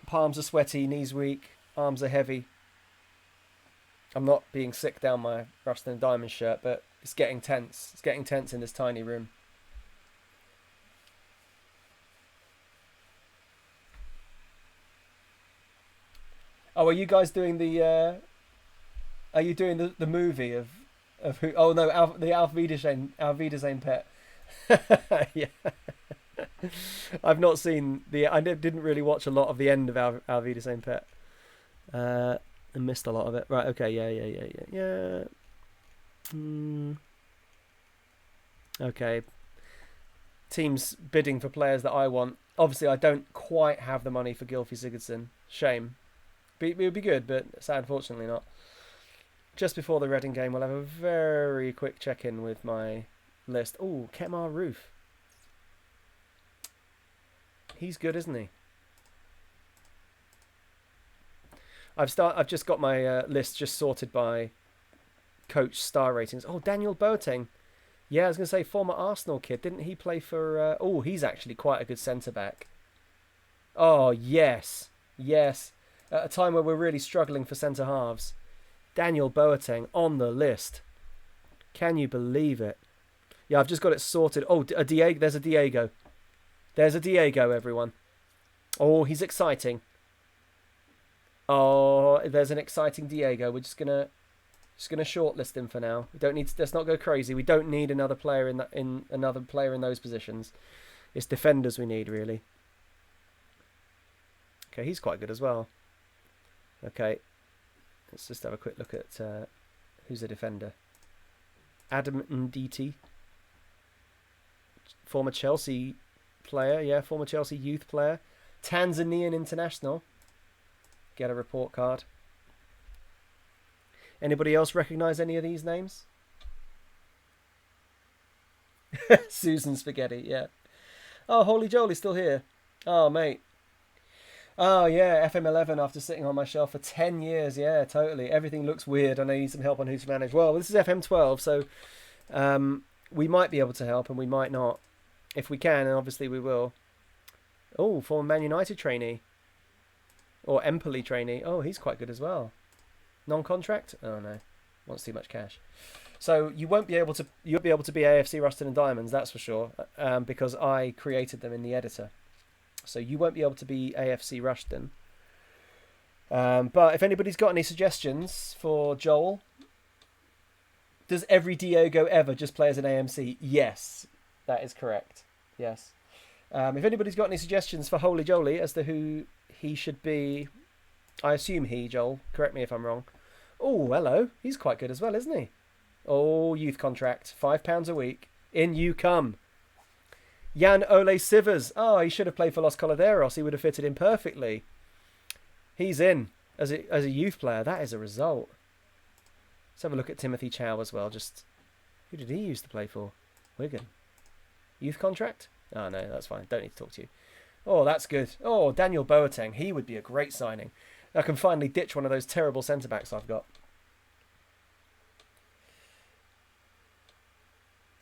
palms are sweaty, knees weak, arms are heavy. I'm not being sick down my Rustin and Diamond shirt, but it's getting tense. It's getting tense in this tiny room. Oh, are you guys doing the? Are you doing the movie of who? Oh no, the Auf Wiedersehen pet. Yeah. I've not seen I didn't really watch a lot of the end of Auf Wiedersehen pet. I missed a lot of it. Right. Okay. Yeah. Okay. Teams bidding for players that I want. Obviously, I don't quite have the money for Gylfi Sigurdsson. Shame. It would be good, but sad, unfortunately not. Just before the Reading game, we'll have a very quick check-in with my list. Oh, Kemar Roof. He's good, isn't he? I've just got my list just sorted by coach star ratings. Oh, Daniel Boateng. Yeah, I was going to say former Arsenal kid. Didn't he play for... Oh, he's actually quite a good centre-back. Oh, yes. Yes. At a time where we're really struggling for centre-halves. Daniel Boateng on the list. Can you believe it? Yeah, I've just got it sorted. Oh, Diego. There's a Diego. There's a Diego, everyone. Oh, he's exciting. Oh, there's an exciting Diego. We're just gonna shortlist him for now. We don't need to, let's not go crazy. We don't need another player in another player in those positions. It's defenders we need, really. Okay, he's quite good as well. Okay, let's just have a quick look at who's a defender. Adam Nditi, former Chelsea player, yeah, former Chelsea youth player, Tanzanian international. Get a report card. Anybody else recognise any of these names? Susan Spaghetti, yeah. Oh, Holy Jolly's still here. Oh, mate. Oh yeah, FM11 after sitting on my shelf for 10 years. Yeah, totally. Everything looks weird and I need some help on who to manage. Well, this is FM12, so we might be able to help and we might not. If we can, and obviously we will. Oh, former Man United trainee. Or Empoli trainee. Oh, he's quite good as well. Non-contract? Oh no. Wants too much cash. So you won't be able to be AFC Ruston and Diamonds, that's for sure, because I created them in the editor. So you won't be able to be AFC Ruston. But if anybody's got any suggestions for Joel, does every Diego ever just play as an AMC? Yes, that is correct. Yes. If anybody's got any suggestions for Holy Jolie as to who he should be, I assume Joel. Correct me if I'm wrong. Oh, hello. He's quite good as well, isn't he? Oh, youth contract. £5 a week. In you come. Jan Ole Sivers. Oh, he should have played for Los Coladeros. He would have fitted in perfectly. He's in as a youth player. That is a result. Let's have a look at Timothy Chow as well. Just who did he used to play for? Wigan. Youth contract? Oh, no, that's fine. Don't need to talk to you. Oh, that's good. Oh, Daniel Boateng. He would be a great signing. I can finally ditch one of those terrible centre-backs I've got.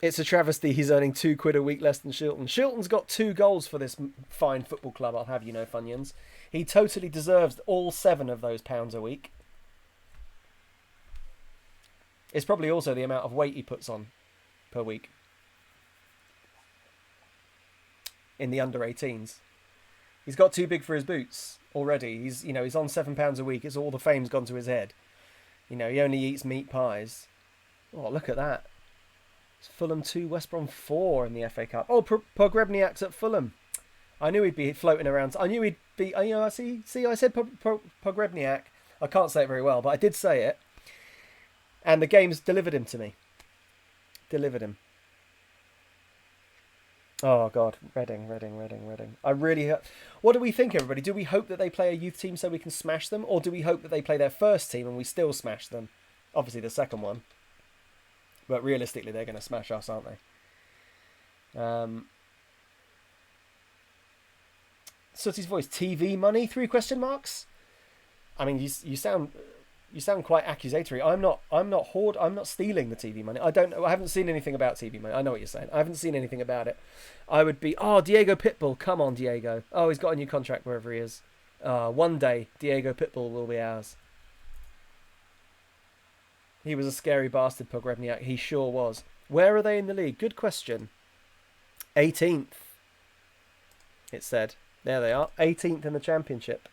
It's a travesty he's earning £2 a week less than Shilton. Shilton's got 2 goals for this fine football club, I'll have you know, Funyuns. He totally deserves all 7 of those pounds a week. It's probably also the amount of weight he puts on per week. In the under-18s. He's got too big for his boots already. He's on £7 a week. It's all the fame's gone to his head. He only eats meat pies. Oh, look at that. It's Fulham 2, West Brom 4 in the FA Cup. Oh, Pogrebniak's at Fulham. I knew he'd be floating around. I knew he'd be... I said Pogrebniak. I can't say it very well, but I did say it. And the game's delivered him to me. Delivered him. Oh, God. Reading. I really... What do we think, everybody? Do we hope that they play a youth team so we can smash them? Or do we hope that they play their first team and we still smash them? Obviously, the second one. But realistically, they're going to smash us, aren't they? Sooty's voice. TV money? 3 question marks? I mean, you sound quite accusatory. I'm not stealing the TV money. I haven't seen anything about TV money. I know what you're saying. I haven't seen anything about it. I would be, Diego Pitbull. Come on, Diego. Oh, he's got a new contract wherever he is. One day, Diego Pitbull will be ours. He was a scary bastard, Pogrebniak. He sure was. Where are they in the league? Good question. 18th. It said. There they are. 18th in the Championship.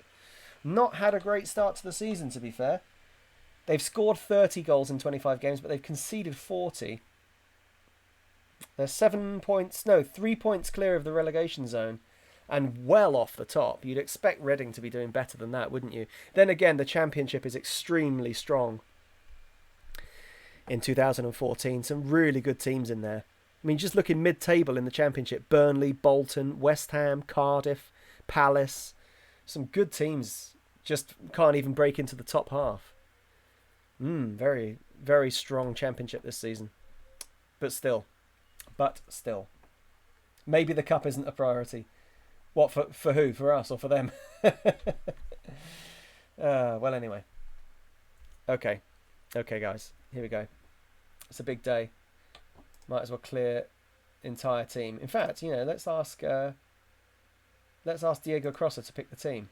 Not had a great start to the season, to be fair. They've scored 30 goals in 25 games, but they've conceded 40. They're 3 points clear of the relegation zone and well off the top. You'd expect Reading to be doing better than that, wouldn't you? Then again, the Championship is extremely strong. In 2014, some really good teams in there. I mean, just looking mid-table in the Championship, Burnley, Bolton, West Ham, Cardiff, Palace. Some good teams just can't even break into the top half. Very, very strong Championship this season. But still. Maybe the cup isn't a priority. What, for who? For us or for them? Well, anyway. Okay, guys. Here we go. It's a big day. Might as well clear entire team. In fact, let's ask Diego Crosser to pick the team.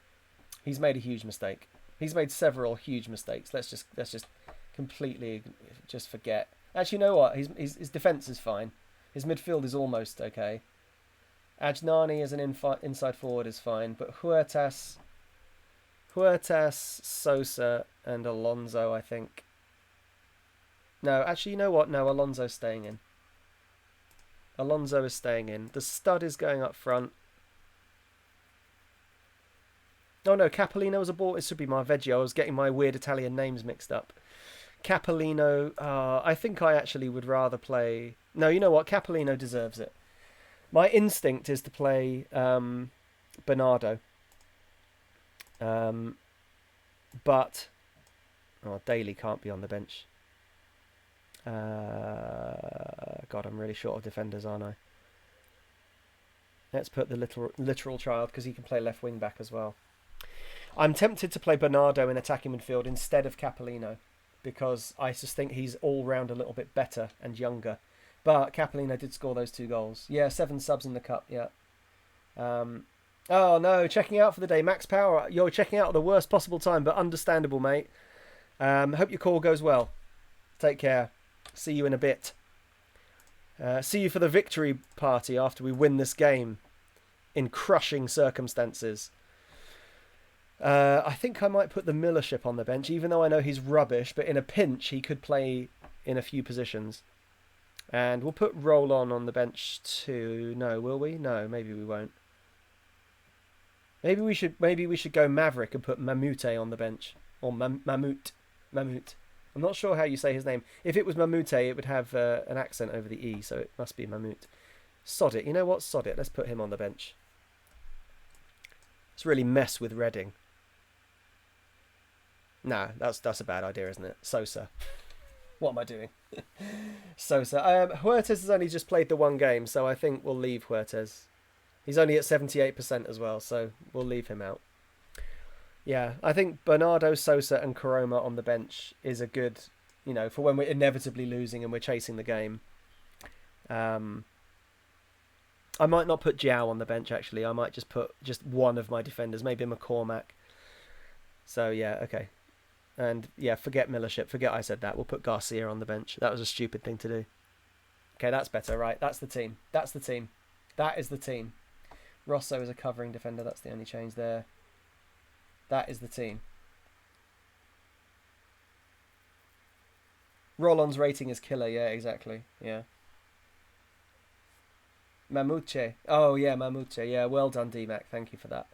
He's made a huge mistake. He's made several huge mistakes. Let's just completely just forget. Actually, you know what? His defense is fine. His midfield is almost okay. Ajnani as an inside forward is fine, but Huertas, Sosa, and Alonso, I think. No, actually, you know what? No, Alonso's staying in. Alonso is staying in. The stud is going up front. Oh no, Capolino was aboard. It should be Marveggio. I was getting my weird Italian names mixed up. Capolino, I think I actually would rather play... No, you know what? Capolino deserves it. My instinct is to play Bernardo. But... Daly can't be on the bench. God, I'm really short of defenders, aren't I? Let's put the literal child, because he can play left wing back as well. I'm tempted to play Bernardo in attacking midfield instead of Capolino, because I just think he's all round a little bit better and younger. But Capolino did score those 2 goals. Yeah, 7 subs in the cup. Yeah. Oh no, checking out for the day. Max Power, you're checking out at the worst possible time, but understandable, mate. Hope your call goes well. Take care. See you in a bit. See you for the victory party after we win this game in crushing circumstances. I think I might put the Millership on the bench, even though I know he's rubbish, but in a pinch he could play in a few positions. And we'll put Roll-On on the bench too. No, will we? No, maybe we won't. Maybe we should go Maverick and put Mamute on the bench. Or Mamute. I'm not sure how you say his name. If it was Mamute, it would have an accent over the E, so it must be Mamute. Sod it. You know what? Sod it. Let's put him on the bench. Let's really mess with Reading. No, that's a bad idea, isn't it? Sosa. What am I doing? Sosa. Huertas has only just played the 1 game, so I think we'll leave Huertas. He's only at 78% as well, so we'll leave him out. Yeah, I think Bernardo, Sosa and Koroma on the bench is a good, for when we're inevitably losing and we're chasing the game. I might not put Jiao on the bench, actually. I might just put one of my defenders, maybe McCormack. So, yeah, okay. And, yeah, forget Millership. Forget I said that. We'll put Garcia on the bench. That was a stupid thing to do. Okay, that's better, right? That's the team. That is the team. Rosso is a covering defender. That's the only change there. That is the team. Rollon's rating is killer. Yeah, exactly. Yeah. Mamuche. Oh, yeah, Mamuche. Yeah, well done, D-Mac. Thank you for that.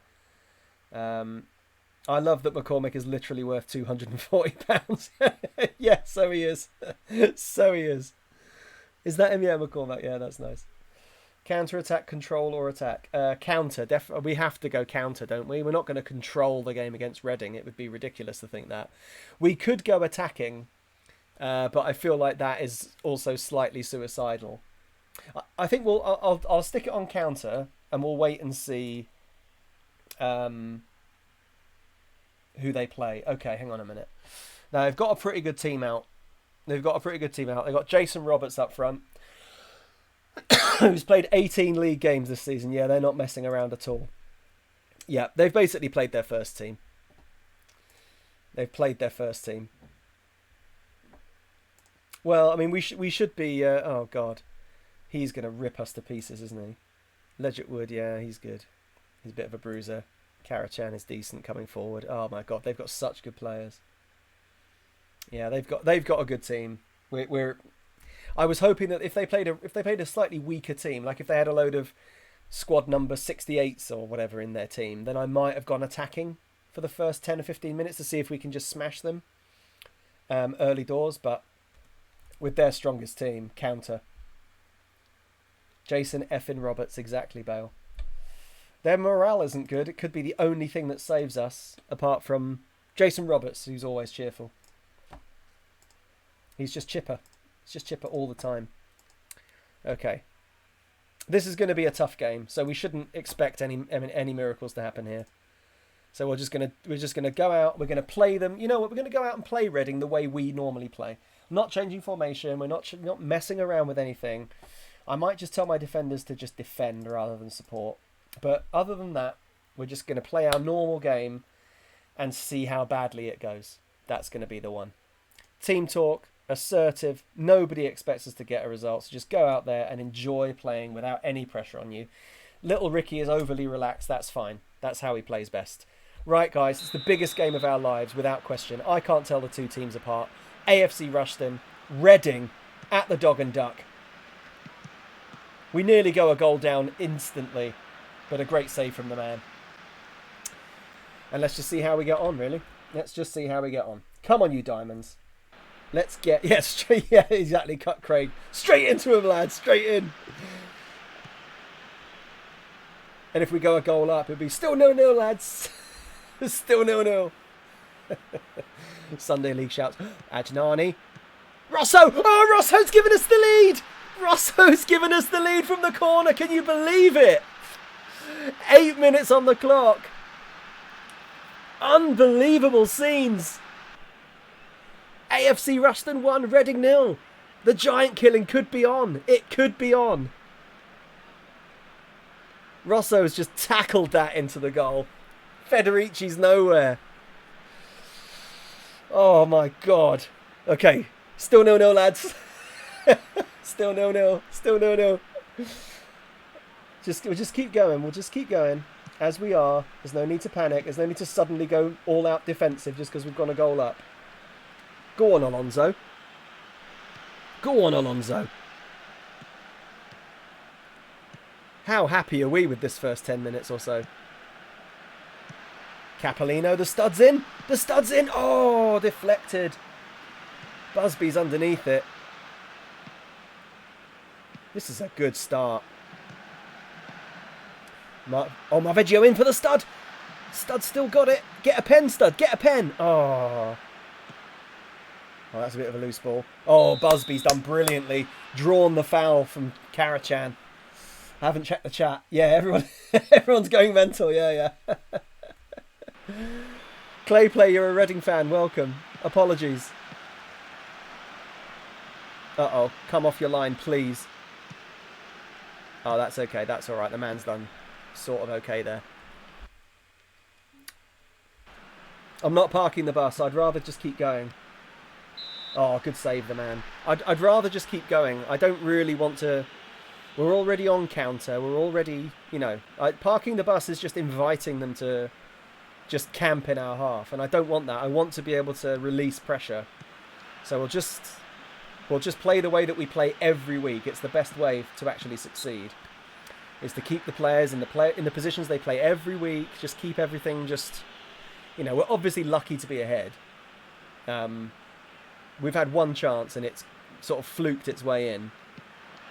I love that McCormick is literally worth £240. Yeah, so he is. So he is. Is that him? Yeah, McCormick. Yeah, that's nice. Counter-attack, control, or attack? Counter. We have to go counter, don't we? We're not going to control the game against Reading. It would be ridiculous to think that. We could go attacking, but I feel like that is also slightly suicidal. I think I'll stick it on counter, and we'll wait and see who they play. Okay, hang on a minute. Now, they've got a pretty good team out. They've got Jason Roberts up front, who's played 18 league games this season. Yeah, they're not messing around at all. Yeah, they've basically played their first team. Well, I mean, we should be... oh, God. He's going to rip us to pieces, isn't he? Legit Wood, yeah, he's good. He's a bit of a bruiser. Karachan is decent coming forward. Oh, my God, they've got such good players. Yeah, they've got a good team. I was hoping that if they played a slightly weaker team, like if they had a load of squad number 68s or whatever in their team, then I might have gone attacking for the first 10 or 15 minutes to see if we can just smash them early doors. But with their strongest team, counter. Jason effing Roberts, exactly, Bale. Their morale isn't good. It could be the only thing that saves us, apart from Jason Roberts, who's always cheerful. He's just chipper. It's just chipper all the time. Okay. This is going to be a tough game, so we shouldn't expect any miracles to happen here. So we're just gonna go out. We're gonna play them. You know what? We're gonna go out and play Reading the way we normally play. Not changing formation. We're not messing around with anything. I might just tell my defenders to just defend rather than support. But other than that, we're just going to play our normal game and see how badly it goes. That's going to be the one. Team talk, assertive. Nobody expects us to get a result. So just go out there and enjoy playing without any pressure on you. Little Ricky is overly relaxed. That's fine. That's how he plays best. Right, guys, it's the biggest game of our lives, without question. I can't tell the two teams apart. AFC Rushden, Reading at the Dog and Duck. We nearly go a goal down instantly, but a great save from the man. And let's just see how we get on, really. Let's just see how we get on. Come on, you diamonds. Let's get... Yeah, straight... Yeah, exactly. Cut Craig. Straight into him, lads. Straight in. And if we go a goal up, it'll be still 0-0, lads. Still 0-0. Sunday League shouts. Ajnani. Rosso! Oh, Rosso's given us the lead! Rosso's given us the lead from the corner. Can you believe it? 8 minutes on the clock. Unbelievable scenes. AFC Ruston 1, Reading 0. The giant killing could be on. It could be on. Rosso's just tackled that into the goal. Federici's nowhere. Oh my God. Okay. Still 0-0, lads. Still 0-0. Still 0-0. We'll just keep going. We'll just keep going as we are. There's no need to panic. There's no need to suddenly go all out defensive just because we've gone a goal up. Go on, Alonso. Go on, Alonso. How happy are we with this first 10 minutes or so? Capolino, the stud's in. The stud's in. Oh, deflected. Busby's underneath it. This is a good start. Marveggio in for the stud. Stud still got it. Get a pen, stud. Get a pen. Oh, that's a bit of a loose ball. Oh, Busby's done brilliantly. Drawn the foul from Karachan. I haven't checked the chat. Yeah, everyone's going mental. Yeah. Clayplay, you're a Reading fan. Welcome. Apologies. Uh-oh. Come off your line, please. Oh, that's okay. That's all right. The man's done sort of okay there. I'm not parking the bus. I'd rather just keep going. Oh, good save, the man. I'd rather just keep going. I don't really want to... We're already on counter. We're already, parking the bus is just inviting them to just camp in our half. And I don't want that. I want to be able to release pressure. So we'll just play the way that we play every week. It's the best way to actually succeed. Is to keep the players in the positions they play every week. Just keep everything just... we're obviously lucky to be ahead. We've had one chance and it's sort of fluked its way in.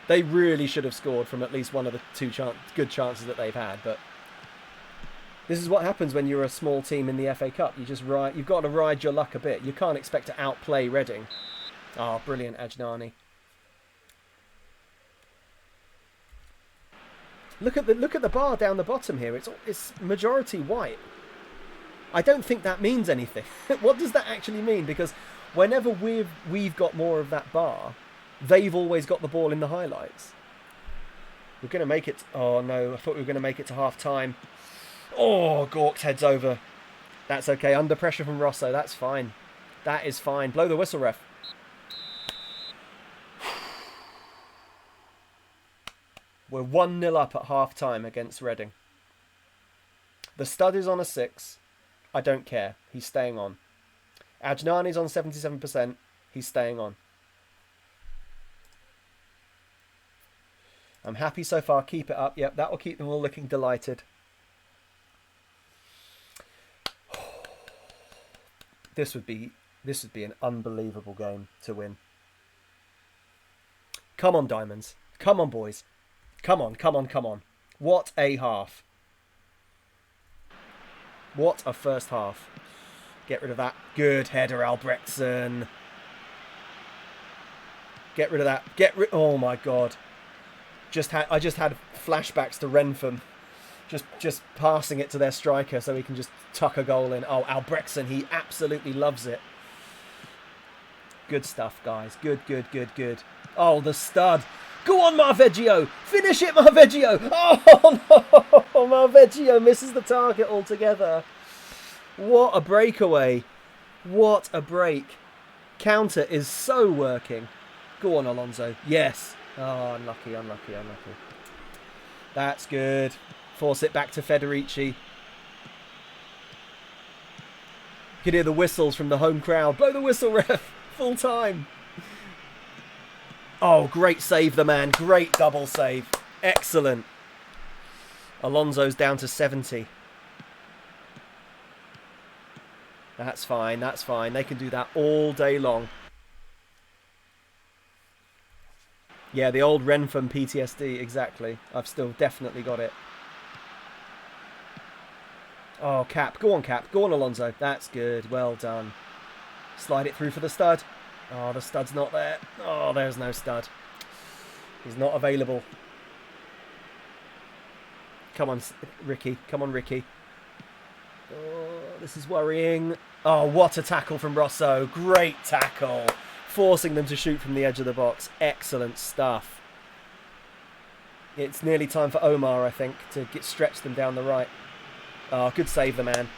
They really should have scored from at least one of the two good chances that they've had. But this is what happens when you're a small team in the FA Cup. You've got to ride your luck a bit. You can't expect to outplay Reading. Oh, brilliant, Ajnani. Look at the bar down the bottom here. It's majority white. I don't think that means anything. What does that actually mean? Because whenever we've got more of that bar, they've always got the ball in the highlights. We're going to make it... Oh, no. I thought we were going to make it to half-time. Oh, Gorks heads over. That's okay. Under pressure from Rosso. That's fine. That is fine. Blow the whistle, ref. We're 1-0 up at half-time against Reading. The stud is on a 6. I don't care. He's staying on. Ajnani's on 77%. He's staying on. I'm happy so far. Keep it up. Yep, that will keep them all looking delighted. This would be an unbelievable game to win. Come on, Diamonds. Come on, boys. Come on, come on, come on. What a half. What a first half. Get rid of that. Good header, Albrechtsen. Get rid of that. Oh my God. I just had flashbacks to Rentham. Just passing it to their striker so he can just tuck a goal in. Oh, Albrechtsen, he absolutely loves it. Good stuff, guys. Good. Oh, the stud. Go on, Marveggio. Finish it, Marveggio. Oh, no. Marveggio misses the target altogether. What a breakaway. What a break. Counter is so working. Go on, Alonso. Yes. Oh, unlucky. That's good. Force it back to Federici. You can hear the whistles from the home crowd. Blow the whistle, ref. Full time. Oh, great save, the man. Great double save. Excellent. Alonso's down to 70. That's fine. They can do that all day long. Yeah, the old Rentham PTSD, exactly. I've still definitely got it. Oh, Cap. Go on, Cap. Go on, Alonso. That's good. Well done. Slide it through for the stud. Oh, the stud's not there. Oh, there's no stud. He's not available. Come on, Ricky. Come on, Ricky. Oh. this is worrying. Oh, what a tackle from Rosso. Great tackle. Forcing them to shoot from the edge of the box. Excellent stuff. It's nearly time for Omar, I think, to stretch them down the right. Oh, good save, the man.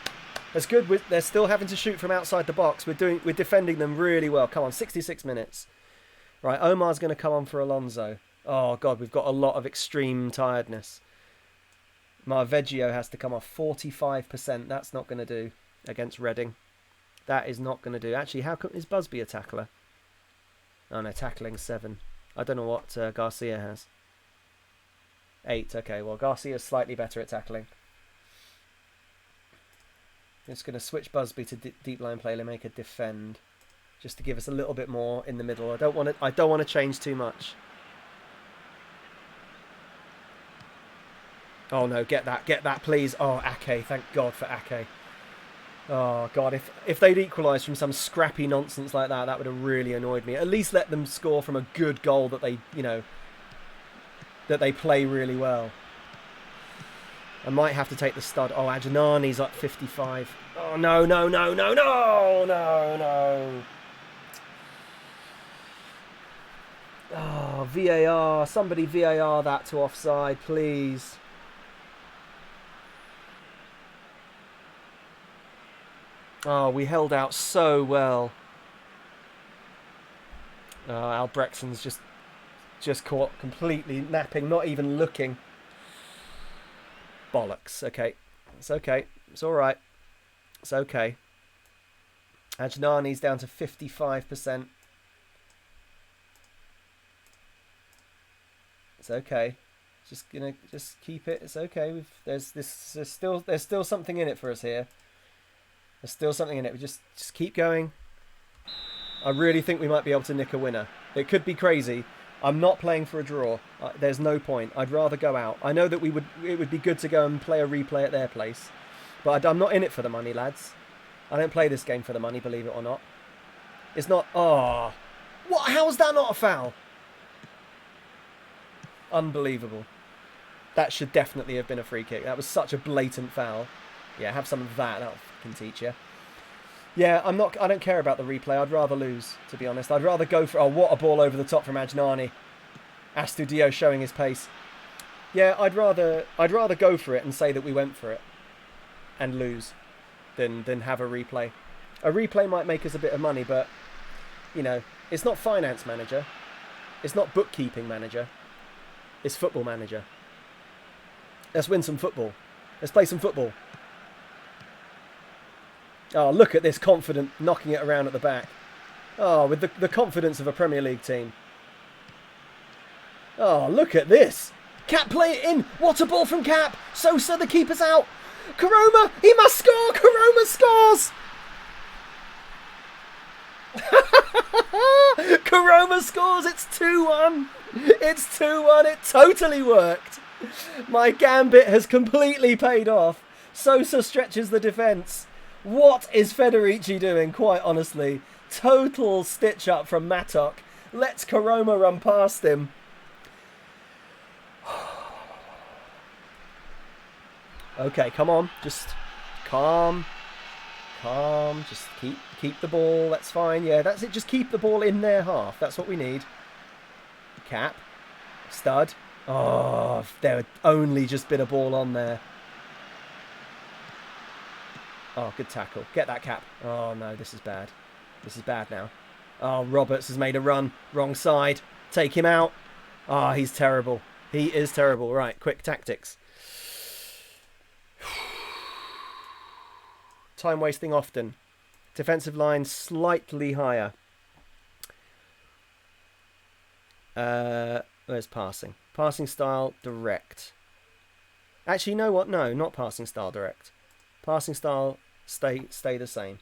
That's good. They're still having to shoot from outside the box. We're defending them really well. Come on, 66 minutes. Right, Omar's going to come on for Alonso. Oh, God, we've got a lot of extreme tiredness. Marveggio has to come off 45%. That's not going to do against Reading. That is not going to do. Actually, how come is Busby a tackler? Oh, no, tackling 7. I don't know what Garcia has. 8. Okay, well, Garcia's slightly better at tackling. I'm just going to switch Busby to deep line play, make a defend, just to give us a little bit more in the middle. I don't want to change too much. Oh no, get that, please. Oh, Ake, thank God for Ake. Oh God, if they'd equalised from some scrappy nonsense like that, that would have really annoyed me. At least let them score from a good goal that they, that they play really well. I might have to take the stud. Oh, Adjanani's up 55. Oh, no. Oh, VAR. Somebody VAR that to offside, please. Oh, we held out so well. Albrechtson's just caught completely napping, not even looking. Bollocks. Okay. It's okay. It's all right. It's okay. Ajnani's down to 55%. It's okay. Just keep it. It's okay. There's still something in it for us here. There's still something in it. We just keep going. I really think we might be able to nick a winner. It could be crazy. I'm not playing for a draw. There's no point. I'd rather go out. I know that it would be good to go and play a replay at their place. But I'm not in it for the money, lads. I don't play this game for the money, believe it or not. It's not... Oh. What? How is that not a foul? Unbelievable. That should definitely have been a free kick. That was such a blatant foul. Yeah, have some of that. That'll fucking teach you. Yeah, I don't care about the replay. I'd rather lose, to be honest. I'd rather go for... Oh, what a ball over the top from Ajnani. Astudio showing his pace. Yeah, I'd rather go for it and say that we went for it and lose than have a replay. A replay might make us a bit of money, but, it's not finance manager. It's not bookkeeping manager. It's football manager. Let's win some football. Let's play some football. Oh, look at this confident knocking it around at the back. Oh, with the confidence of a Premier League team. Oh, look at this. Cap, play it in. What a ball from Cap. Sosa, the keeper's out. Karoma, he must score. Karoma scores. Karoma scores. It's 2-1. It's 2-1. It totally worked. My gambit has completely paid off. Sosa stretches the defence. What is Federici doing, quite honestly? Total stitch up from Matok. Lets Karoma run past him. Okay, come on. Just calm. Just keep the ball. That's fine. Yeah, that's it. Just keep the ball in their half. That's what we need. Cap. Stud. Oh, if there had only just been a ball on there. Oh, good tackle. Get that, Cap. Oh, no, this is bad. This is bad now. Oh, Roberts has made a run. Wrong side. Take him out. Oh, he's terrible. He is terrible. Right, quick tactics. Time wasting often. Defensive line slightly higher. Where's passing? Passing style, direct. Actually, you know what? No, not passing style, direct. Passing style, stay the same.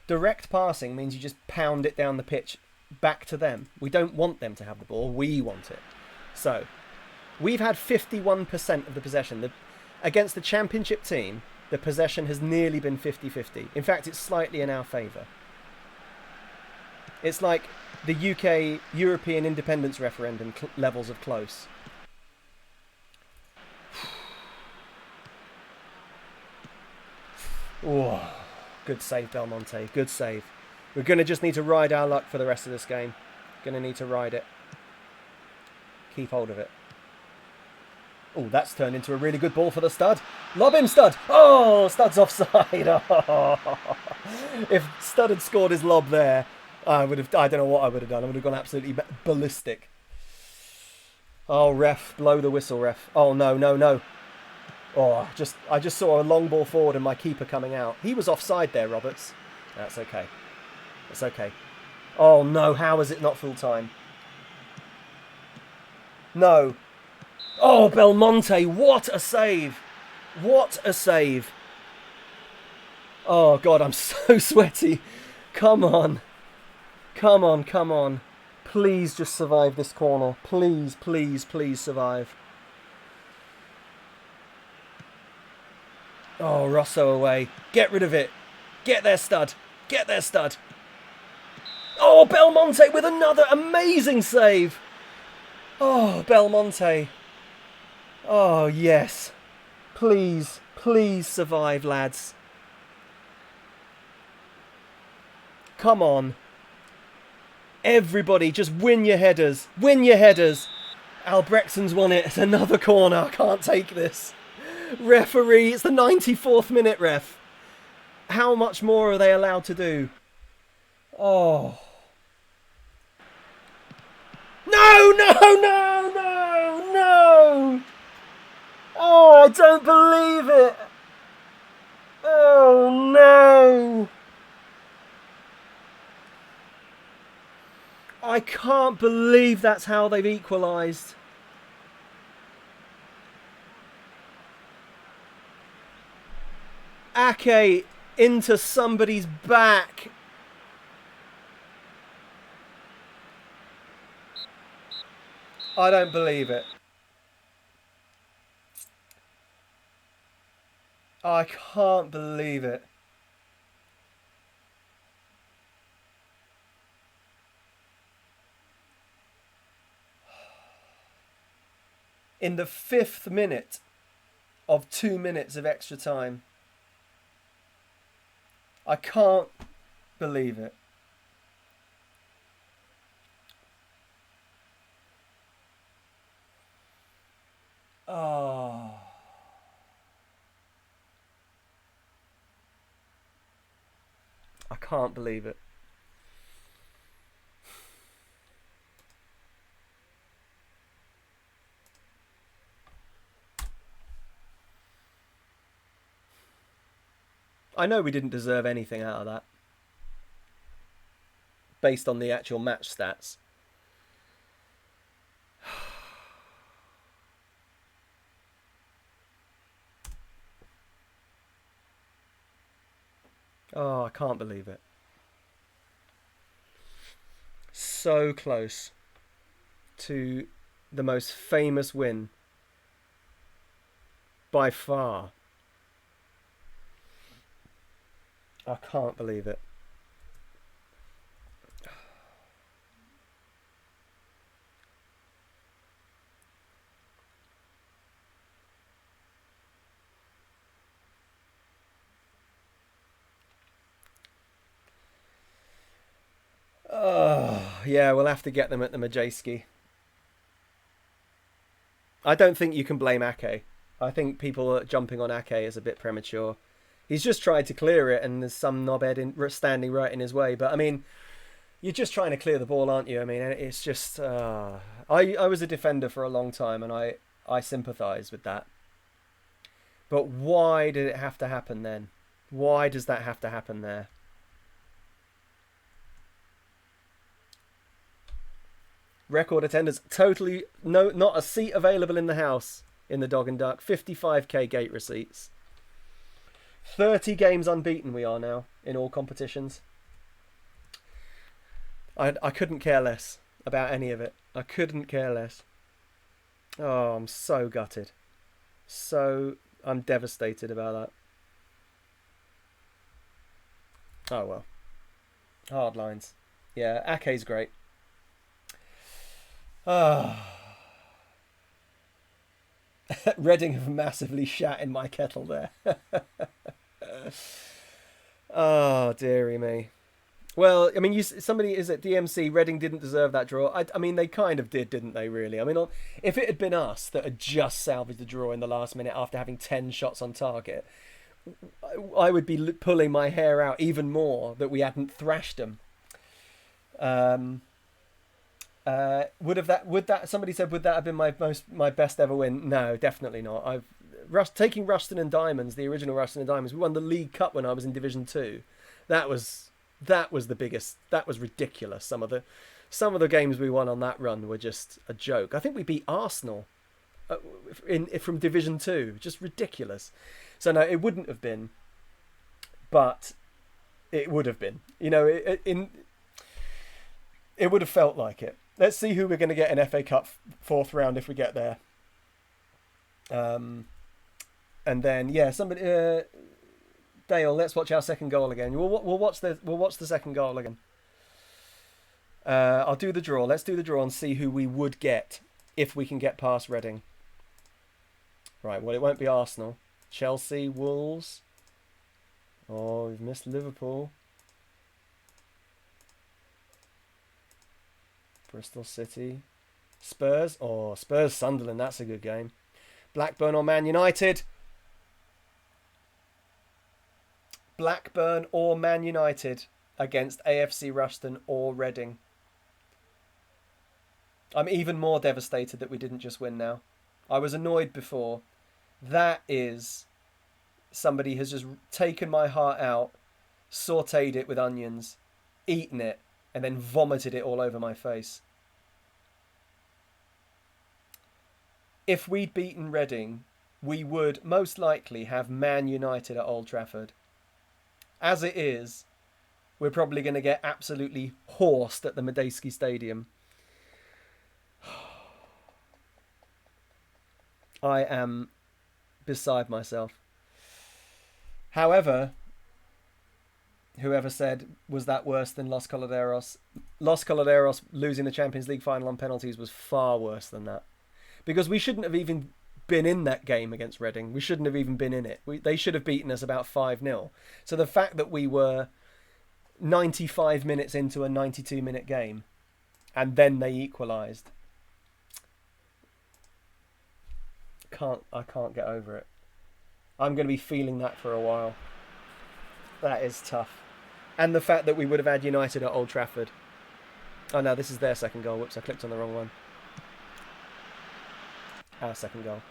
Direct passing means you just pound it down the pitch back to them. We don't want them to have the ball. We want it. So, we've had 51% of the possession. Against the championship team, the possession has nearly been 50-50. In fact, it's slightly in our favour. It's like the UK European independence referendum levels of close. Oh, Good save, Belmonte. Good save. We're going to just need to ride our luck for the rest of this game. Going to need to ride it. Keep hold of it. Oh, that's turned into a really good ball for the stud. Lob him, Stud. Oh, Stud's offside. Oh. If Stud had scored his lob there, I don't know what I would have done. I would have gone absolutely ballistic. Oh, ref. Blow the whistle, ref. Oh, no, no, no. Oh, I just saw a long ball forward and my keeper coming out. He was offside there, Roberts. That's okay. It's okay. Oh, no. How is it not full time? No. Oh, Belmonte. What a save. What a save. Oh, God, I'm so sweaty. Come on. Come on, come on. Please just survive this corner. Please, please, please survive. Oh, Rosso away. Get rid of it. Get there, Stud. Get there, Stud. Oh, Belmonte with another amazing save. Oh, Belmonte. Oh, yes. Please, please survive, lads. Come on. Everybody, just win your headers. Win your headers. Albrechtson's won it. It's another corner. I can't take this. Referee, it's the 94th minute, ref. How much more are they allowed to do? Oh. No, no, no, no, no. Oh, I don't believe it. Oh, no. I can't believe that's how they've equalised. Ake into somebody's back. I don't believe it. I can't believe it. In the 5th minute of 2 minutes of extra time. I can't believe it. Oh. I can't believe it. I know we didn't deserve anything out of that. Based on the actual match stats. Oh, I can't believe it. So close to the most famous win by far. I can't believe it. Oh, yeah, we'll have to get them at the Majewski. I don't think you can blame Ake. I think people jumping on Ake is a bit premature. He's just tried to clear it and there's some knobhead standing right in his way. But, I mean, you're just trying to clear the ball, aren't you? I mean, it's just... I was a defender for a long time and I sympathise with that. But why did it have to happen then? Why does that have to happen there? Record attendance, totally not a seat available in the house in the Dog and Duck. 55k gate receipts. 30 games unbeaten we are now in all competitions. I couldn't care less about any of it. I couldn't care less. Oh, I'm so gutted. I'm devastated about that. Oh well. Hard lines. Yeah, Ake's great. Reading have massively shat in my kettle there. Oh, dearie me. Well, I mean, somebody is at DMC. Reading didn't deserve that draw. I mean, they kind of did, didn't they? Really. I mean, if it had been us that had just salvaged the draw in the last minute after having 10 shots on target, I would be pulling my hair out even more that we hadn't thrashed them. Would that somebody said, would that have been my best ever win? No, definitely not. Taking Ruston and Diamonds, the original Ruston and Diamonds. We won the League Cup when I was in Division 2. That was the biggest. That was ridiculous. Some of the games we won on that run were just a joke. I think we beat Arsenal from Division 2. Just ridiculous. So no, it wouldn't have been, but it would have been. You know, it would have felt like it. Let's see who we're going to get in FA Cup fourth round if we get there. And then somebody Dale, let's watch our second goal again. We'll watch the second goal again. I'll do the draw. Let's do the draw and see who we would get if we can get past Reading. Right. Well, it won't be Arsenal. Chelsea, Wolves. Oh, we've missed Liverpool. Bristol City. Spurs. Oh, Spurs, Sunderland. That's a good game. Blackburn or Man United. Blackburn or Man United against AFC Ruston or Reading. I'm even more devastated that we didn't just win now. I was annoyed before. That is... Somebody has just taken my heart out, sautéed it with onions, eaten it, and then vomited it all over my face. If we'd beaten Reading, we would most likely have Man United at Old Trafford. As it is, we're probably going to get absolutely horsed at the Medeski Stadium. I am beside myself. However, whoever said, was that worse than Los Coladeros? Los Coladeros losing the Champions League final on penalties was far worse than that. Because we shouldn't have even been in that game against Reading. We shouldn't have even been in it. They should have beaten us about 5-0. So the fact that we were 95 minutes into a 92-minute game and then they equalised, I can't get over it. I'm going to be feeling that for a while. That is tough. And the fact that we would have had United at Old Trafford. Oh no, this is their second goal. Whoops, I clicked on the wrong one. Our second goal.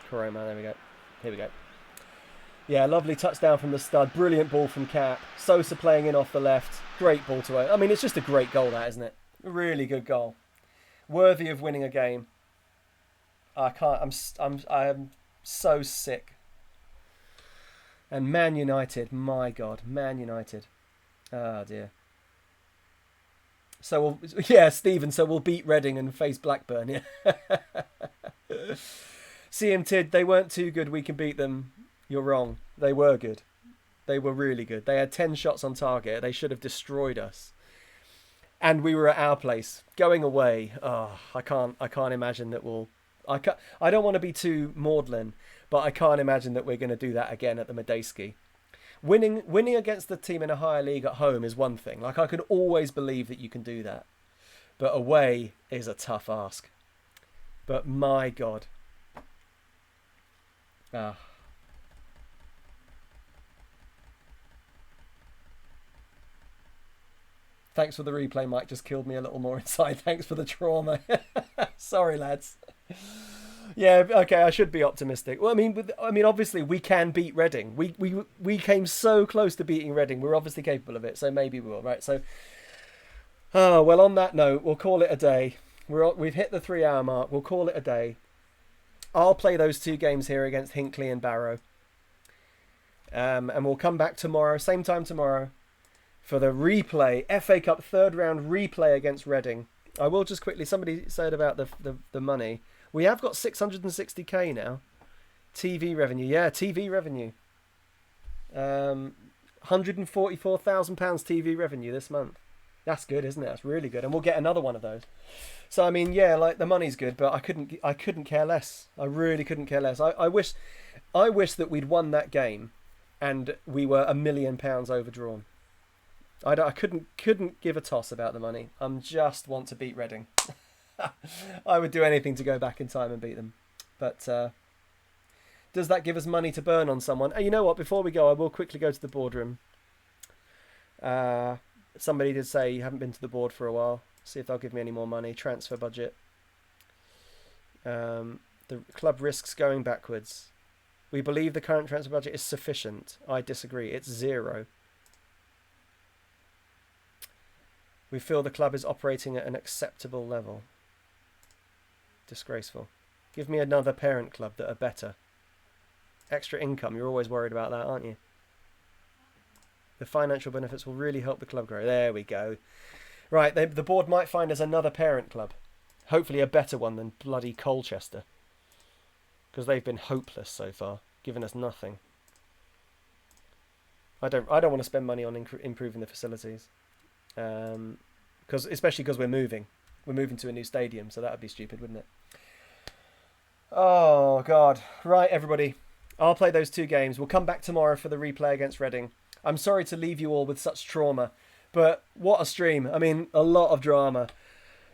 Coroma, there we go. Here we go. Yeah, lovely touchdown from the stud. Brilliant ball from Cap. Sosa playing in off the left. Great ball to... I mean, it's just a great goal, that, isn't it? A really good goal. Worthy of winning a game. I am so sick. And Man United, my God, Man United. Oh dear. So Stephen. So we'll beat Reading and face Blackburn. Yeah. CM Tid, they weren't too good. We can beat them. You're wrong. They were good. They were really good. They had 10 shots on target. They should have destroyed us. And we were at our place going away. Oh, I can't imagine that we'll. I don't want to be too maudlin, but I can't imagine that we're going to do that again at the Medeski. Winning against the team in a higher league at home is one thing. Like, I could always believe that you can do that. But away is a tough ask. But my God. Thanks for the replay, Mike. Just killed me a little more inside. Thanks for the trauma. Sorry, lads. Yeah, okay, I should be optimistic. Well, I mean, obviously we can beat Reading. We came so close to beating Reading. We're obviously capable of it, so maybe we will, right? So, well, on that note, we'll call it a day. We've hit the 3-hour mark. We'll call it a day. I'll play those 2 games here against Hinckley and Barrow. And we'll come back tomorrow, same time tomorrow, for the replay, FA Cup 3rd round replay against Reading. I will just quickly, somebody said about the money. We have got 660k now. TV revenue. Yeah, TV revenue. £144,000 TV revenue this month. That's good, isn't it? That's really good. And we'll get another one of those. So, I mean, yeah, like, the money's good, but I couldn't care less. I really couldn't care less. I wish that we'd won that game and we were £1 million overdrawn. I couldn't give a toss about the money. Just want to beat Reading. I would do anything to go back in time and beat them. But does that give us money to burn on someone? You know what? Before we go, I will quickly go to the boardroom. Somebody did say you haven't been to the board for a while. See if they'll give me any more money. Transfer budget. The club risks going backwards. We believe the current transfer budget is sufficient. I disagree. It's 0. We feel the club is operating at an acceptable level. Disgraceful. Give me another parent club that are better. Extra income. You're always worried about that, aren't you? The financial benefits will really help the club grow. There we go. Right, the board might find us another parent club. Hopefully a better one than bloody Colchester. Because they've been hopeless so far, giving us nothing. I don't want to spend money on improving the facilities. Especially because we're moving. We're moving to a new stadium, so that would be stupid, wouldn't it? Oh, God. Right, everybody. I'll play those 2 games. We'll come back tomorrow for the replay against Reading. I'm sorry to leave you all with such trauma, but what a stream. I mean, a lot of drama.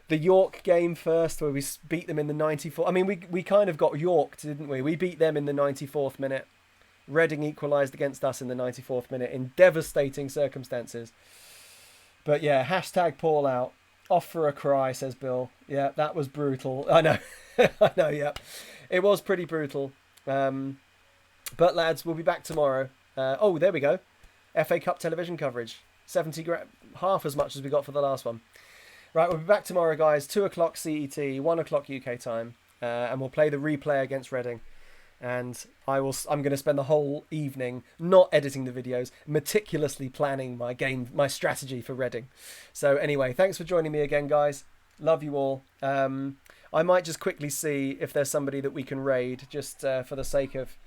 The York game first, where we beat them in the 94th. I mean, we kind of got Yorked, didn't we? We beat them in the 94th minute. Reading equalised against us in the 94th minute in devastating circumstances. But yeah, hashtag Paul out. Off for a cry, says Bill. Yeah, that was brutal. I know. I know, yeah. It was pretty brutal. But lads, we'll be back tomorrow. Oh, there we go. FA Cup television coverage. 70 grand, half as much as we got for the last one. Right, we'll be back tomorrow, guys. 2 o'clock CET, 1 o'clock UK time. And we'll play the replay against Reading. And I'm going to spend the whole evening not editing the videos, meticulously planning my strategy for Reading. So anyway, thanks for joining me again, guys. Love you all. I might just quickly see if there's somebody that we can raid, just for the sake of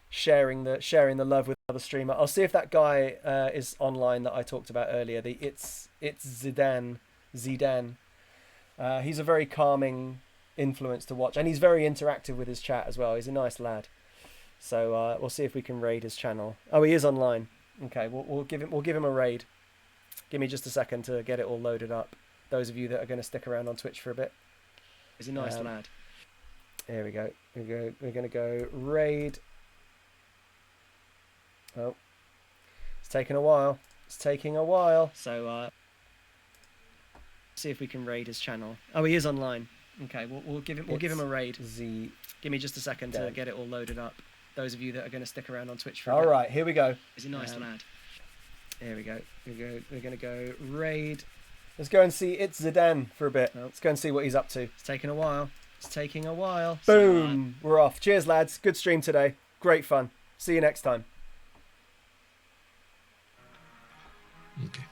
sharing the love with another streamer. I'll see if that guy is online that I talked about earlier. It's Zidane. He's a very calming influence to watch, and he's very interactive with his chat as well. He's a nice lad. So we'll see if we can raid his channel. Oh, he is online. Okay, we'll give him a raid. Give me just a second to get it all loaded up. Those of you that are going to stick around on Twitch for a bit. He's a nice lad. Here we go. We're going to go raid. Oh, it's taking a while. So see if we can raid his channel. Oh, he is online. Okay, we'll give him a raid. Give me just a second to get it all loaded up. Those of you that are going to stick around on Twitch for a bit. All right, here we go. He's a nice lad. Here we go. We're going to go raid. Let's go and see It's Zidane for a bit. Let's go and see what he's up to. It's taking a while. Boom! We're off. Cheers, lads. Good stream today. Great fun. See you next time. Okay.